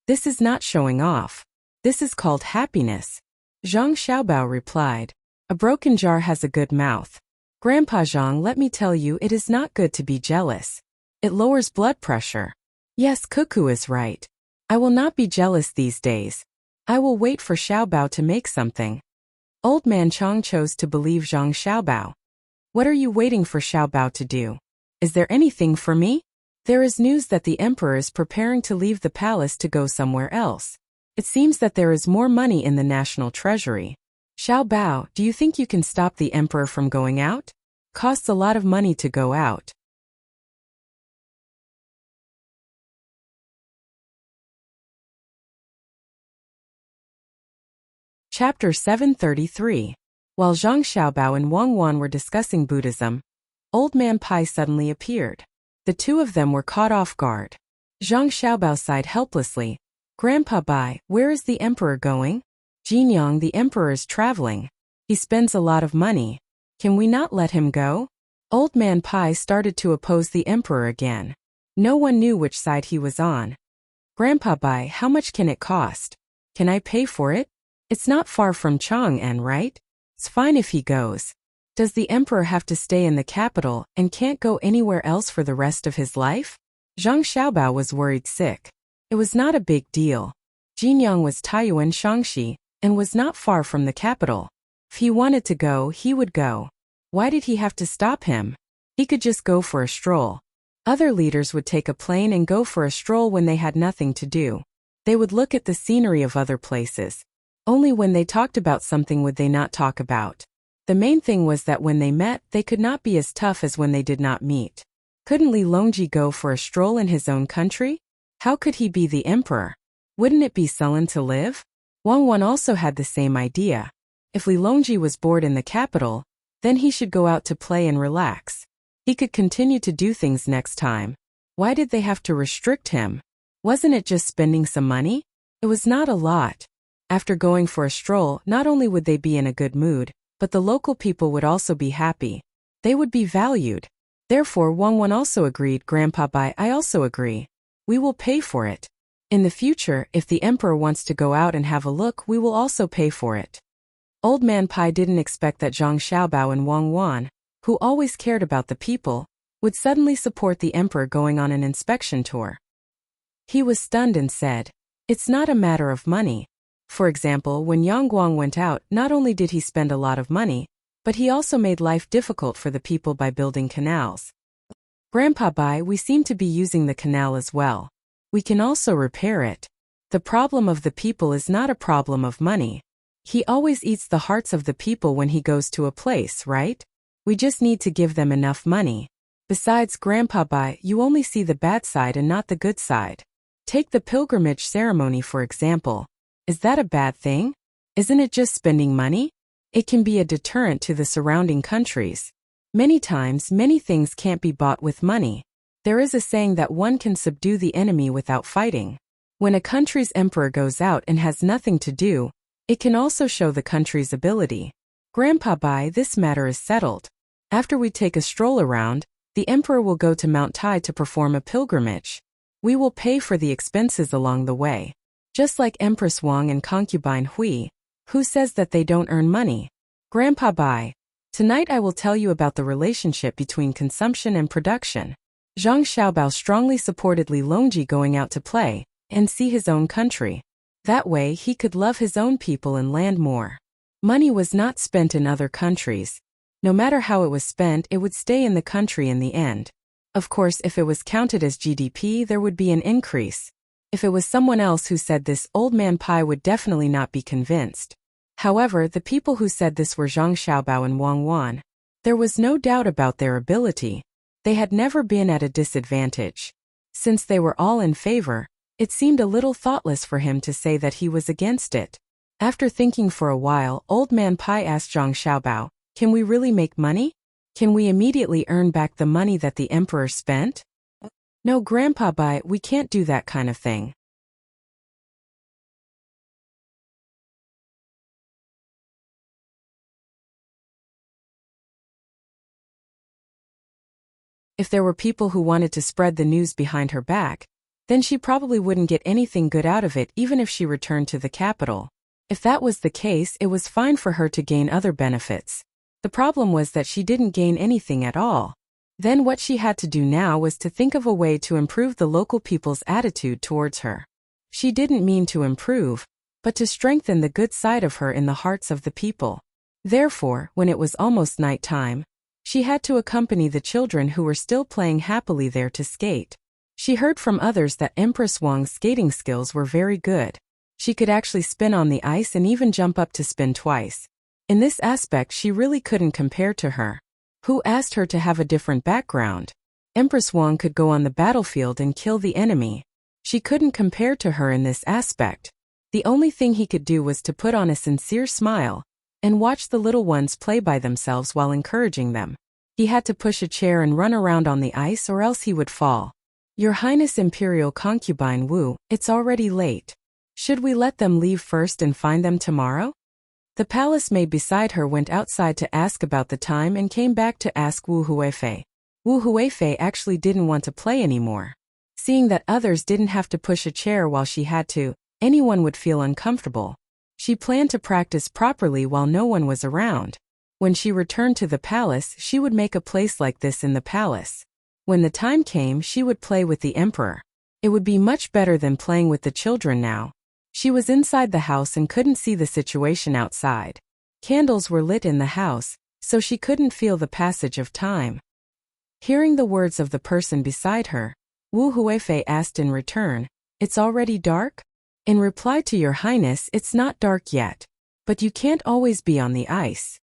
This is not showing off. This is called happiness. Zhang Xiaobao replied. A broken jar has a good mouth. Grandpa Zhang, let me tell you, it is not good to be jealous. It lowers blood pressure. Yes, Cuckoo is right. I will not be jealous these days. I will wait for Xiaobao to make something. Old man Chang chose to believe Zhang Xiaobao. What are you waiting for Xiaobao to do? Is there anything for me? There is news that the emperor is preparing to leave the palace to go somewhere else. It seems that there is more money in the national treasury. Xiaobao, do you think you can stop the emperor from going out? Costs a lot of money to go out. Chapter 733. While Zhang Xiaobao and Wang Wan were discussing Buddhism, Old Man Pai suddenly appeared. The two of them were caught off guard. Zhang Xiaobao sighed helplessly. Grandpa Bai, where is the emperor going? Jinyang, the emperor is traveling. He spends a lot of money. Can we not let him go? Old Man Pai started to oppose the emperor again. No one knew which side he was on. Grandpa Bai, how much can it cost? Can I pay for it? It's not far from Chang'an, right? It's fine if he goes. Does the emperor have to stay in the capital and can't go anywhere else for the rest of his life? Zhang Xiaobao was worried sick. It was not a big deal. Jinyang was Taiyuan Shangxi and was not far from the capital. If he wanted to go, he would go. Why did he have to stop him? He could just go for a stroll. Other leaders would take a plane and go for a stroll when they had nothing to do. They would look at the scenery of other places. Only when they talked about something would they not talk about. The main thing was that when they met, they could not be as tough as when they did not meet. Couldn't Li Longji go for a stroll in his own country? How could he be the emperor? Wouldn't it be sullen to live? Wang Wan also had the same idea. If Li Longji was bored in the capital, then he should go out to play and relax. He could continue to do things next time. Why did they have to restrict him? Wasn't it just spending some money? It was not a lot. After going for a stroll, not only would they be in a good mood, but the local people would also be happy. They would be valued. Therefore, Wang Wan also agreed. Grandpa Bai, I also agree. We will pay for it. In the future, if the emperor wants to go out and have a look, we will also pay for it. Old Man Pai didn't expect that Zhang Xiaobao and Wang Wan, who always cared about the people, would suddenly support the emperor going on an inspection tour. He was stunned and said, it's not a matter of money. For example, when Yang Guang went out, not only did he spend a lot of money, but he also made life difficult for the people by building canals. Grandpa Bai, we seem to be using the canal as well. We can also repair it. The problem of the people is not a problem of money. He always eats the hearts of the people when he goes to a place, right? We just need to give them enough money. Besides, Grandpa Bai, you only see the bad side and not the good side. Take the pilgrimage ceremony for example. Is that a bad thing? Isn't it just spending money? It can be a deterrent to the surrounding countries. Many times, many things can't be bought with money. There is a saying that one can subdue the enemy without fighting. When a country's emperor goes out and has nothing to do, it can also show the country's ability. Grandpa Bai, this matter is settled. After we take a stroll around, the emperor will go to Mount Tai to perform a pilgrimage. We will pay for the expenses along the way. Just like Empress Wang and concubine Hui, who says that they don't earn money. Grandpa Bai, tonight I will tell you about the relationship between consumption and production. Zhang Xiaobao strongly supported Li Longji going out to play and see his own country. That way he could love his own people and land more. Money was not spent in other countries. No matter how it was spent, it would stay in the country in the end. Of course, if it was counted as GDP, there would be an increase. If it was someone else who said this, Old Man Pai would definitely not be convinced. However, the people who said this were Zhang Xiaobao and Wang Wan. There was no doubt about their ability. They had never been at a disadvantage. Since they were all in favor, it seemed a little thoughtless for him to say that he was against it. After thinking for a while, Old Man Pai asked Zhang Xiaobao, "Can we really make money? Can we immediately earn back the money that the emperor spent?" "No, Grandpa Bai, we can't do that kind of thing." If there were people who wanted to spread the news behind her back, then she probably wouldn't get anything good out of it even if she returned to the capital. If that was the case, it was fine for her to gain other benefits. The problem was that she didn't gain anything at all. Then what she had to do now was to think of a way to improve the local people's attitude towards her. She didn't mean to improve, but to strengthen the good side of her in the hearts of the people. Therefore, when it was almost night time, she had to accompany the children who were still playing happily there to skate. She heard from others that Empress Wang's skating skills were very good. She could actually spin on the ice and even jump up to spin twice. In this aspect, she really couldn't compare to her. Who asked her to have a different background? Empress Wang could go on the battlefield and kill the enemy. She couldn't compare to her in this aspect. The only thing he could do was to put on a sincere smile and watch the little ones play by themselves while encouraging them. He had to push a chair and run around on the ice or else he would fall. "Your Highness Imperial Concubine Wu, it's already late. Should we let them leave first and find them tomorrow?" The palace maid beside her went outside to ask about the time and came back to ask Wu Huifei. Wu Huifei actually didn't want to play anymore. Seeing that others didn't have to push a chair while she had to, anyone would feel uncomfortable. She planned to practice properly while no one was around. When she returned to the palace, she would make a place like this in the palace. When the time came, she would play with the emperor. It would be much better than playing with the children now. She was inside the house and couldn't see the situation outside. Candles were lit in the house, so she couldn't feel the passage of time. Hearing the words of the person beside her, Wu Huifei asked in return, "It's already dark?" In reply to Your Highness, "It's not dark yet. But you can't always be on the ice."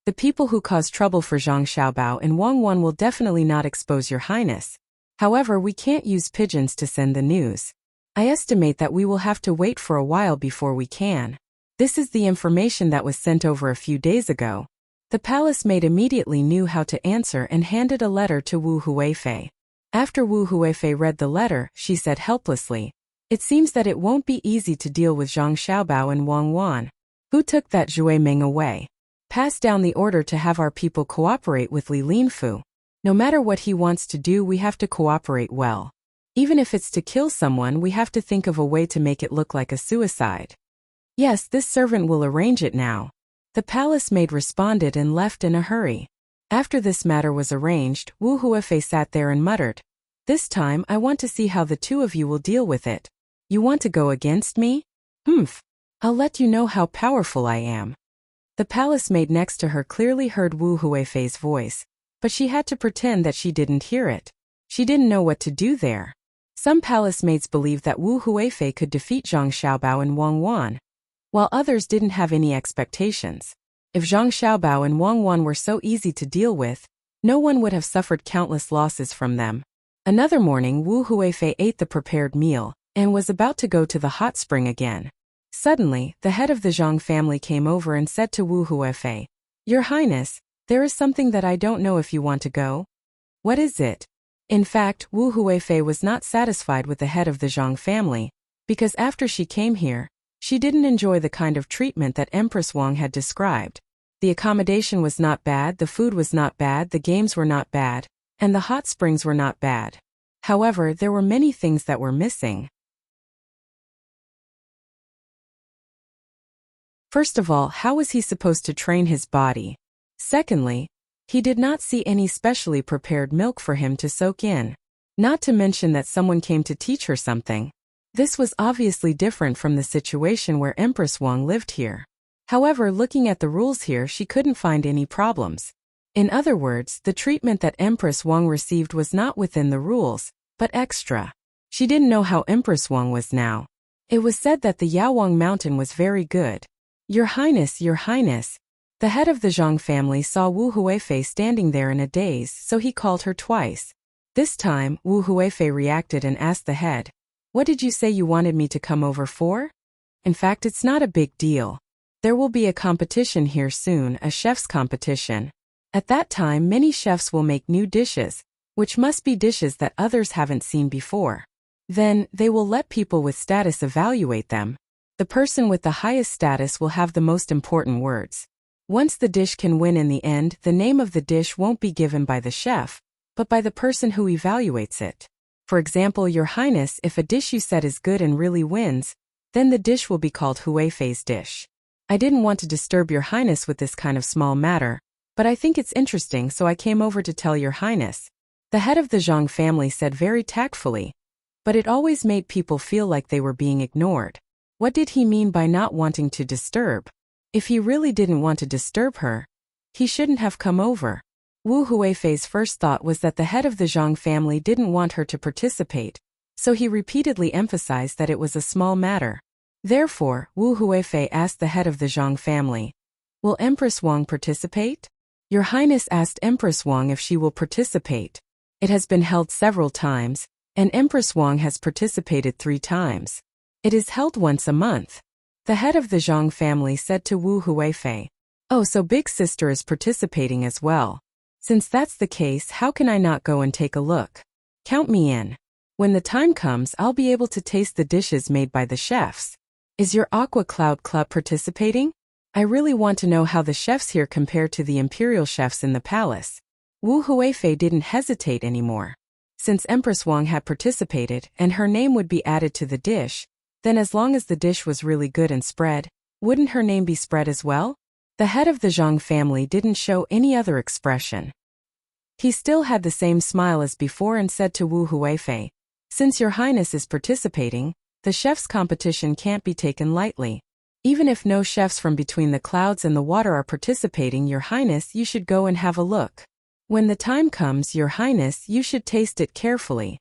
The people who cause trouble for Zhang Xiaobao and Wang Wan will definitely not expose Your Highness. However, we can't use pigeons to send the news. I estimate that we will have to wait for a while before we can. This is the information that was sent over a few days ago. The palace maid immediately knew how to answer and handed a letter to Wu Huifei. After Wu Huifei read the letter, she said helplessly, "It seems that it won't be easy to deal with Zhang Xiaobao and Wang Wan. Who took that Zhui Ming away? Pass down the order to have our people cooperate with Li Linfu. No matter what he wants to do, we have to cooperate well. Even if it's to kill someone, we have to think of a way to make it look like a suicide." "Yes, this servant will arrange it now." The palace maid responded and left in a hurry. After this matter was arranged, Wu Huifei sat there and muttered, "This time I want to see how the two of you will deal with it. You want to go against me? Humph. I'll let you know how powerful I am." The palace maid next to her clearly heard Wu Huifei's voice, but she had to pretend that she didn't hear it. She didn't know what to do there. Some palace maids believed that Wu Huifei could defeat Zhang Xiaobao and Wang Wan, while others didn't have any expectations. If Zhang Xiaobao and Wang Wan were so easy to deal with, no one would have suffered countless losses from them. Another morning, Wu Huifei ate the prepared meal and was about to go to the hot spring again. Suddenly, the head of the Zhang family came over and said to Wu Huifei, "Your Highness, there is something that I don't know if you want to go." "What is it?" In fact, Wu Huifei was not satisfied with the head of the Zhang family, because after she came here, she didn't enjoy the kind of treatment that Empress Wang had described. The accommodation was not bad, the food was not bad, the games were not bad, and the hot springs were not bad. However, there were many things that were missing. First of all, how was he supposed to train his body? Secondly, he did not see any specially prepared milk for him to soak in. Not to mention that someone came to teach her something. This was obviously different from the situation where Empress Wang lived here. However, looking at the rules here, she couldn't find any problems. In other words, the treatment that Empress Wang received was not within the rules, but extra. She didn't know how Empress Wang was now. It was said that the Yaowang mountain was very good. Your Highness, Your Highness. The head of the Zhang family saw Wu Huifei standing there in a daze, so he called her twice. This time, Wu Huifei reacted and asked the head, "What did you say you wanted me to come over for?" In fact, it's not a big deal. There will be a competition here soon, a chef's competition. At that time, many chefs will make new dishes, which must be dishes that others haven't seen before. Then, they will let people with status evaluate them. The person with the highest status will have the most important words. Once the dish can win in the end, the name of the dish won't be given by the chef, but by the person who evaluates it. For example, Your Highness, if a dish you said is good and really wins, then the dish will be called Huifei's dish. I didn't want to disturb Your Highness with this kind of small matter, but I think it's interesting, so I came over to tell Your Highness. The head of the Zhang family said very tactfully, but it always made people feel like they were being ignored. What did he mean by not wanting to disturb? If he really didn't want to disturb her, he shouldn't have come over. Wu Huifei's first thought was that the head of the Zhang family didn't want her to participate, so he repeatedly emphasized that it was a small matter. Therefore, Wu Huifei asked the head of the Zhang family, "Will Empress Wang participate?" Your Highness asked Empress Wang if she will participate. It has been held several times, and Empress Wang has participated 3 times. It is held once a month. The head of the Zhang family said to Wu Huifei, "Oh, so Big Sister is participating as well. Since that's the case, how can I not go and take a look? Count me in. When the time comes, I'll be able to taste the dishes made by the chefs. Is your Aqua Cloud Club participating? I really want to know how the chefs here compare to the imperial chefs in the palace." Wu Huifei didn't hesitate anymore. Since Empress Wang had participated and her name would be added to the dish, then as long as the dish was really good and spread, wouldn't her name be spread as well? The head of the Zhang family didn't show any other expression. He still had the same smile as before and said to Wu Huifei, "Since Your Highness is participating, the chef's competition can't be taken lightly. Even if no chefs from between the clouds and the water are participating, Your Highness, you should go and have a look. When the time comes, Your Highness, you should taste it carefully."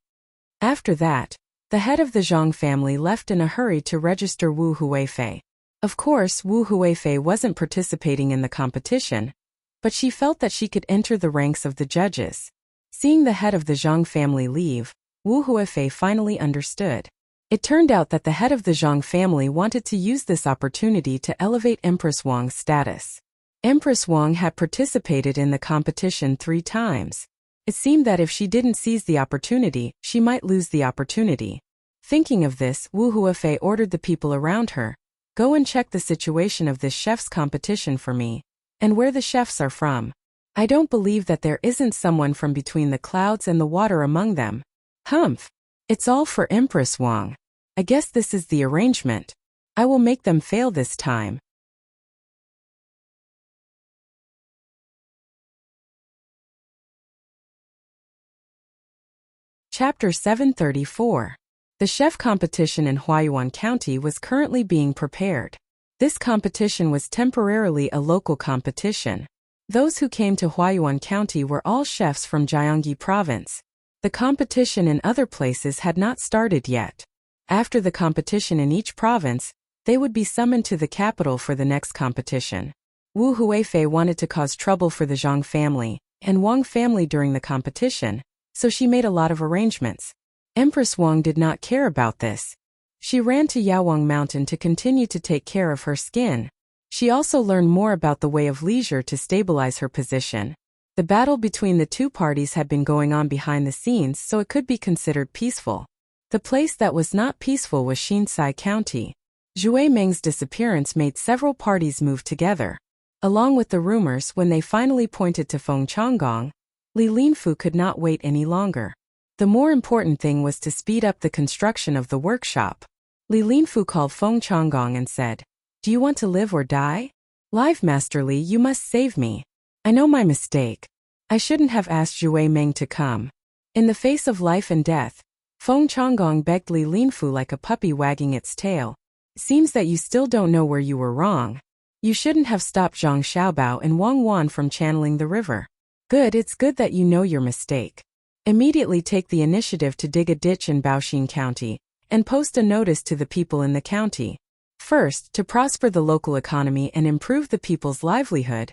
After that, the head of the Zhang family left in a hurry to register Wu Huifei. Of course, Wu Huifei wasn't participating in the competition, but she felt that she could enter the ranks of the judges. Seeing the head of the Zhang family leave, Wu Huifei finally understood. It turned out that the head of the Zhang family wanted to use this opportunity to elevate Empress Wang's status. Empress Wang had participated in the competition 3 times. It seemed that if she didn't seize the opportunity, she might lose the opportunity. Thinking of this, Wu Huifei ordered the people around her, "Go and check the situation of this chef's competition for me, and where the chefs are from. I don't believe that there isn't someone from between the clouds and the water among them. Humph! It's all for Empress Wang. I guess this is the arrangement. I will make them fail this time." Chapter 734. The chef competition in Huayuan County was currently being prepared. This competition was temporarily a local competition. Those who came to Huayuan County were all chefs from Jiangyi Province. The competition in other places had not started yet. After the competition in each province, they would be summoned to the capital for the next competition. Wu Huifei wanted to cause trouble for the Zhang family and Wang family during the competition, so she made a lot of arrangements. Empress Wang did not care about this. She ran to Yaowang Mountain to continue to take care of her skin. She also learned more about the way of leisure to stabilize her position. The battle between the 2 parties had been going on behind the scenes, so it could be considered peaceful. The place that was not peaceful was Xinsai County. Zhui Meng's disappearance made several parties move together. Along with the rumors, when they finally pointed to Feng Changgong, Li Linfu could not wait any longer. The more important thing was to speed up the construction of the workshop. Li Linfu called Feng Changgong and said, "Do you want to live or die? Live, Master Li, you must save me. I know my mistake. I shouldn't have asked Zhui Meng to come. In the face of life and death, Feng Changgong begged Li Linfu like a puppy wagging its tail. Seems that you still don't know where you were wrong. You shouldn't have stopped Zhang Xiaobao and Wang Wan from channeling the river. Good, it's good that you know your mistake. Immediately take the initiative to dig a ditch in Baoxin County, and post a notice to the people in the county. First, to prosper the local economy and improve the people's livelihood,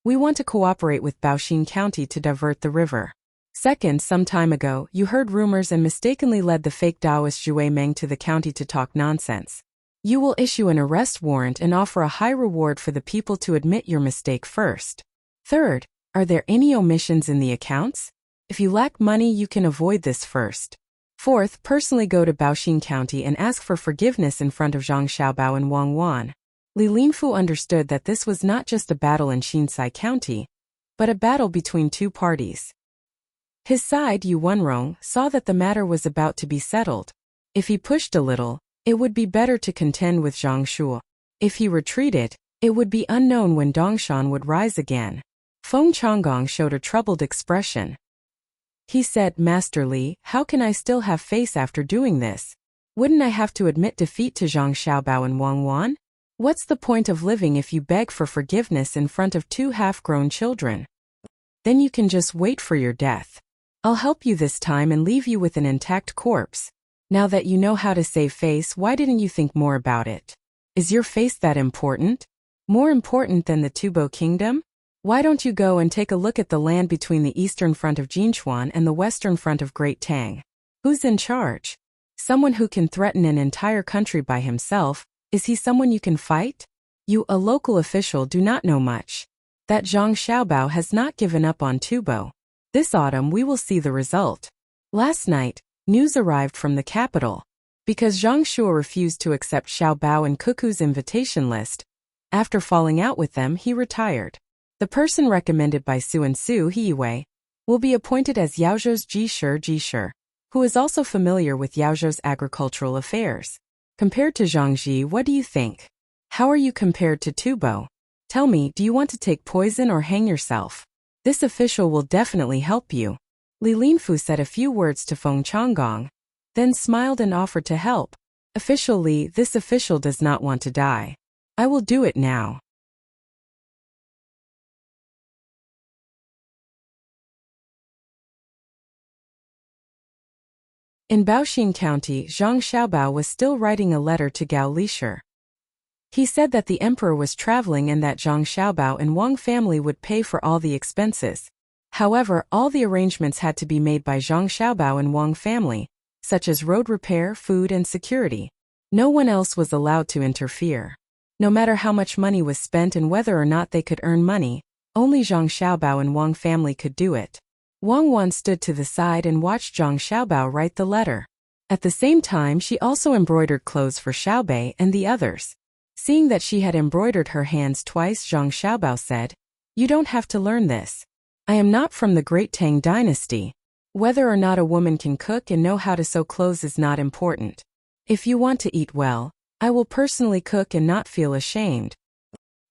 we want to cooperate with Baoxin County to divert the river. Second, some time ago, you heard rumors and mistakenly led the fake Taoist Zhui Meng to the county to talk nonsense. You will issue an arrest warrant and offer a high reward for the people to admit your mistake first. Third, are there any omissions in the accounts? If you lack money, you can avoid this first. Fourth, personally go to Baoxin County and ask for forgiveness in front of Zhang Xiaobao and Wang Wan. Li Linfu understood that this was not just a battle in Xinsai County, but a battle between two parties. His side, Yu Wenrong, saw that the matter was about to be settled. If he pushed a little, it would be better to contend with Zhang Shuo. If he retreated, it would be unknown when Dongshan would rise again. Feng Changgong showed a troubled expression. He said, Master Li, how can I still have face after doing this? Wouldn't I have to admit defeat to Zhang Xiaobao and Wang Wan? What's the point of living if you beg for forgiveness in front of two half-grown children? Then you can just wait for your death. I'll help you this time and leave you with an intact corpse. Now that you know how to save face, why didn't you think more about it? Is your face that important? More important than the Tubo Kingdom? Why don't you go and take a look at the land between the eastern front of Jinchuan and the western front of Great Tang? Who's in charge? Someone who can threaten an entire country by himself. Is he someone you can fight? You, a local official, do not know much. That Zhang Xiaobao has not given up on Tubo. This autumn we will see the result. Last night, news arrived from the capital. Because Zhang Shuo refused to accept Xiaobao and Cuckoo's invitation list, after falling out with them, he retired. The person recommended by Su and Su Hiwei will be appointed as Yaozhou's Jishir, who is also familiar with Yaozhou's agricultural affairs. Compared to Zhang Ji, what do you think? How are you compared to Tubo? Tell me, do you want to take poison or hang yourself? This official will definitely help you. Li Linfu said a few words to Feng Changgong, then smiled and offered to help. Official Li, this official does not want to die. I will do it now. In Baoxin County, Zhang Xiaobao was still writing a letter to Gao Lishir. He said that the emperor was traveling and that Zhang Xiaobao and Wang family would pay for all the expenses. However, all the arrangements had to be made by Zhang Xiaobao and Wang family, such as road repair, food and security. No one else was allowed to interfere. No matter how much money was spent and whether or not they could earn money, only Zhang Xiaobao and Wang family could do it. Wang Wan stood to the side and watched Zhang Xiaobao write the letter. At the same time, she also embroidered clothes for Xiaobei and the others. Seeing that she had embroidered her hands twice, Zhang Xiaobao said, You don't have to learn this. I am not from the Great Tang dynasty. Whether or not a woman can cook and know how to sew clothes is not important. If you want to eat well, I will personally cook and not feel ashamed.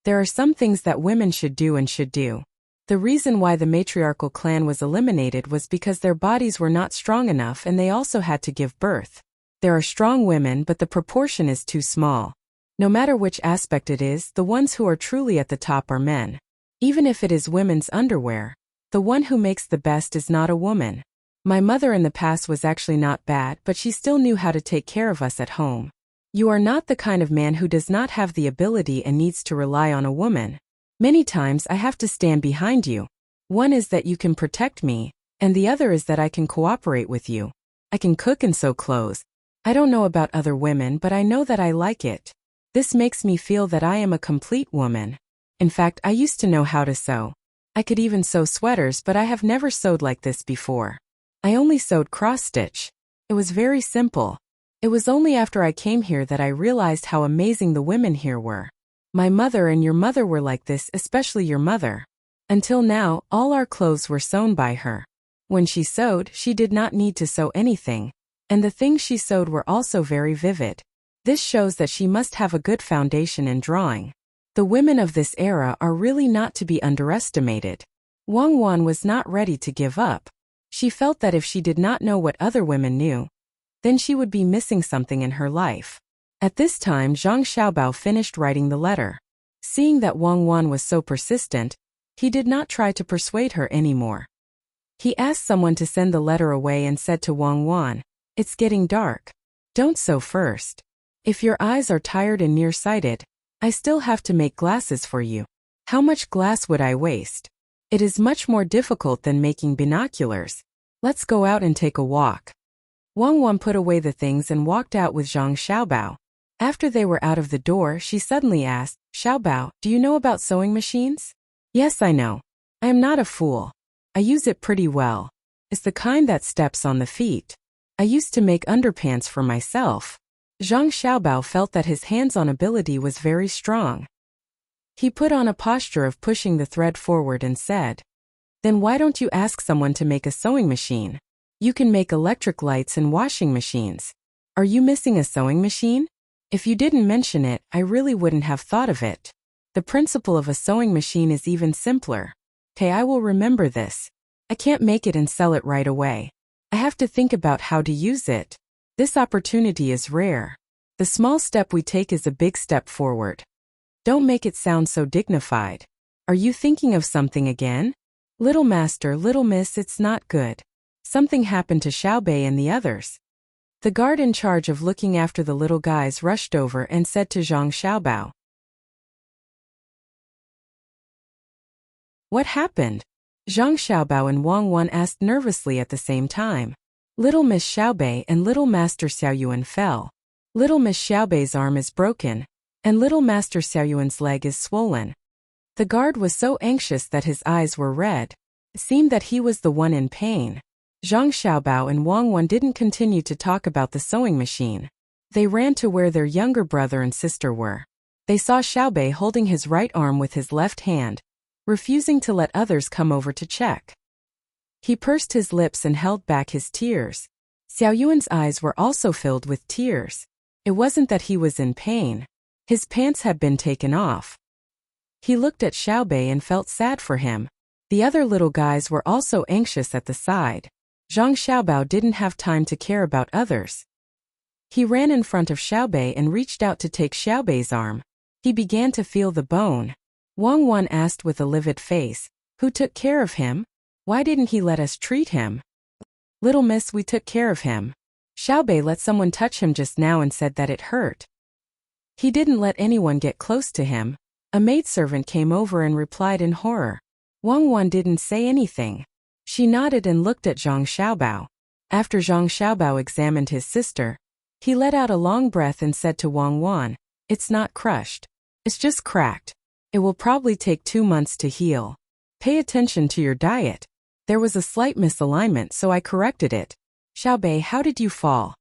There are some things that women should do and should do. The reason why the matriarchal clan was eliminated was because their bodies were not strong enough and they also had to give birth. There are strong women, but the proportion is too small. No matter which aspect it is, the ones who are truly at the top are men. Even if it is women's underwear, the one who makes the best is not a woman. My mother in the past was actually not bad, but she still knew how to take care of us at home. You are not the kind of man who does not have the ability and needs to rely on a woman. Many times I have to stand behind you. One is that you can protect me, and the other is that I can cooperate with you. I can cook and sew clothes. I don't know about other women, but I know that I like it. This makes me feel that I am a complete woman. In fact, I used to know how to sew. I could even sew sweaters, but I have never sewed like this before. I only sewed cross-stitch. It was very simple. It was only after I came here that I realized how amazing the women here were. My mother and your mother were like this, especially your mother. Until now, all our clothes were sewn by her. When she sewed, she did not need to sew anything, and the things she sewed were also very vivid. This shows that she must have a good foundation in drawing. The women of this era are really not to be underestimated. Wang Wan was not ready to give up. She felt that if she did not know what other women knew, then she would be missing something in her life. At this time, Zhang Xiaobao finished writing the letter. Seeing that Wang Wan was so persistent, he did not try to persuade her anymore. He asked someone to send the letter away and said to Wang Wan, "It's getting dark. Don't sew first. If your eyes are tired and nearsighted, I still have to make glasses for you. How much glass would I waste? It is much more difficult than making binoculars. Let's go out and take a walk." Wang Wan put away the things and walked out with Zhang Xiaobao. After they were out of the door, she suddenly asked, "Xiaobao, do you know about sewing machines?" "Yes, I know. I am not a fool. I use it pretty well. It's the kind that steps on the feet. I used to make underpants for myself." Zhang Xiaobao felt that his hands-on ability was very strong. He put on a posture of pushing the thread forward and said, "Then why don't you ask someone to make a sewing machine? You can make electric lights and washing machines. Are you missing a sewing machine? If you didn't mention it, I really wouldn't have thought of it. The principle of a sewing machine is even simpler. Okay, I will remember this. I can't make it and sell it right away. I have to think about how to use it. This opportunity is rare. The small step we take is a big step forward. Don't make it sound so dignified. Are you thinking of something again? Little master, little miss, it's not good. Something happened to Xiaobei and the others." The guard in charge of looking after the little guys rushed over and said to Zhang Xiaobao, "What happened?" Zhang Xiaobao and Wang Wan asked nervously at the same time. Little Miss Xiaobei and Little Master Xiaoyuan fell. Little Miss Xiaobei's arm is broken, and Little Master Xiaoyuan's leg is swollen. The guard was so anxious that his eyes were red. It seemed that he was the one in pain. Zhang Xiaobao and Wang Wan didn't continue to talk about the sewing machine. They ran to where their younger brother and sister were. They saw Xiaobei holding his right arm with his left hand, refusing to let others come over to check. He pursed his lips and held back his tears. Xiaoyuan's eyes were also filled with tears. It wasn't that he was in pain. His pants had been taken off. He looked at Xiaobei and felt sad for him. The other little guys were also anxious at the side. Zhang Xiaobao didn't have time to care about others. He ran in front of Xiaobei and reached out to take Xiaobei's arm. He began to feel the bone. Wang Wan asked with a livid face, "Who took care of him? Why didn't he let us treat him?" "Little miss, we took care of him. Xiaobei let someone touch him just now and said that it hurt. He didn't let anyone get close to him." A maidservant came over and replied in horror. Wang Wan didn't say anything. She nodded and looked at Zhang Xiaobao. After Zhang Xiaobao examined his sister, he let out a long breath and said to Wang Wan, "It's not crushed. It's just cracked. It will probably take 2 months to heal. Pay attention to your diet. There was a slight misalignment, so I corrected it." "Xiaobei, how did you fall?"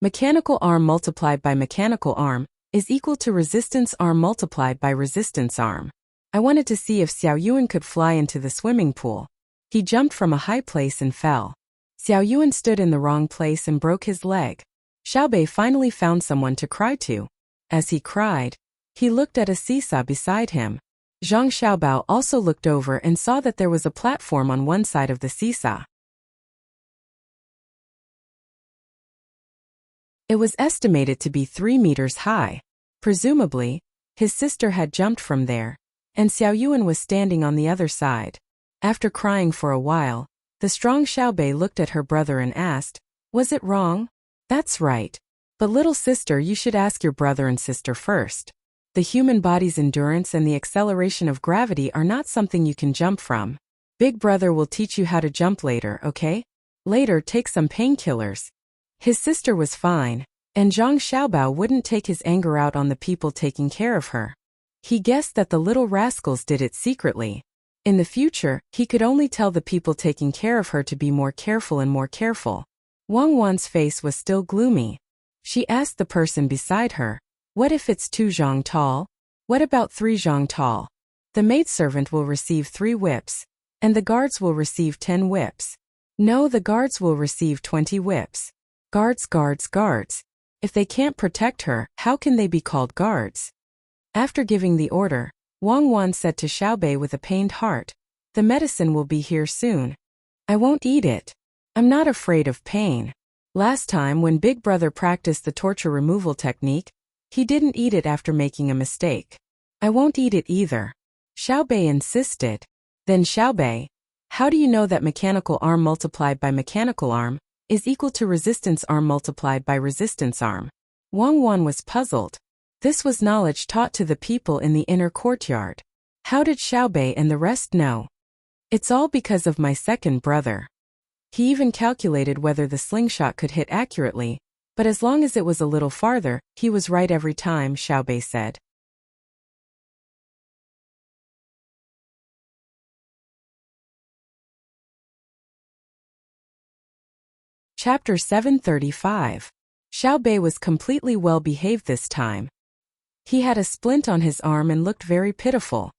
Mechanical arm multiplied by mechanical arm is equal to resistance arm multiplied by resistance arm. I wanted to see if Xiaoyuan could fly into the swimming pool. He jumped from a high place and fell. Xiaoyuan stood in the wrong place and broke his leg. Xiaobei finally found someone to cry to. As he cried, he looked at a seesaw beside him. Zhang Xiaobao also looked over and saw that there was a platform on one side of the seesaw. It was estimated to be 3 meters high. Presumably, his sister had jumped from there, and Xiaoyuan was standing on the other side. After crying for a while, the strong Xiaobei looked at her brother and asked, "Was it wrong?" "That's right. But little sister, you should ask your brother and sister first. The human body's endurance and the acceleration of gravity are not something you can jump from. Big brother will teach you how to jump later, okay? Later, take some painkillers." His sister was fine, and Zhang Xiaobao wouldn't take his anger out on the people taking care of her. He guessed that the little rascals did it secretly. In the future, he could only tell the people taking care of her to be more careful and more careful. Wang Wan's face was still gloomy. She asked the person beside her, "What if it's 2 zhang tall? What about 3 zhang tall? The maidservant will receive 3 whips, and the guards will receive 10 whips. No, the guards will receive 20 whips. Guards, guards, guards. If they can't protect her, how can they be called guards?" After giving the order, Wang Wan said to Xiaobei with a pained heart, "The medicine will be here soon. I won't eat it. I'm not afraid of pain. Last time when Big Brother practiced the torture removal technique, he didn't eat it after making a mistake. I won't eat it either. Xiaobei insisted. Then Xiaobei, how do you know that mechanical arm multiplied by mechanical arm is equal to resistance arm multiplied by resistance arm? Wang Wan was puzzled. This was knowledge taught to the people in the inner courtyard. How did Xiaobei and the rest know? It's all because of my second brother. He even calculated whether the slingshot could hit accurately, but as long as it was a little farther, he was right every time, Xiaobei said. Chapter 735. Xiaobei was completely well-behaved this time. He had a splint on his arm and looked very pitiful.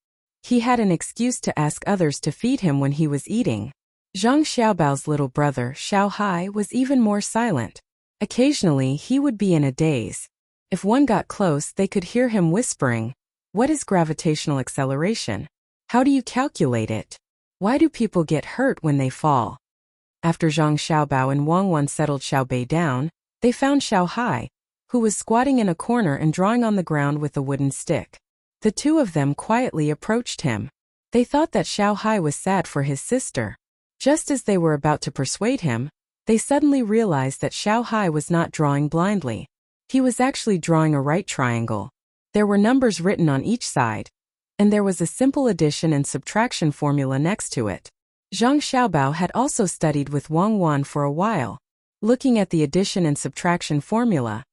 He had an excuse to ask others to feed him when he was eating. Zhang Xiaobao's little brother, Xiao Hai, was even more silent. Occasionally, he would be in a daze. If one got close, they could hear him whispering, "What is gravitational acceleration? How do you calculate it? Why do people get hurt when they fall?" After Zhang Xiaobao and Wang Wan settled Xiaobei down, they found Xiao Hai, who was squatting in a corner and drawing on the ground with a wooden stick. The two of them quietly approached him. They thought that Xiao Hai was sad for his sister. Just as they were about to persuade him, they suddenly realized that Xiao Hai was not drawing blindly. He was actually drawing a right triangle. There were numbers written on each side, and there was a simple addition and subtraction formula next to it. Zhang Xiaobao had also studied with Wang Wan for a while. Looking at the addition and subtraction formula,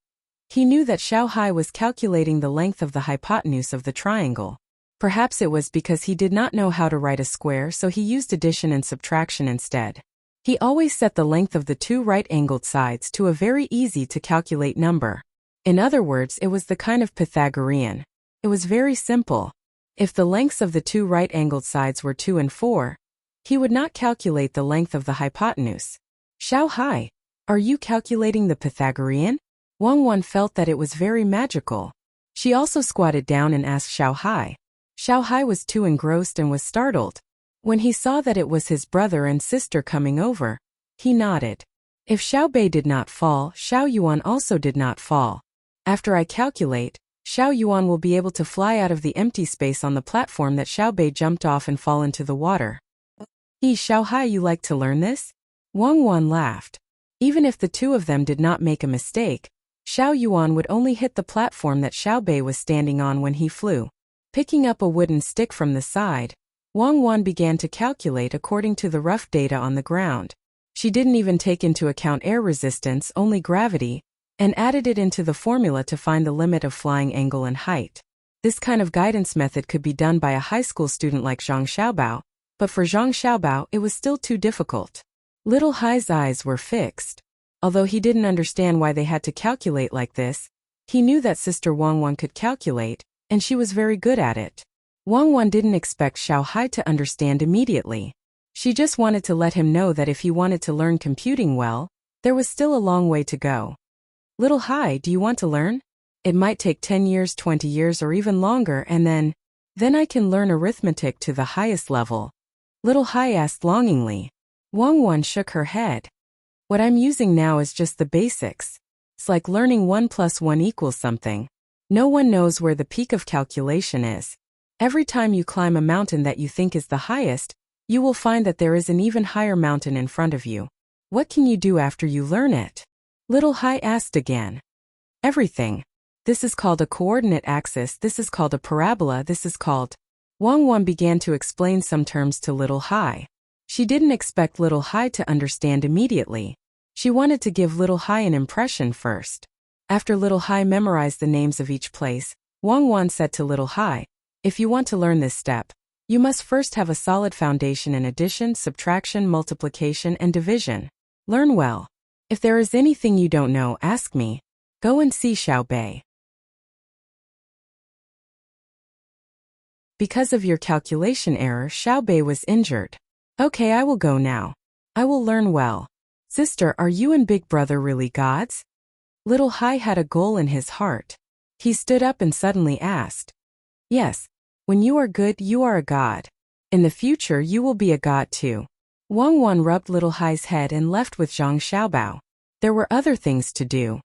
he knew that Xiao Hai was calculating the length of the hypotenuse of the triangle. Perhaps it was because he did not know how to write a square, so he used addition and subtraction instead. He always set the length of the two right-angled sides to a very easy-to-calculate number. In other words, it was the kind of Pythagorean. It was very simple. If the lengths of the two right-angled sides were 2 and 4, he would not calculate the length of the hypotenuse. Xiao Hai, are you calculating the Pythagorean? Wang Wan felt that it was very magical. She also squatted down and asked Xiao Hai. Xiao Hai was too engrossed and was startled. When he saw that it was his brother and sister coming over, he nodded. If Xiaobei did not fall, Xiao Yuan also did not fall. After I calculate, Xiao Yuan will be able to fly out of the empty space on the platform that Xiaobei jumped off and fall into the water. Xiao Hai, you like to learn this? Wang Wan laughed. Even if the two of them did not make a mistake, Xiao Yuan would only hit the platform that Xiaobei was standing on when he flew. Picking up a wooden stick from the side, Wang Wan began to calculate according to the rough data on the ground. She didn't even take into account air resistance, only gravity, and added it into the formula to find the limit of flying angle and height. This kind of guidance method could be done by a high school student like Zhang Xiaobao, but for Zhang Xiaobao it was still too difficult. Little Hai's eyes were fixed. Although he didn't understand why they had to calculate like this, he knew that Sister Wang Wan could calculate, and she was very good at it. Wang Wan didn't expect Xiao Hai to understand immediately. She just wanted to let him know that if he wanted to learn computing well, there was still a long way to go. Little Hai, do you want to learn? It might take 10 years, 20 years, or even longer, and then I can learn arithmetic to the highest level. Little Hai asked longingly. Wang Wan shook her head. What I'm using now is just the basics. It's like learning 1 + 1 equals something. No one knows where the peak of calculation is. Every time you climb a mountain that you think is the highest, you will find that there is an even higher mountain in front of you. What can you do after you learn it? Little Hai asked again. Everything. This is called a coordinate axis, this is called a parabola, this is called... Wang Wan began to explain some terms to Little Hai. She didn't expect Little Hai to understand immediately. She wanted to give Little Hai an impression first. After Little Hai memorized the names of each place, Wang Wan said to Little Hai, if you want to learn this step, you must first have a solid foundation in addition, subtraction, multiplication, and division. Learn well. If there is anything you don't know, ask me. Go and see Xiaobei. Because of your calculation error, Xiaobei was injured. Okay, I will go now. I will learn well. Sister, are you and Big Brother really gods? Little Hai had a goal in his heart. He stood up and suddenly asked. Yes. When you are good, you are a god. In the future, you will be a god too. Wang Wan rubbed Little Hai's head and left with Zhang Xiaobao. There were other things to do.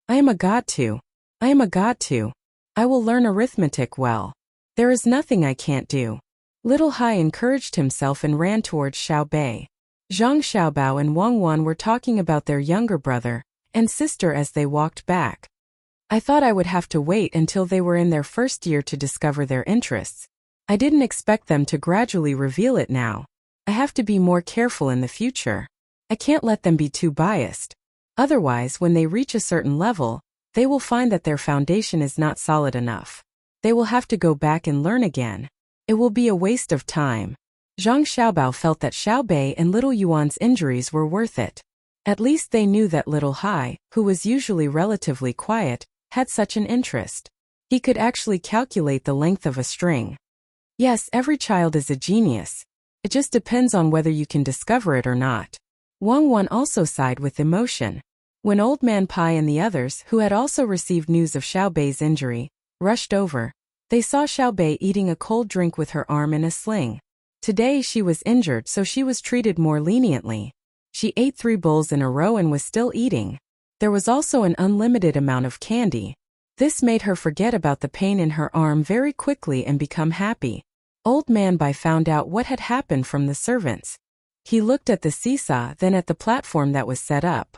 I am a god too. I am a god too. I will learn arithmetic well. There is nothing I can't do. Little Hai encouraged himself and ran towards Xiaobei. Zhang Xiaobao and Wang Wan were talking about their younger brother and sister as they walked back. I thought I would have to wait until they were in their first year to discover their interests. I didn't expect them to gradually reveal it now. I have to be more careful in the future. I can't let them be too biased. Otherwise, when they reach a certain level, they will find that their foundation is not solid enough. They will have to go back and learn again. It will be a waste of time. Zhang Xiaobao felt that Xiaobei and Little Yuan's injuries were worth it. At least they knew that Little Hai, who was usually relatively quiet, had such an interest. He could actually calculate the length of a string. Yes, every child is a genius. It just depends on whether you can discover it or not. Wang Wan also sighed with emotion. When Old Man Pai and the others, who had also received news of Xiaobei's injury, rushed over, they saw Xiaobei eating a cold drink with her arm in a sling. Today she was injured, so she was treated more leniently. She ate 3 bowls in a row and was still eating. There was also an unlimited amount of candy. This made her forget about the pain in her arm very quickly and become happy. Old Man Bai found out what had happened from the servants. He looked at the seesaw, then at the platform that was set up.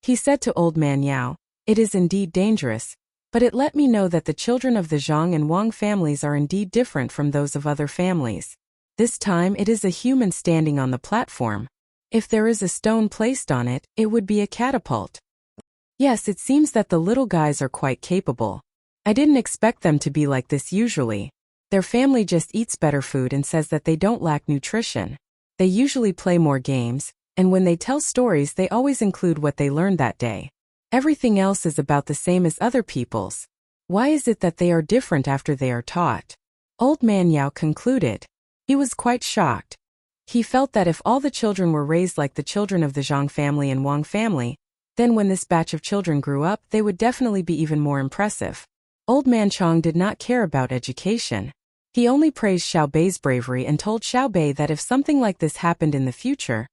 He said to Old Man Yao, "It is indeed dangerous, but it let me know that the children of the Zhang and Wang families are indeed different from those of other families. This time it is a human standing on the platform. If there is a stone placed on it, it would be a catapult. Yes, it seems that the little guys are quite capable. I didn't expect them to be like this usually. Their family just eats better food and says that they don't lack nutrition. They usually play more games, and when they tell stories they always include what they learned that day. Everything else is about the same as other people's. Why is it that they are different after they are taught?" Old Man Yao concluded. He was quite shocked. He felt that if all the children were raised like the children of the Zhang family and Wang family, then when this batch of children grew up they would definitely be even more impressive. Old Man Chong did not care about education. He only praised Xiaobei's bravery and told Xiaobei that if something like this happened in the future,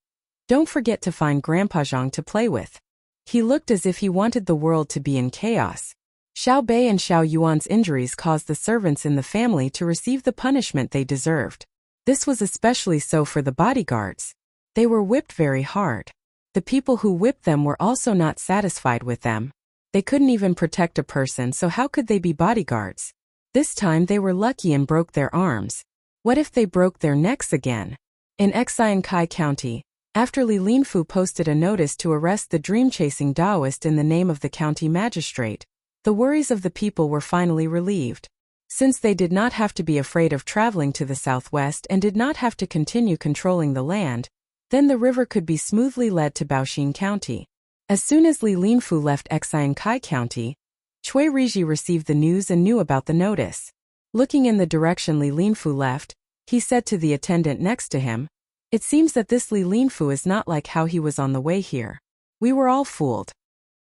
don't forget to find Grandpa Zhang to play with. He looked as if he wanted the world to be in chaos. Xiaobei and Xiao Yuan's injuries caused the servants in the family to receive the punishment they deserved. This was especially so for the bodyguards. They were whipped very hard. The people who whipped them were also not satisfied with them. They couldn't even protect a person, so how could they be bodyguards? This time they were lucky and broke their arms. What if they broke their necks again? In Xiankai County, after Li Linfu posted a notice to arrest the dream-chasing Taoist in the name of the county magistrate, the worries of the people were finally relieved. Since they did not have to be afraid of traveling to the southwest and did not have to continue controlling the land, then the river could be smoothly led to Baoxin County. As soon as Li Linfu left Xiankai County, Cui Riji received the news and knew about the notice. Looking in the direction Li Linfu left, he said to the attendant next to him, "It seems that this Li Linfu is not like how he was on the way here. We were all fooled."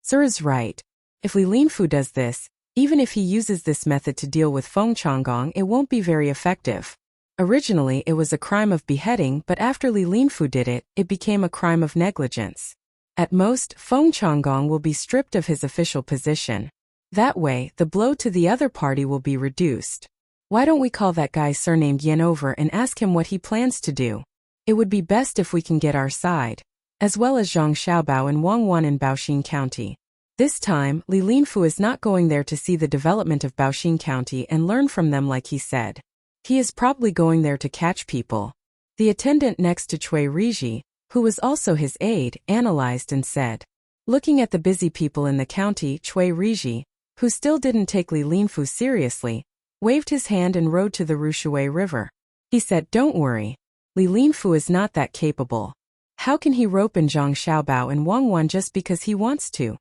Sir is right. If Li Linfu does this, even if he uses this method to deal with Feng Changgong, it won't be very effective. Originally it was a crime of beheading, but after Li Linfu did it, it became a crime of negligence. At most, Feng Changgong will be stripped of his official position. That way, the blow to the other party will be reduced. Why don't we call that guy surnamed Yen over and ask him what he plans to do? It would be best if we can get our side, as well as Zhang Xiaobao and Wang Wan in Baoxin County. This time, Li Linfu is not going there to see the development of Baoxin County and learn from them like he said. He is probably going there to catch people. The attendant next to Cui Riji, who was also his aide, analyzed and said. Looking at the busy people in the county, Cui Riji, who still didn't take Li Linfu seriously, waved his hand and rode to the Rushui River. He said, "Don't worry. Li Linfu is not that capable. How can he rope in Zhang Xiaobao and Wang Wan just because he wants to?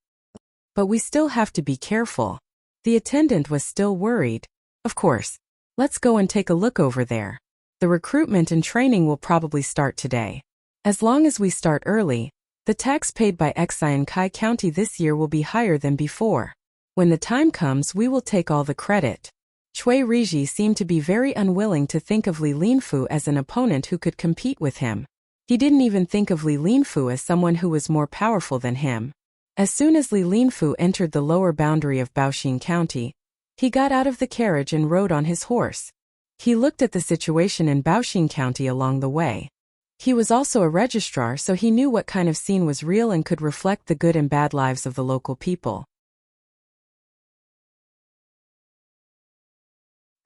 But we still have to be careful." The attendant was still worried. "Of course. Let's go and take a look over there. The recruitment and training will probably start today. As long as we start early, the tax paid by Xiankai County this year will be higher than before. When the time comes, we will take all the credit." Cui Riji seemed to be very unwilling to think of Li Linfu as an opponent who could compete with him. He didn't even think of Li Linfu as someone who was more powerful than him. As soon as Li Linfu entered the lower boundary of Baoxing County, he got out of the carriage and rode on his horse. He looked at the situation in Baoxing County along the way. He was also a registrar, so he knew what kind of scene was real and could reflect the good and bad lives of the local people.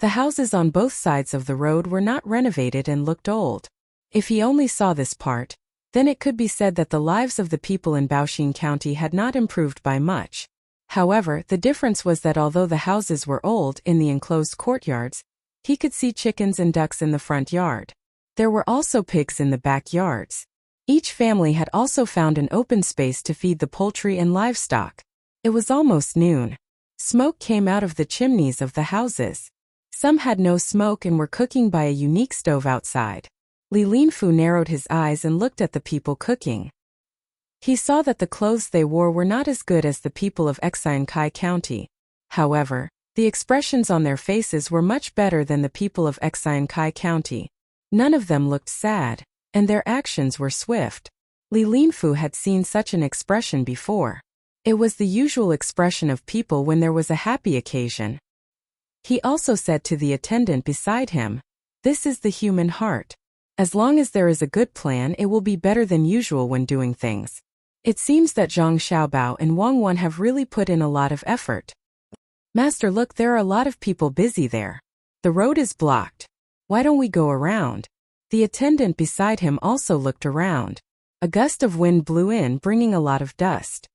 The houses on both sides of the road were not renovated and looked old. If he only saw this part, then it could be said that the lives of the people in Baoxing County had not improved by much. However, the difference was that although the houses were old in the enclosed courtyards, he could see chickens and ducks in the front yard. There were also pigs in the backyards. Each family had also found an open space to feed the poultry and livestock. It was almost noon. Smoke came out of the chimneys of the houses. Some had no smoke and were cooking by a unique stove outside. Li Linfu narrowed his eyes and looked at the people cooking. He saw that the clothes they wore were not as good as the people of Xiankai County. However, the expressions on their faces were much better than the people of Xiankai County. None of them looked sad, and their actions were swift. Li Linfu had seen such an expression before. It was the usual expression of people when there was a happy occasion. He also said to the attendant beside him, "This is the human heart. As long as there is a good plan, it will be better than usual when doing things." It seems that Zhang Xiaobao and Wang Wan have really put in a lot of effort. "Master, look, there are a lot of people busy there. The road is blocked. Why don't we go around?" The attendant beside him also looked around. A gust of wind blew in, bringing a lot of dust.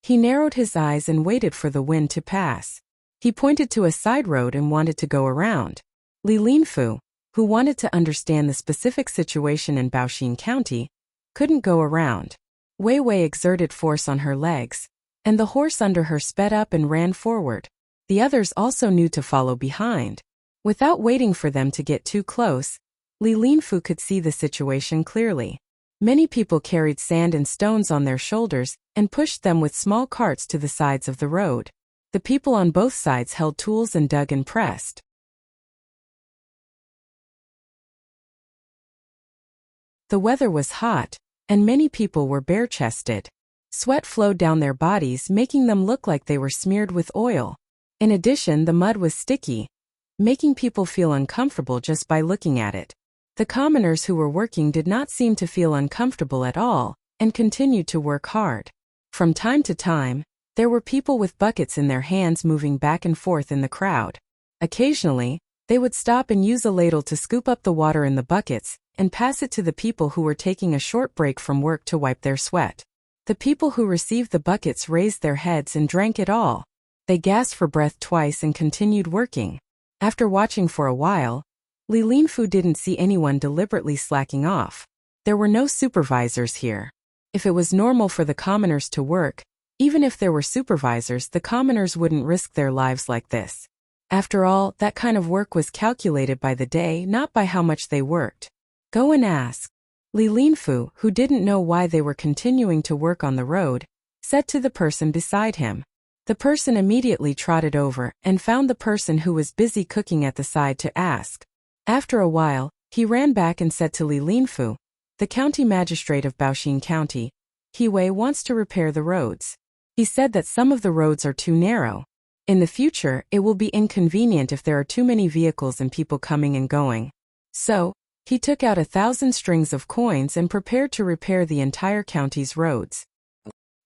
He narrowed his eyes and waited for the wind to pass. He pointed to a side road and wanted to go around. Li Linfu, who wanted to understand the specific situation in Baoxing County, couldn't go around. Wei Wei exerted force on her legs, and the horse under her sped up and ran forward. The others also knew to follow behind. Without waiting for them to get too close, Li Linfu could see the situation clearly. Many people carried sand and stones on their shoulders and pushed them with small carts to the sides of the road. The people on both sides held tools and dug and pressed. The weather was hot, and many people were bare-chested. Sweat flowed down their bodies, making them look like they were smeared with oil. In addition, the mud was sticky, making people feel uncomfortable just by looking at it. The commoners who were working did not seem to feel uncomfortable at all, and continued to work hard. From time to time, there were people with buckets in their hands moving back and forth in the crowd. Occasionally, they would stop and use a ladle to scoop up the water in the buckets and pass it to the people who were taking a short break from work to wipe their sweat. The people who received the buckets raised their heads and drank it all. They gasped for breath twice and continued working. After watching for a while, Li Linfu didn't see anyone deliberately slacking off. There were no supervisors here. If it was normal for the commoners to work, even if there were supervisors, the commoners wouldn't risk their lives like this. After all, that kind of work was calculated by the day, not by how much they worked. "Go and ask." Li Linfu, who didn't know why they were continuing to work on the road, said to the person beside him. The person immediately trotted over and found the person who was busy cooking at the side to ask. After a while, he ran back and said to Li Linfu, "The county magistrate of Baoxing County, He Wei, wants to repair the roads. He said that some of the roads are too narrow. In the future, it will be inconvenient if there are too many vehicles and people coming and going." So, he took out 1,000 strings of coins and prepared to repair the entire county's roads.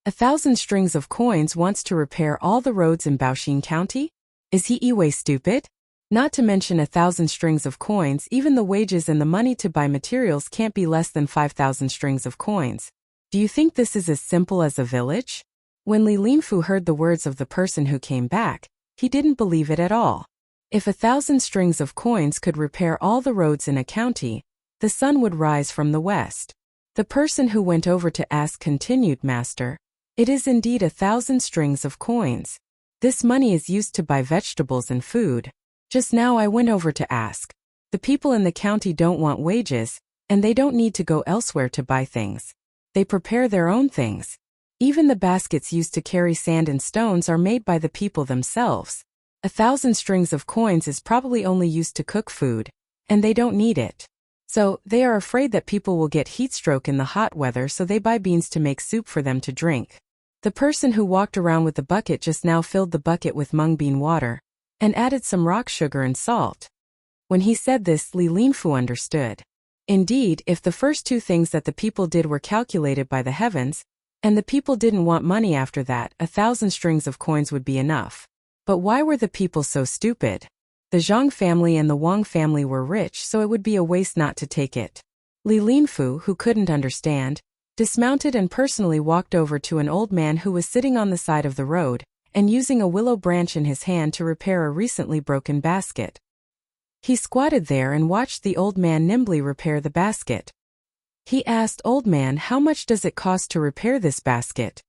1,000 strings of coins wants to repair all the roads in Baoxing County? Is he Iwei stupid? Not to mention 1,000 strings of coins, even the wages and the money to buy materials can't be less than 5,000 strings of coins. Do you think this is as simple as a village? When Li Linfu heard the words of the person who came back, he didn't believe it at all. If 1,000 strings of coins could repair all the roads in a county, the sun would rise from the west. The person who went over to ask continued, "Master, it is indeed 1,000 strings of coins. This money is used to buy vegetables and food. Just now I went over to ask. The people in the county don't want wages, and they don't need to go elsewhere to buy things. They prepare their own things. Even the baskets used to carry sand and stones are made by the people themselves. 1,000 strings of coins is probably only used to cook food, and they don't need it. So, they are afraid that people will get heatstroke in the hot weather, so they buy beans to make soup for them to drink. The person who walked around with the bucket just now filled the bucket with mung bean water, and added some rock sugar and salt. When he said this, Li Linfu understood. Indeed, if the first two things that the people did were calculated by the heavens, and the people didn't want money after that, 1,000 strings of coins would be enough. But why were the people so stupid? The Zhang family and the Wang family were rich, so it would be a waste not to take it. Li Linfu, who couldn't understand, dismounted and personally walked over to an old man who was sitting on the side of the road, and using a willow branch in his hand to repair a recently broken basket. He squatted there and watched the old man nimbly repair the basket. He asked, "Old man, how much does it cost to repair this basket?"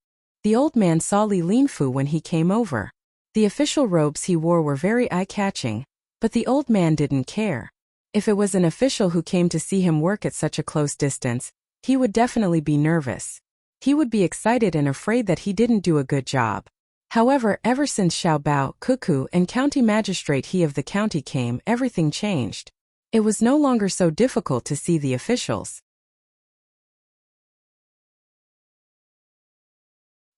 The old man saw Li Linfu when he came over. The official robes he wore were very eye-catching, but the old man didn't care. If it was an official who came to see him work at such a close distance, he would definitely be nervous. He would be excited and afraid that he didn't do a good job. However, ever since Xiaobao, Cuckoo, and county magistrate he of the county came, everything changed. It was no longer so difficult to see the officials.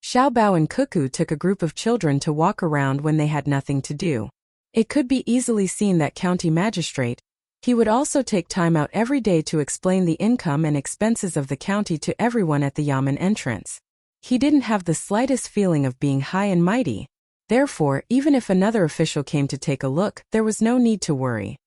Xiaobao and Cuckoo took a group of children to walk around when they had nothing to do. It could be easily seen that county magistrate, he would also take time out every day to explain the income and expenses of the county to everyone at the Yamen entrance. He didn't have the slightest feeling of being high and mighty. Therefore, even if another official came to take a look, there was no need to worry.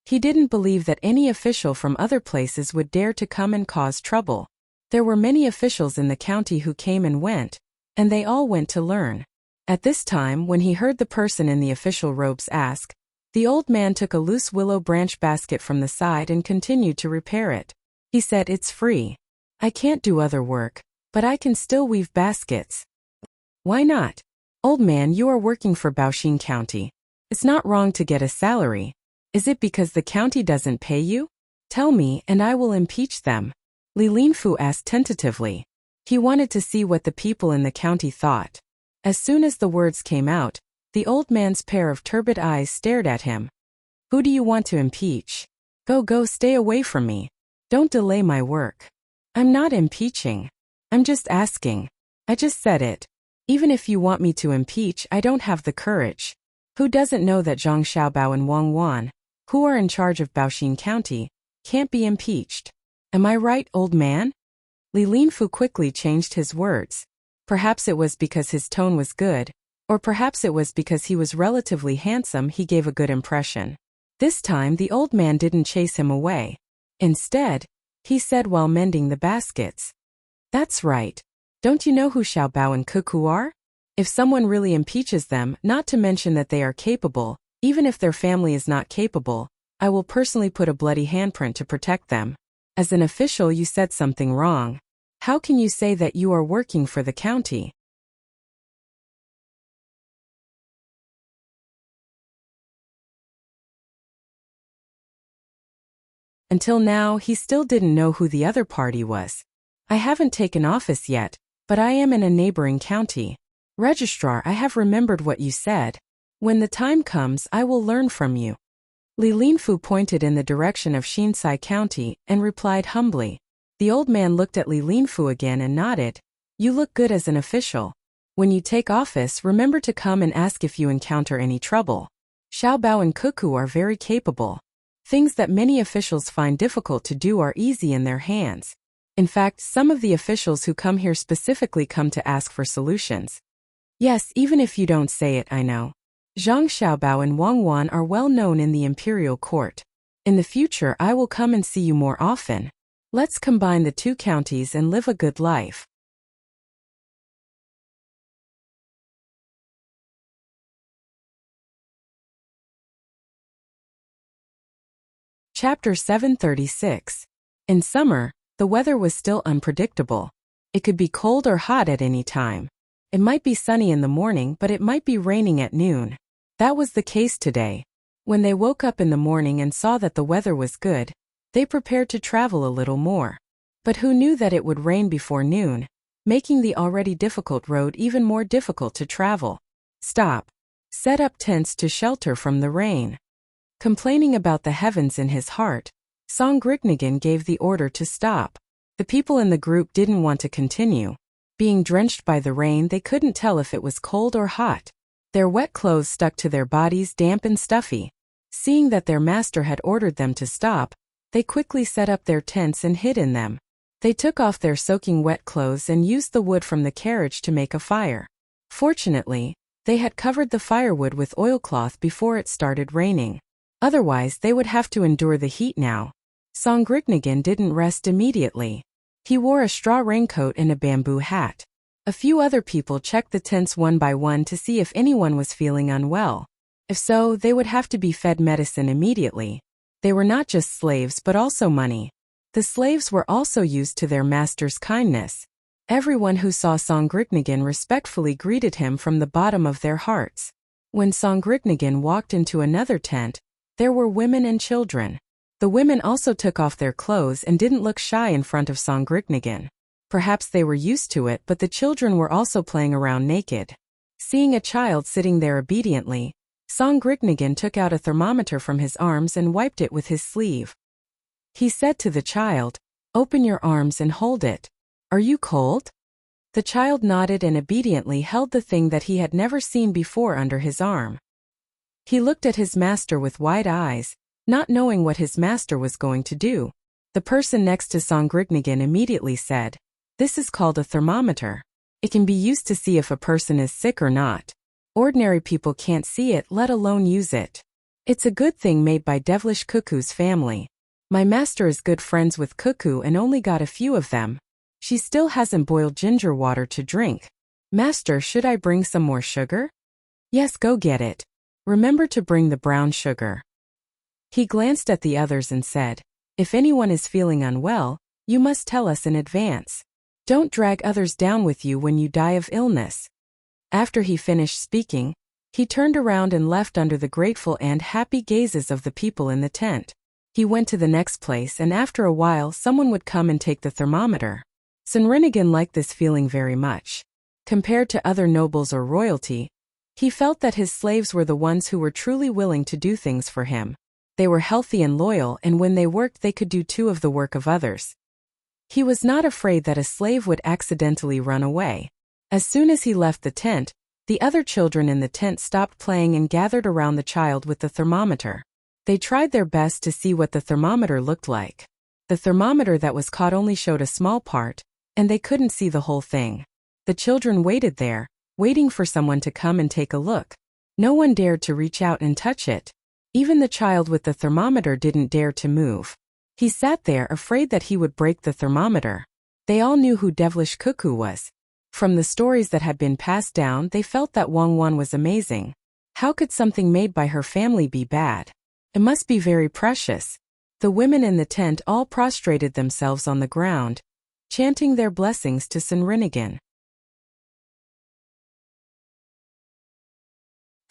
He didn't believe that any official from other places would dare to come and cause trouble. There were many officials in the county who came and went, and they all went to learn. At this time, when he heard the person in the official robes ask, the old man took a loose willow branch basket from the side and continued to repair it. He said, "It's free. I can't do other work, but I can still weave baskets." "Why not? Old man, you are working for Baoxin County. It's not wrong to get a salary. Is it because the county doesn't pay you? Tell me, and I will impeach them." Li Linfu asked tentatively. He wanted to see what the people in the county thought. As soon as the words came out, the old man's pair of turbid eyes stared at him. "Who do you want to impeach? Go, stay away from me. Don't delay my work." "I'm not impeaching. I'm just asking. I just said it. Even if you want me to impeach, I don't have the courage. Who doesn't know that Zhang Xiaobao and Wang Wan, who are in charge of Baoxin County, can't be impeached? Am I right, old man?" Li Linfu quickly changed his words. Perhaps it was because his tone was good, or perhaps it was because he was relatively handsome he gave a good impression. This time the old man didn't chase him away. Instead, he said while mending the baskets, "That's right. Don't you know who Xiaobao and Cuckoo are? If someone really impeaches them, not to mention that they are capable, even if their family is not capable, I will personally put a bloody handprint to protect them. As an official, you said something wrong. How can you say that you are working for the county?" Until now, he still didn't know who the other party was. "I haven't taken office yet, but I am in a neighboring county. Registrar, I have remembered what you said. When the time comes, I will learn from you." Li Linfu pointed in the direction of Xinsai County and replied humbly. The old man looked at Li Linfu again and nodded. "You look good as an official. When you take office, remember to come and ask if you encounter any trouble. Xiaobao and Cuckoo are very capable. Things that many officials find difficult to do are easy in their hands. In fact, some of the officials who come here specifically come to ask for solutions. Yes, even if you don't say it, I know. Zhang Xiaobao and Wang Wan are well known in the imperial court. In the future, I will come and see you more often. Let's combine the two counties and live a good life." Chapter 736. In summer, the weather was still unpredictable. It could be cold or hot at any time. It might be sunny in the morning, but it might be raining at noon. That was the case today. When they woke up in the morning and saw that the weather was good, they prepared to travel a little more. But who knew that it would rain before noon, making the already difficult road even more difficult to travel? "Stop. set up tents to shelter from the rain. Complaining about the heavens in his heart, Songrignagan gave the order to stop. The people in the group didn't want to continue. Being drenched by the rain, they couldn't tell if it was cold or hot. Their wet clothes stuck to their bodies, damp and stuffy. Seeing that their master had ordered them to stop, they quickly set up their tents and hid in them. They took off their soaking wet clothes and used the wood from the carriage to make a fire. Fortunately, they had covered the firewood with oilcloth before it started raining. Otherwise, they would have to endure the heat now. Songrignagan didn't rest immediately. He wore a straw raincoat and a bamboo hat. A few other people checked the tents one by one to see if anyone was feeling unwell. If so, they would have to be fed medicine immediately. They were not just slaves but also money. The slaves were also used to their master's kindness. Everyone who saw Songrignagan respectfully greeted him from the bottom of their hearts. When Songrignagan walked into another tent, there were women and children. The women also took off their clothes and didn't look shy in front of Songrignagan. Perhaps they were used to it, but the children were also playing around naked. Seeing a child sitting there obediently, Songrignagan took out a thermometer from his arms and wiped it with his sleeve. He said to the child, "Open your arms and hold it. Are you cold?" The child nodded and obediently held the thing that he had never seen before under his arm. He looked at his master with wide eyes, not knowing what his master was going to do. The person next to Songrignagan immediately said, "This is called a thermometer. It can be used to see if a person is sick or not. Ordinary people can't see it, let alone use it. It's a good thing made by devilish Cuckoo's family. My master is good friends with Cuckoo and only got a few of them. She still hasn't boiled ginger water to drink. Master, should I bring some more sugar?" "Yes, go get it. Remember to bring the brown sugar." He glanced at the others and said, "If anyone is feeling unwell, you must tell us in advance. Don't drag others down with you when you die of illness." After he finished speaking, he turned around and left under the grateful and happy gazes of the people in the tent. He went to the next place, and after a while someone would come and take the thermometer. Songrignagan liked this feeling very much. Compared to other nobles or royalty, he felt that his slaves were the ones who were truly willing to do things for him. They were healthy and loyal, and when they worked they could do two of the work of others. He was not afraid that a slave would accidentally run away. As soon as he left the tent, the other children in the tent stopped playing and gathered around the child with the thermometer. They tried their best to see what the thermometer looked like. The thermometer that was caught only showed a small part, and they couldn't see the whole thing. The children waited there, waiting for someone to come and take a look. No one dared to reach out and touch it. Even the child with the thermometer didn't dare to move. He sat there afraid that he would break the thermometer. They all knew who Devilish Cuckoo was. From the stories that had been passed down, they felt that Wang Wan was amazing. How could something made by her family be bad? It must be very precious. The women in the tent all prostrated themselves on the ground, chanting their blessings to Songrignagan.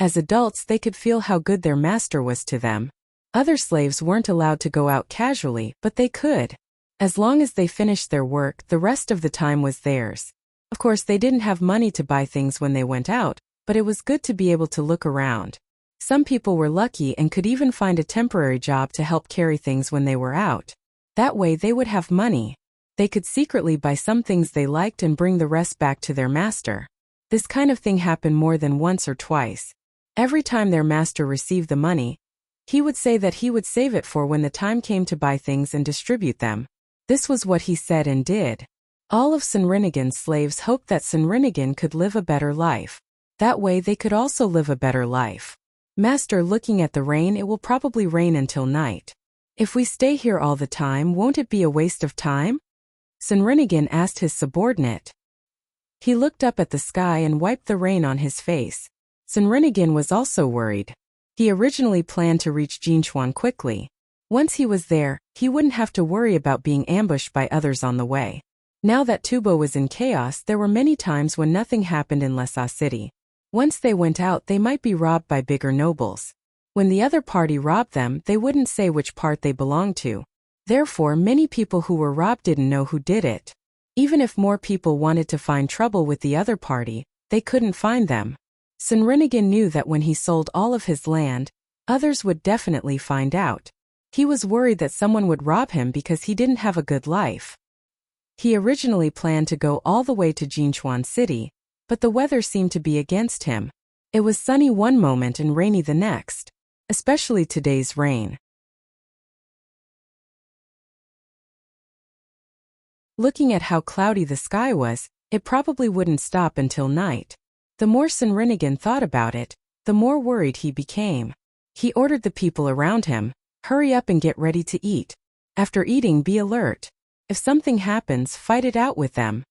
As adults, they could feel how good their master was to them. Other slaves weren't allowed to go out casually, but they could. As long as they finished their work, the rest of the time was theirs. Of course, they didn't have money to buy things when they went out, but it was good to be able to look around. Some people were lucky and could even find a temporary job to help carry things when they were out. That way they would have money. They could secretly buy some things they liked and bring the rest back to their master. This kind of thing happened more than once or twice. Every time their master received the money, he would say that he would save it for when the time came to buy things and distribute them. This was what he said and did. All of Songrignagan's slaves hoped that Songrignagan could live a better life. That way they could also live a better life. "Master, looking at the rain, it will probably rain until night. If we stay here all the time, won't it be a waste of time?" Songrignagan asked his subordinate. He looked up at the sky and wiped the rain on his face. Songrignagan was also worried. He originally planned to reach Jinchuan quickly. Once he was there, he wouldn't have to worry about being ambushed by others on the way. Now that Tubo was in chaos, there were many times when nothing happened in Lhasa City. Once they went out, they might be robbed by bigger nobles. When the other party robbed them, they wouldn't say which part they belonged to. Therefore, many people who were robbed didn't know who did it. Even if more people wanted to find trouble with the other party, they couldn't find them. Sinrinigan knew that when he sold all of his land, others would definitely find out. He was worried that someone would rob him because he didn't have a good life. He originally planned to go all the way to Jinchuan City, but the weather seemed to be against him. It was sunny one moment and rainy the next, especially today's rain. Looking at how cloudy the sky was, it probably wouldn't stop until night. The more Sinrinigan thought about it, the more worried he became. He ordered the people around him, "Hurry up and get ready to eat. After eating, be alert. If something happens, fight it out with them."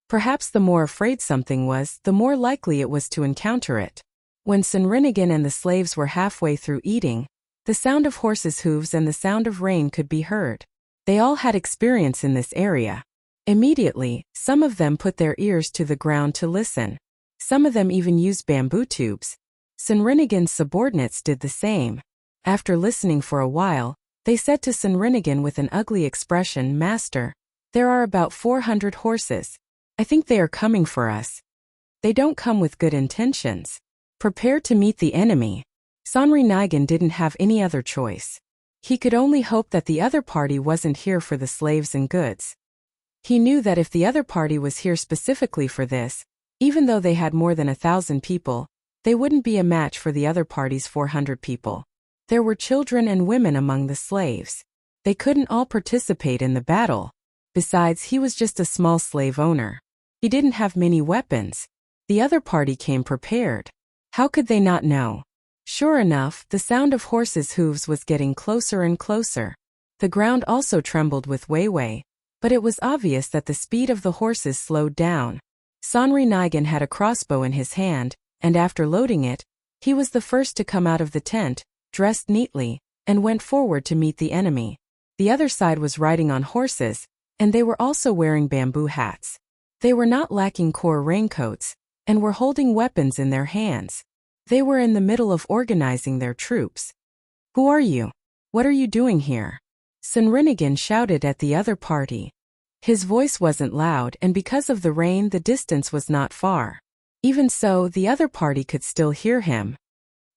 Perhaps the more afraid something was, the more likely it was to encounter it. When Sinrinigan and the slaves were halfway through eating, the sound of horses' hooves and the sound of rain could be heard. They all had experience in this area. Immediately, some of them put their ears to the ground to listen. Some of them even used bamboo tubes. Sinrinigan's subordinates did the same. After listening for a while, they said to Sinrinigan with an ugly expression, "Master, there are about 400 horses. I think they are coming for us. They don't come with good intentions. Prepare to meet the enemy." Sinrinigan didn't have any other choice. He could only hope that the other party wasn't here for the slaves and goods. He knew that if the other party was here specifically for this, even though they had more than 1,000 people, they wouldn't be a match for the other party's 400 people. There were children and women among the slaves. They couldn't all participate in the battle. Besides, he was just a small slave owner. He didn't have many weapons. The other party came prepared. How could they not know? Sure enough, the sound of horses' hooves was getting closer and closer. The ground also trembled with Weiwei, but it was obvious that the speed of the horses slowed down. Sinrinigan had a crossbow in his hand, and after loading it, he was the first to come out of the tent, dressed neatly, and went forward to meet the enemy. The other side was riding on horses, and they were also wearing bamboo hats. They were not lacking core raincoats, and were holding weapons in their hands. They were in the middle of organizing their troops. "Who are you? What are you doing here?" Sinrinigan shouted at the other party. His voice wasn't loud, and because of the rain, the distance was not far. Even so, the other party could still hear him.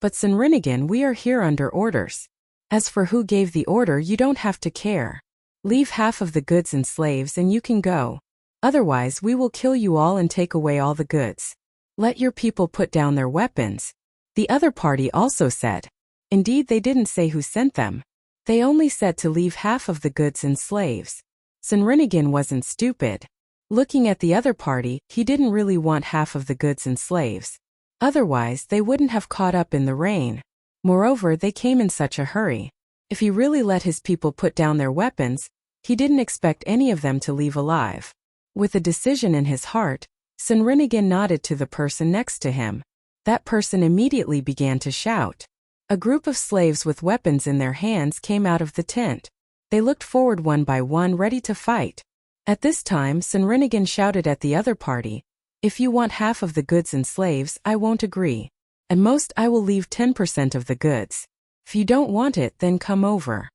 "But Sinrinigan, we are here under orders. As for who gave the order, you don't have to care. Leave half of the goods and slaves and you can go. Otherwise, we will kill you all and take away all the goods. Let your people put down their weapons," the other party also said. Indeed, they didn't say who sent them. They only said to leave half of the goods and slaves. Sinrinigan wasn't stupid. Looking at the other party, he didn't really want half of the goods and slaves. Otherwise, they wouldn't have caught up in the rain. Moreover, they came in such a hurry. If he really let his people put down their weapons, he didn't expect any of them to leave alive. With a decision in his heart, Sinrinigan nodded to the person next to him. That person immediately began to shout. A group of slaves with weapons in their hands came out of the tent. They looked forward one by one, ready to fight. At this time, Sinrinigan shouted at the other party, "If you want half of the goods and slaves, I won't agree. At most, I will leave 10% of the goods. If you don't want it, then come over."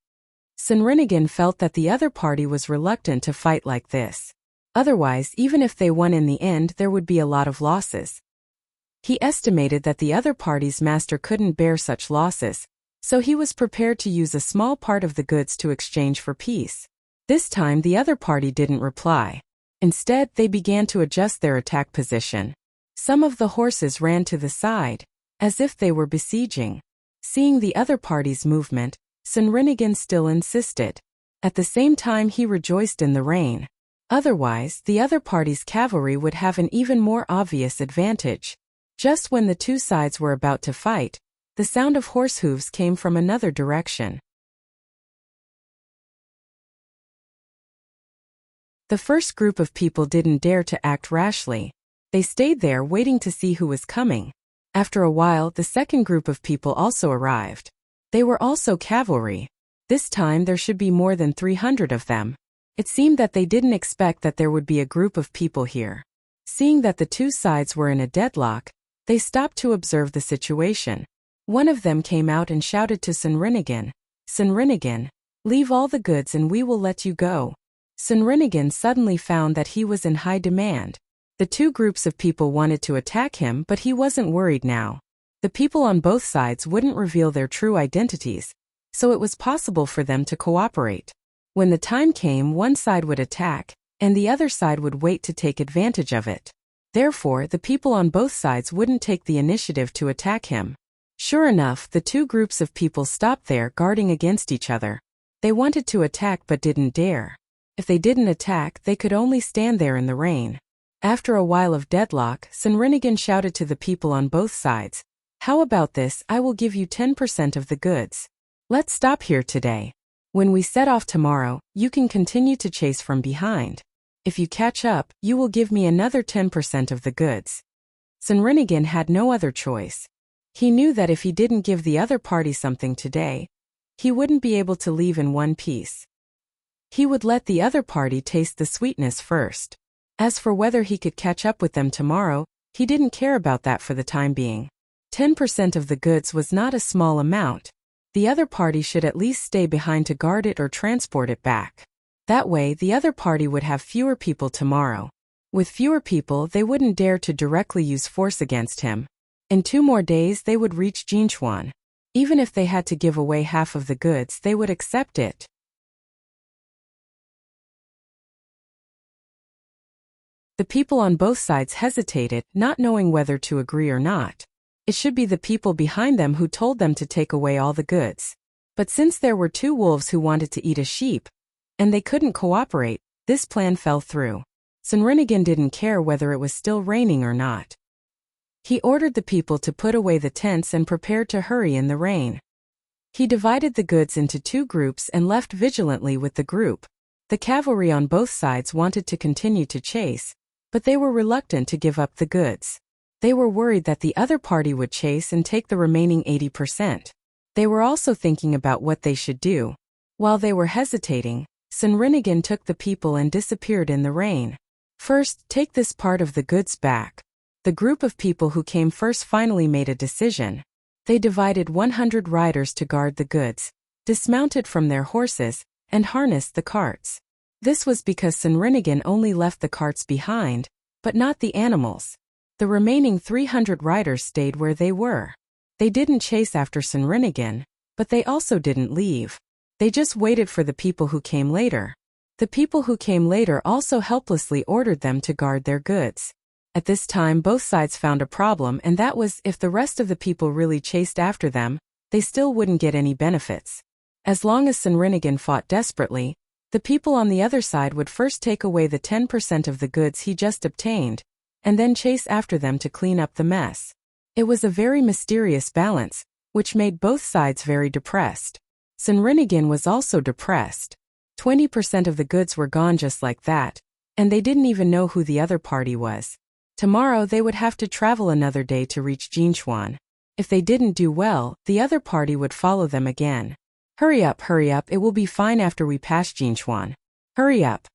Sinrinigan felt that the other party was reluctant to fight like this. Otherwise, even if they won in the end, there would be a lot of losses. He estimated that the other party's master couldn't bear such losses, so he was prepared to use a small part of the goods to exchange for peace. This time, the other party didn't reply. Instead, they began to adjust their attack position. Some of the horses ran to the side, as if they were besieging. Seeing the other party's movement, Sinrinigan still insisted. At the same time, he rejoiced in the rain. Otherwise, the other party's cavalry would have an even more obvious advantage. Just when the two sides were about to fight, the sound of horse hooves came from another direction. The first group of people didn't dare to act rashly. They stayed there waiting to see who was coming. After a while, the second group of people also arrived. They were also cavalry. This time there should be more than 300 of them. It seemed that they didn't expect that there would be a group of people here. Seeing that the two sides were in a deadlock, they stopped to observe the situation. One of them came out and shouted to Sinrinigan, "Sinrinigan, leave all the goods and we will let you go." Sinrinigan suddenly found that he was in high demand. The two groups of people wanted to attack him, but he wasn't worried now. The people on both sides wouldn't reveal their true identities, so it was possible for them to cooperate. When the time came, one side would attack, and the other side would wait to take advantage of it. Therefore, the people on both sides wouldn't take the initiative to attack him. Sure enough, the two groups of people stopped there guarding against each other. They wanted to attack but didn't dare. If they didn't attack, they could only stand there in the rain. After a while of deadlock, Swordsmanship shouted to the people on both sides, "How about this? I will give you 10% of the goods. Let's stop here today. When we set off tomorrow, you can continue to chase from behind. If you catch up, you will give me another 10% of the goods." Swordsmanship had no other choice. He knew that if he didn't give the other party something today, he wouldn't be able to leave in one piece. He would let the other party taste the sweetness first. As for whether he could catch up with them tomorrow, he didn't care about that for the time being. 10% of the goods was not a small amount. The other party should at least stay behind to guard it or transport it back. That way, the other party would have fewer people tomorrow. With fewer people, they wouldn't dare to directly use force against him. In 2 more days, they would reach Jinchuan. Even if they had to give away half of the goods, they would accept it. The people on both sides hesitated, not knowing whether to agree or not. It should be the people behind them who told them to take away all the goods. But since there were 2 wolves who wanted to eat a sheep, and they couldn't cooperate, this plan fell through. Swordsmanship didn't care whether it was still raining or not. He ordered the people to put away the tents and prepared to hurry in the rain. He divided the goods into 2 groups and left vigilantly with the group. The cavalry on both sides wanted to continue to chase, but they were reluctant to give up the goods. They were worried that the other party would chase and take the remaining 80%. They were also thinking about what they should do. While they were hesitating, Swordsmanship took the people and disappeared in the rain. "First, take this part of the goods back." The group of people who came first finally made a decision. They divided 100 riders to guard the goods, dismounted from their horses, and harnessed the carts. This was because Swordsmanship only left the carts behind, but not the animals. The remaining 300 riders stayed where they were. They didn't chase after Swordsmanship, but they also didn't leave. They just waited for the people who came later. The people who came later also helplessly ordered them to guard their goods. At this time, both sides found a problem, and that was, if the rest of the people really chased after them, they still wouldn't get any benefits. As long as Swordsmanship fought desperately, the people on the other side would first take away the 10% of the goods he just obtained, and then chase after them to clean up the mess. It was a very mysterious balance, which made both sides very depressed. Swordsmanship was also depressed. 20% of the goods were gone just like that, and they didn't even know who the other party was. Tomorrow they would have to travel another day to reach Jinchuan. If they didn't do well, the other party would follow them again. Hurry up, it will be fine after we pass Jinchuan. Hurry up."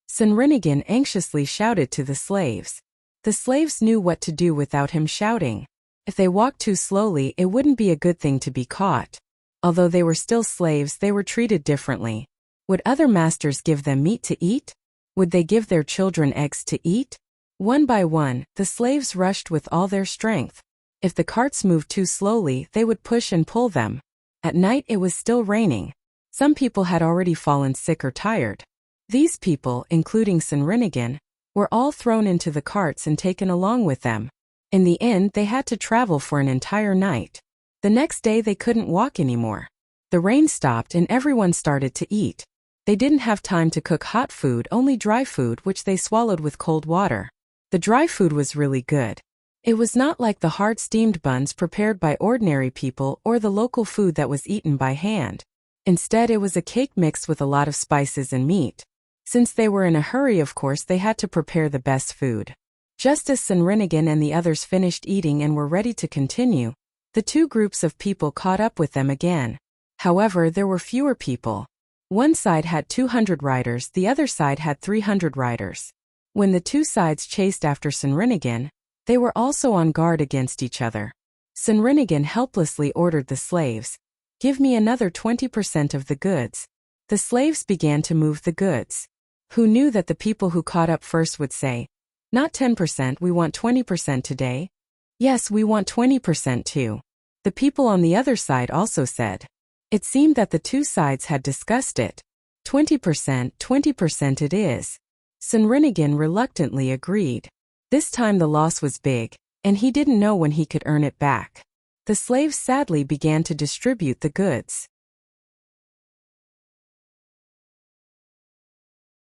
Swordsmanship anxiously shouted to the slaves. The slaves knew what to do without him shouting. If they walked too slowly, it wouldn't be a good thing to be caught. Although they were still slaves, they were treated differently. Would other masters give them meat to eat? Would they give their children eggs to eat? One by one, the slaves rushed with all their strength. If the carts moved too slowly, they would push and pull them. At night it was still raining. Some people had already fallen sick or tired. These people, including Swordsmanship, were all thrown into the carts and taken along with them. In the end, they had to travel for an entire night. The next day they couldn't walk anymore. The rain stopped and everyone started to eat. They didn't have time to cook hot food, only dry food which they swallowed with cold water. The dry food was really good. It was not like the hard steamed buns prepared by ordinary people or the local food that was eaten by hand. Instead, it was a cake mixed with a lot of spices and meat. Since they were in a hurry, of course, they had to prepare the best food. Just as Swordsmanship and the others finished eating and were ready to continue, the 2 groups of people caught up with them again. However, there were fewer people. One side had 200 riders, the other side had 300 riders. When the 2 sides chased after Swordsmanship, they were also on guard against each other. Swordsmanship helplessly ordered the slaves, "Give me another 20% of the goods." The slaves began to move the goods. Who knew that the people who caught up first would say, Not 10%, we want 20% today. Yes, we want 20% too. The people on the other side also said. It seemed that the two sides had discussed it. 20%, 20% it is. Sunrinigan reluctantly agreed. This time the loss was big, and he didn't know when he could earn it back. The slaves sadly began to distribute the goods.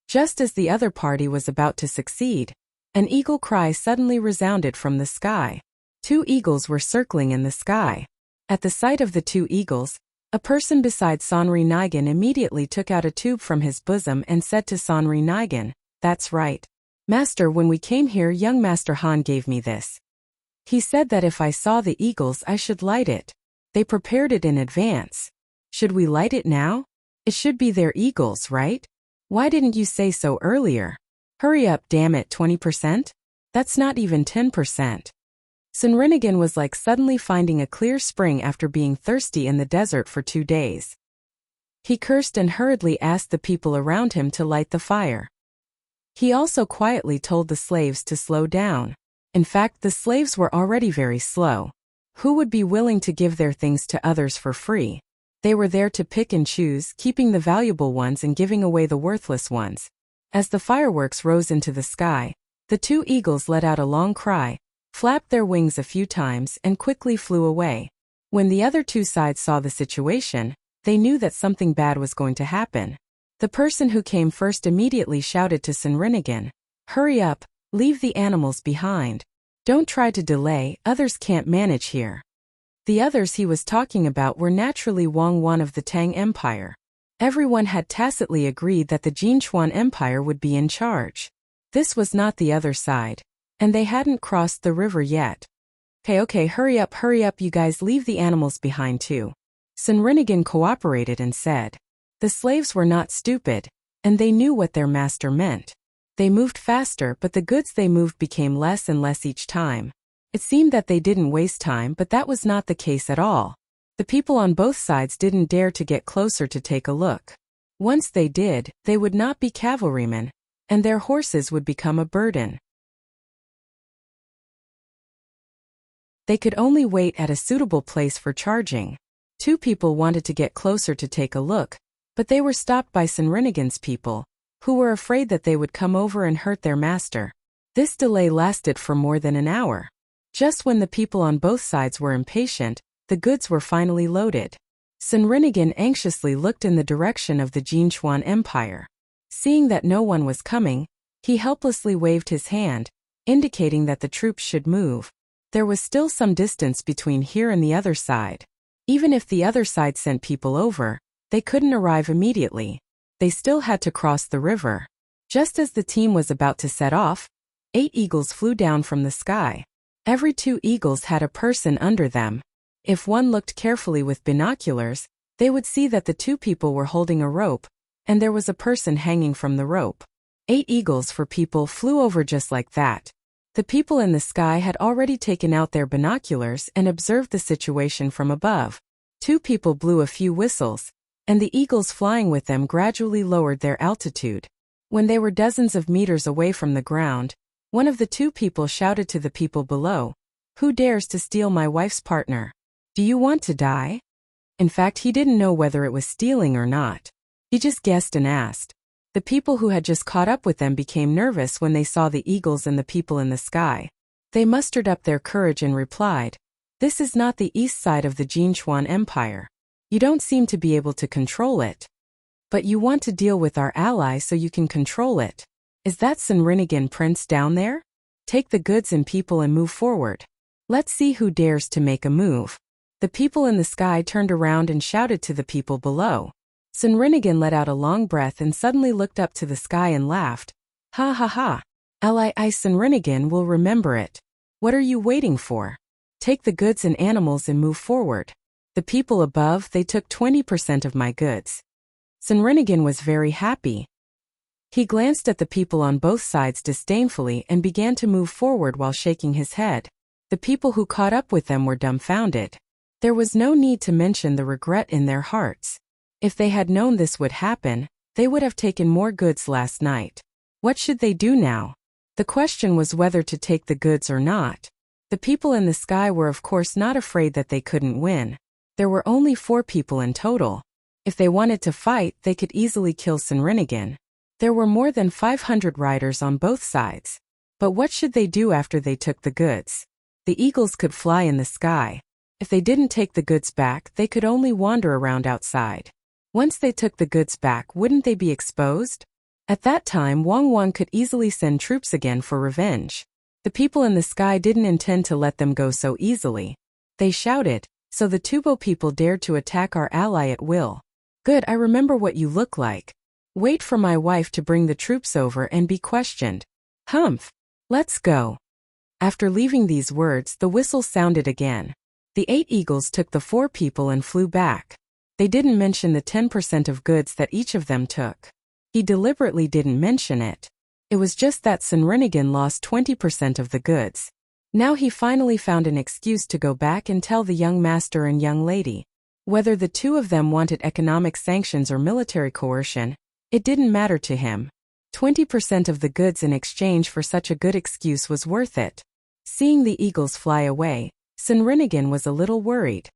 Just as the other party was about to succeed, an eagle cry suddenly resounded from the sky. Two eagles were circling in the sky. At the sight of the two eagles, a person beside Sunrinigan immediately took out a tube from his bosom and said to Sunrinigan, "That's right. Master, when we came here, young Master Han gave me this. He said that if I saw the eagles I should light it. They prepared it in advance. Should we light it now? It should be their eagles, right? Why didn't you say so earlier? Hurry up, damn it, 20%? That's not even 10%. Sunrinigan was like suddenly finding a clear spring after being thirsty in the desert for 2 days. He cursed and hurriedly asked the people around him to light the fire. He also quietly told the slaves to slow down. In fact, the slaves were already very slow. Who would be willing to give their things to others for free? They were there to pick and choose, keeping the valuable ones and giving away the worthless ones. As the fireworks rose into the sky, the two eagles let out a long cry, flapped their wings a few times and quickly flew away. When the other two sides saw the situation, they knew that something bad was going to happen. The person who came first immediately shouted to Sunrinigan, "Hurry up, leave the animals behind. Don't try to delay, others can't manage here." The others he was talking about were naturally Wang of the Tang Empire. Everyone had tacitly agreed that the Jinchuan Empire would be in charge. This was not the other side. And they hadn't crossed the river yet. Okay, hurry up, you guys, leave the animals behind too. Sunrinigan cooperated and said. The slaves were not stupid, and they knew what their master meant. They moved faster, but the goods they moved became less and less each time. It seemed that they didn't waste time, but that was not the case at all. The people on both sides didn't dare to get closer to take a look. Once they did, they would not be cavalrymen, and their horses would become a burden. They could only wait at a suitable place for charging. Two people wanted to get closer to take a look, but they were stopped by Sunrinigan's people, who were afraid that they would come over and hurt their master. This delay lasted for more than an hour. Just when the people on both sides were impatient, the goods were finally loaded. Sunrinigan anxiously looked in the direction of the Jinchuan Empire. Seeing that no one was coming, he helplessly waved his hand, indicating that the troops should move. There was still some distance between here and the other side. Even if the other side sent people over, they couldn't arrive immediately. They still had to cross the river. Just as the team was about to set off, 8 eagles flew down from the sky. Every 2 eagles had a person under them. If one looked carefully with binoculars, they would see that the 2 people were holding a rope, and there was a person hanging from the rope. 8 eagles for people flew over just like that. The people in the sky had already taken out their binoculars and observed the situation from above. 2 people blew a few whistles, and the eagles flying with them gradually lowered their altitude. When they were dozens of meters away from the ground, one of the 2 people shouted to the people below, "Who dares to steal my wife's partner? Do you want to die?" In fact, he didn't know whether it was stealing or not. He just guessed and asked. The people who had just caught up with them became nervous when they saw the eagles and the people in the sky. They mustered up their courage and replied, "This is not the east side of the Jinchuan Empire. You don't seem to be able to control it. But you want to deal with our ally so you can control it. Is that Sunrinigan Prince down there? Take the goods and people and move forward. Let's see who dares to make a move." The people in the sky turned around and shouted to the people below. Sunrinigan let out a long breath and suddenly looked up to the sky and laughed. "Ha ha ha. Ally Sunrinigan will remember it. What are you waiting for? Take the goods and animals and move forward. The people above, they took 20% of my goods." Sunrinigan was very happy. He glanced at the people on both sides disdainfully and began to move forward while shaking his head. The people who caught up with them were dumbfounded. There was no need to mention the regret in their hearts. If they had known this would happen, they would have taken more goods last night. What should they do now? The question was whether to take the goods or not. The people in the sky were of course not afraid that they couldn't win. There were only 4 people in total. If they wanted to fight, they could easily kill Swordsmanship. There were more than 500 riders on both sides. But what should they do after they took the goods? The eagles could fly in the sky. If they didn't take the goods back, they could only wander around outside. Once they took the goods back, wouldn't they be exposed? At that time, Wang Wan could easily send troops again for revenge. The people in the sky didn't intend to let them go so easily. They shouted, so the Tubo people dared to attack our ally at will. Good, I remember what you look like. Wait for my wife to bring the troops over and be questioned. Humph. Let's go. After leaving these words, the whistle sounded again. The 8 eagles took the 4 people and flew back. They didn't mention the 10% of goods that each of them took. He deliberately didn't mention it. It was just that Swordsmanship lost 20% of the goods. Now he finally found an excuse to go back and tell the young master and young lady. Whether the 2 of them wanted economic sanctions or military coercion, it didn't matter to him. 20% of the goods in exchange for such a good excuse was worth it. Seeing the eagles fly away, Swordsmanship was a little worried.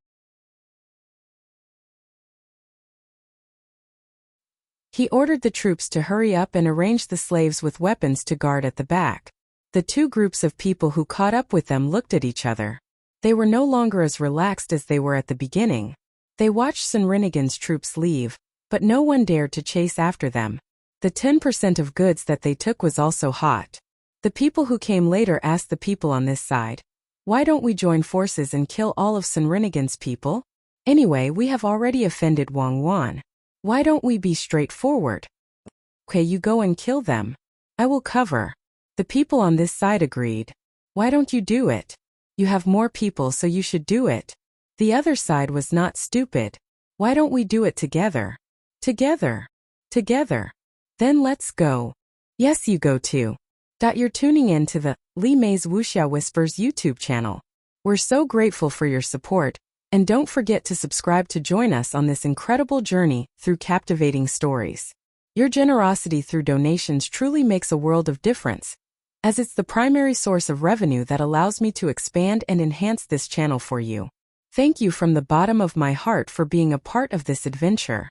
He ordered the troops to hurry up and arrange the slaves with weapons to guard at the back. The 2 groups of people who caught up with them looked at each other. They were no longer as relaxed as they were at the beginning. They watched Swordsmanship's troops leave, but no one dared to chase after them. The 10% of goods that they took was also hot. The people who came later asked the people on this side, "Why don't we join forces and kill all of Swordsmanship's people? Anyway, we have already offended Wang Wan. Why don't we be straightforward?" "Okay, you go and kill them. I will cover." The people on this side agreed. "Why don't you do it? You have more people, so you should do it." The other side was not stupid. "Why don't we do it together? Together. Together. Then let's go." "Yes, you go too." You're tuning in to the Li Mei's Wuxia Whispers YouTube channel. We're so grateful for your support, and don't forget to subscribe to join us on this incredible journey through captivating stories. Your generosity through donations truly makes a world of difference, as it's the primary source of revenue that allows me to expand and enhance this channel for you. Thank you from the bottom of my heart for being a part of this adventure.